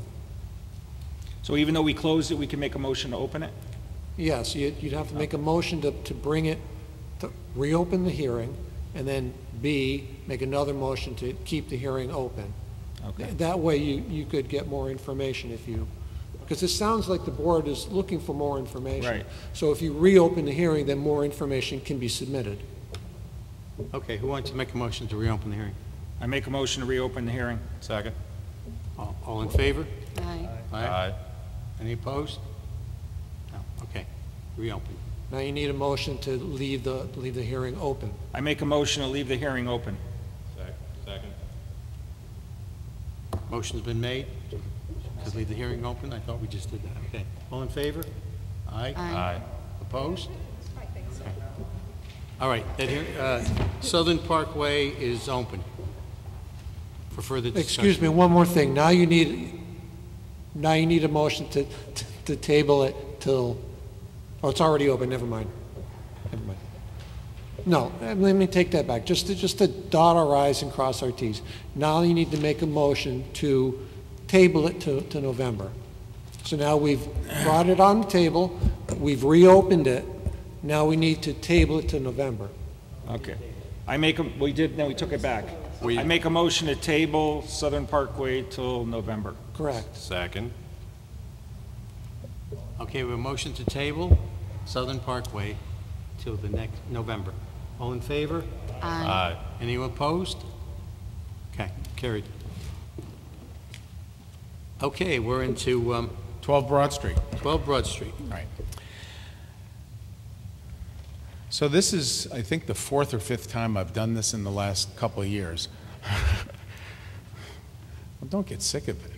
So even though we closed it, we can make a motion to open it? Yes, you'd have to make a motion to bring it, to reopen the hearing, and then B, make another motion to keep the hearing open. Okay. That way you could get more information if you, because it sounds like the board is looking for more information. Right. So if you reopen the hearing, then more information can be submitted. okay, who wants to make a motion to reopen the hearing? I make a motion to reopen the hearing. Second. All in favor? Aye. Aye. Any opposed? No, okay, reopen. Now you need a motion to leave the hearing open. I make a motion to leave the hearing open. Second. Motion's been made to leave the hearing open. I thought we just did that. Okay. All in favor? Aye. Aye. Opposed? Okay. All right. Southern Parkway is open for further discussion. Excuse me, one more thing. Now you need a motion to table it till, oh, it's already open, never mind. Never mind. No, let me take that back. Just to dot our I's and cross our T's. Now you need to make a motion to table it to November. So now we've brought it on the table, we've reopened it, now we need to table it to November. Okay. We took it back. I make a motion to table Southern Parkway till November. Correct. Second. Okay, we have a motion to table Southern Parkway till the next November. All in favor? Aye. Anyone opposed? Okay, carried. Okay, we're into 12 Broad Street. 12 Broad Street. All right. So this is, I think, the fourth or fifth time I've done this in the last couple of years. Well, don't get sick of it.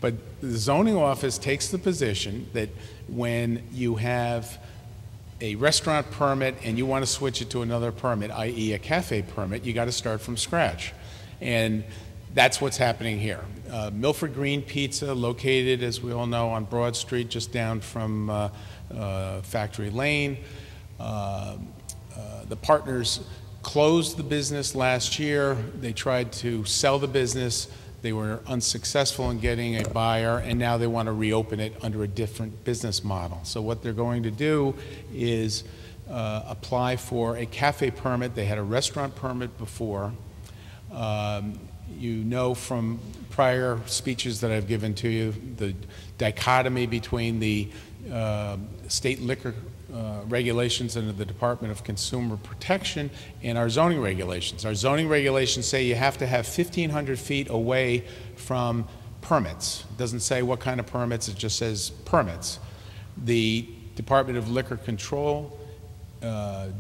But the zoning office takes the position that when you have a restaurant permit and you want to switch it to another permit, i.e. a cafe permit, you got to start from scratch. And that's what's happening here. Milford Green Pizza, located, as we all know, on Broad Street, just down from Factory Lane. The partners closed the business last year. They tried to sell the business. They were unsuccessful in getting a buyer, and now they want to reopen it under a different business model. So what they're going to do is apply for a cafe permit. They had a restaurant permit before. You know from prior speeches that I've given to you, the dichotomy between the state liquor regulations under the Department of Consumer Protection and our zoning regulations. Our zoning regulations say you have to have 1,500 feet away from permits. It doesn't say what kind of permits, it just says permits. The Department of Liquor Control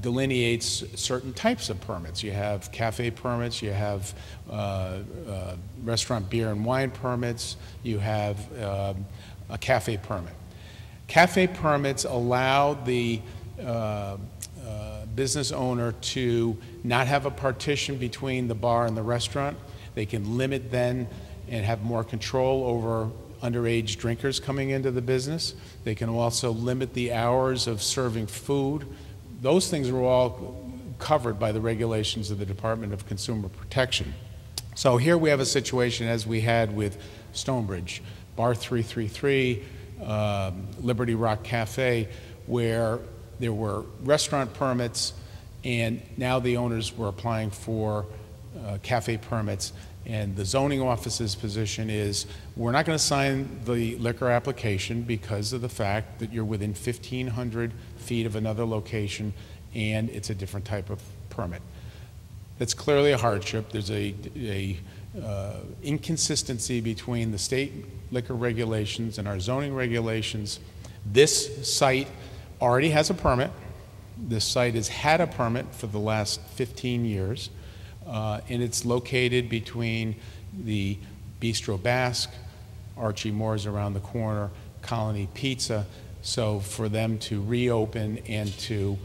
delineates certain types of permits. You have cafe permits, you have restaurant beer and wine permits, you have a cafe permit. Cafe permits allow the business owner to not have a partition between the bar and the restaurant. They can limit then and have more control over underage drinkers coming into the business. They can also limit the hours of serving food. Those things are all covered by the regulations of the Department of Consumer Protection. So here we have a situation as we had with Stonebridge, Bar 333, Liberty Rock Cafe, where there were restaurant permits and now the owners were applying for cafe permits. And the zoning office's position is we're not going to sign the liquor application because of the fact that you're within 1,500 feet of another location and it's a different type of permit. That's clearly a hardship. There's a inconsistency between the state liquor regulations and our zoning regulations. This site already has a permit. This site has had a permit for the last 15 years. And it's located between the Bistro Basque, Archie Moore's around the corner, Colony Pizza. So for them to reopen and to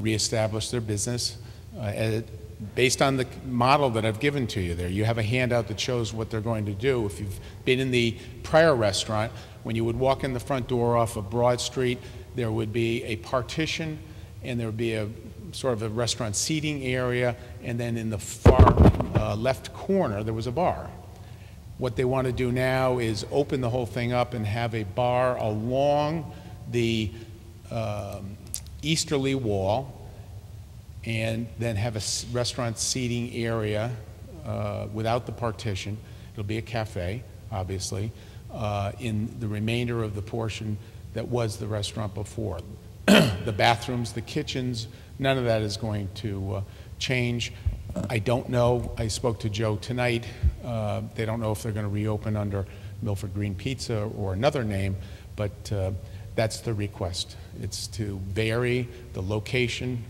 reestablish their business, based on the model that I've given to you there, you have a handout that shows what they're going to do. If you've been in the prior restaurant, when you would walk in the front door off of Broad Street, there would be a partition and there would be a sort of a restaurant seating area, and then in the far left corner there was a bar. What they want to do now is open the whole thing up and have a bar along the easterly wall, and then have a restaurant seating area without the partition. It'll be a cafe, obviously, in the remainder of the portion that was the restaurant before. The bathrooms, the kitchens, none of that is going to change. I don't know. I spoke to Joe tonight. They don't know if they're going to reopen under Milford Green Pizza or another name, but That's the request. It's to vary the location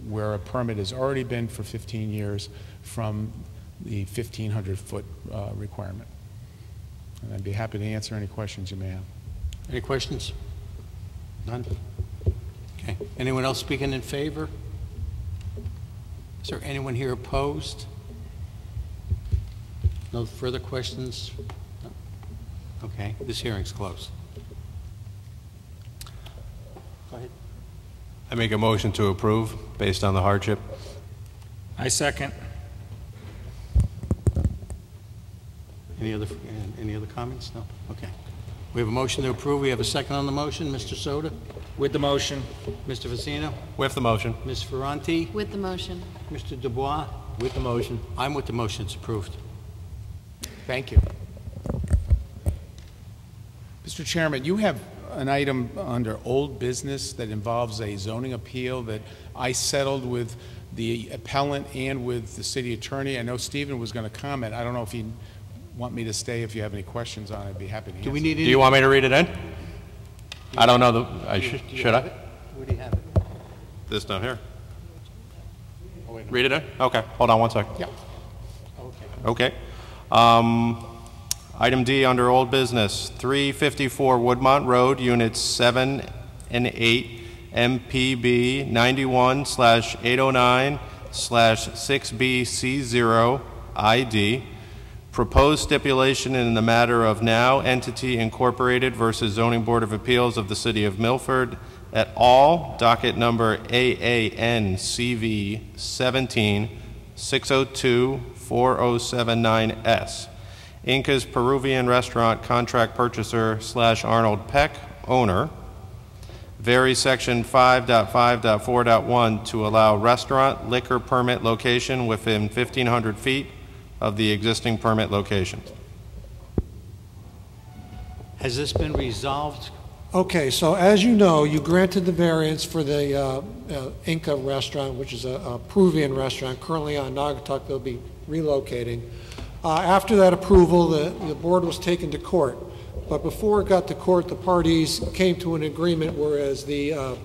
where a permit has already been for 15 years from the 1,500-foot requirement. And I'd be happy to answer any questions you may have. Any questions? None? Okay. Anyone else speaking in favor? Is there anyone here opposed? No further questions? No? Okay, this hearing's closed. Go ahead. I make a motion to approve based on the hardship. I second. Any other comments? No? Okay. We have a motion to approve. We have a second on the motion. Mr. Soda? With the motion. Mr. Vicino? With the motion. Ms. Ferranti? With the motion. Mr. Dubois? With the motion. I'm with the motion. It's approved. Thank you. Mr. Chairman, you have an item under old business that involves a zoning appeal that I settled with the appellant and with the city attorney. I know Stephen was going to comment. I don't know if you want me to stay. If you have any questions on it, I'd be happy to answer. Do you want me to read it in? I don't know. Should I? Where do you have it? This down here. Read it in? Okay. Hold on one second. Yeah. Okay. Item D under old business, 354 Woodmont Road, Units 7 and 8, MPB 91/809/6BC0 ID. Proposed stipulation in the matter of Now Entity Incorporated versus Zoning Board of Appeals of the City of Milford et al., docket number AANCV 17-602-4079S. Inca's Peruvian Restaurant Contract Purchaser / Arnold Peck, owner. Vary section 5.5.4.1 to allow restaurant liquor permit location within 1,500 feet of the existing permit location. Has this been resolved? Okay, so as you know, you granted the variance for the Inca restaurant, which is a Peruvian restaurant currently on Naugatuck. They'll be relocating. After that approval, the board was taken to court. But before it got to court, the parties came to an agreement, whereas the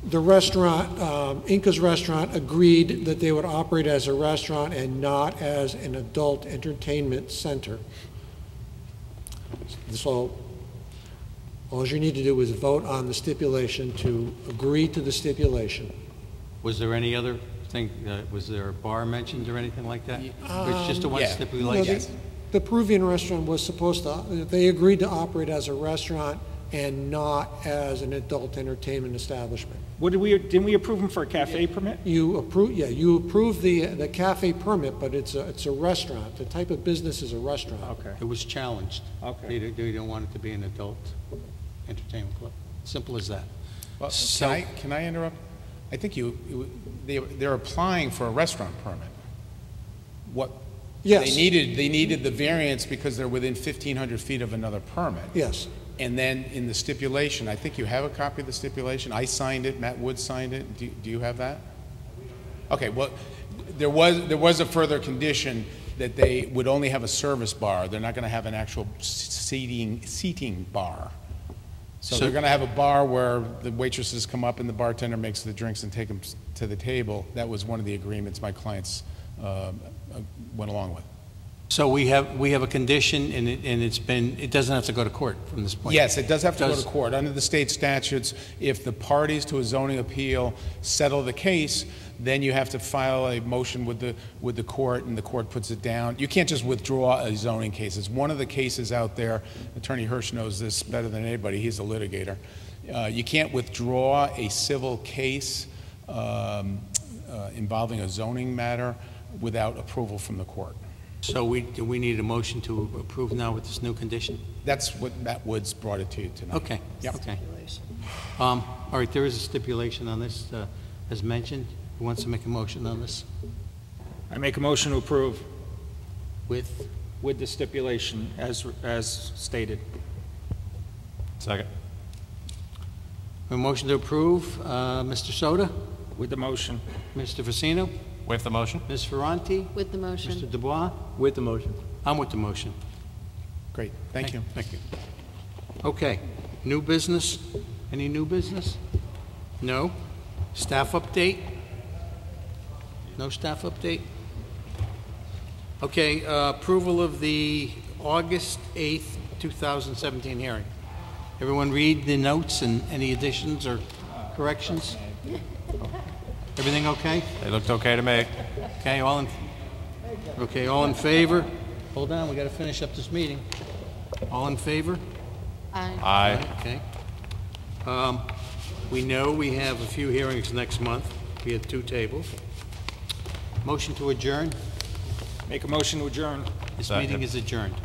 restaurant, Inca's restaurant, agreed that they would operate as a restaurant and not as an adult entertainment center. So all you need to do is vote on the stipulation to agree to the stipulation. Was there any other thing? Was there a bar mentioned or anything like that? Or it's just a one stipulation? No, the Peruvian restaurant was supposed to, they agreed to operate as a restaurant and not as an adult entertainment establishment. Didn't we approve them for a cafe permit? You approved the cafe permit, but it's a restaurant. The type of business is a restaurant. Okay. It was challenged. Okay. They don't want it to be an adult entertainment club. Simple as that. Well, can I interrupt? I think they're applying for a restaurant permit. Yes. They needed the variance because they're within 1,500 feet of another permit. Yes. And then in the stipulation, I think you have a copy of the stipulation. I signed it. Matt Wood signed it. Do you have that? Okay. Well, there was a further condition that they would only have a service bar. They're not going to have an actual seating bar. So they're going to have a bar where the waitresses come up and the bartender makes the drinks and take them to the table. That was one of the agreements my clients went along with. So we have a condition, and it doesn't have to go to court from this point. Yes, it does have to go to court. Under the state statutes, if the parties to a zoning appeal settle the case, then you have to file a motion with the court, and the court puts it down. You can't just withdraw a zoning case. It's one of the cases out there. Attorney Hirsch knows this better than anybody. He's a litigator. You can't withdraw a civil case involving a zoning matter without approval from the court. So do we need a motion to approve now with this new condition? That's what Matt Woods brought it to you tonight. Okay. Yep. Okay. All right. There is a stipulation on this, as mentioned. Who wants to make a motion on this? I make a motion to approve. With the stipulation as stated. Second. A motion to approve. Mr. Soda? With the motion. Mr. Vicino? With the motion. Ms. Ferranti? With the motion. Mr. Dubois? With the motion. I'm with the motion. Great. Thank you. Thank you. Okay. New business? Any new business? No? Staff update? No staff update? Okay, approval of the August 8th, 2017 hearing. Everyone read the notes and any additions or corrections? Everything okay? They looked okay to me. Okay, all in favor? Hold on, we got to finish up this meeting. All in favor? Aye. Okay. We know we have a few hearings next month. We have 2 tables. Motion to adjourn. Make a motion to adjourn. This meeting is adjourned.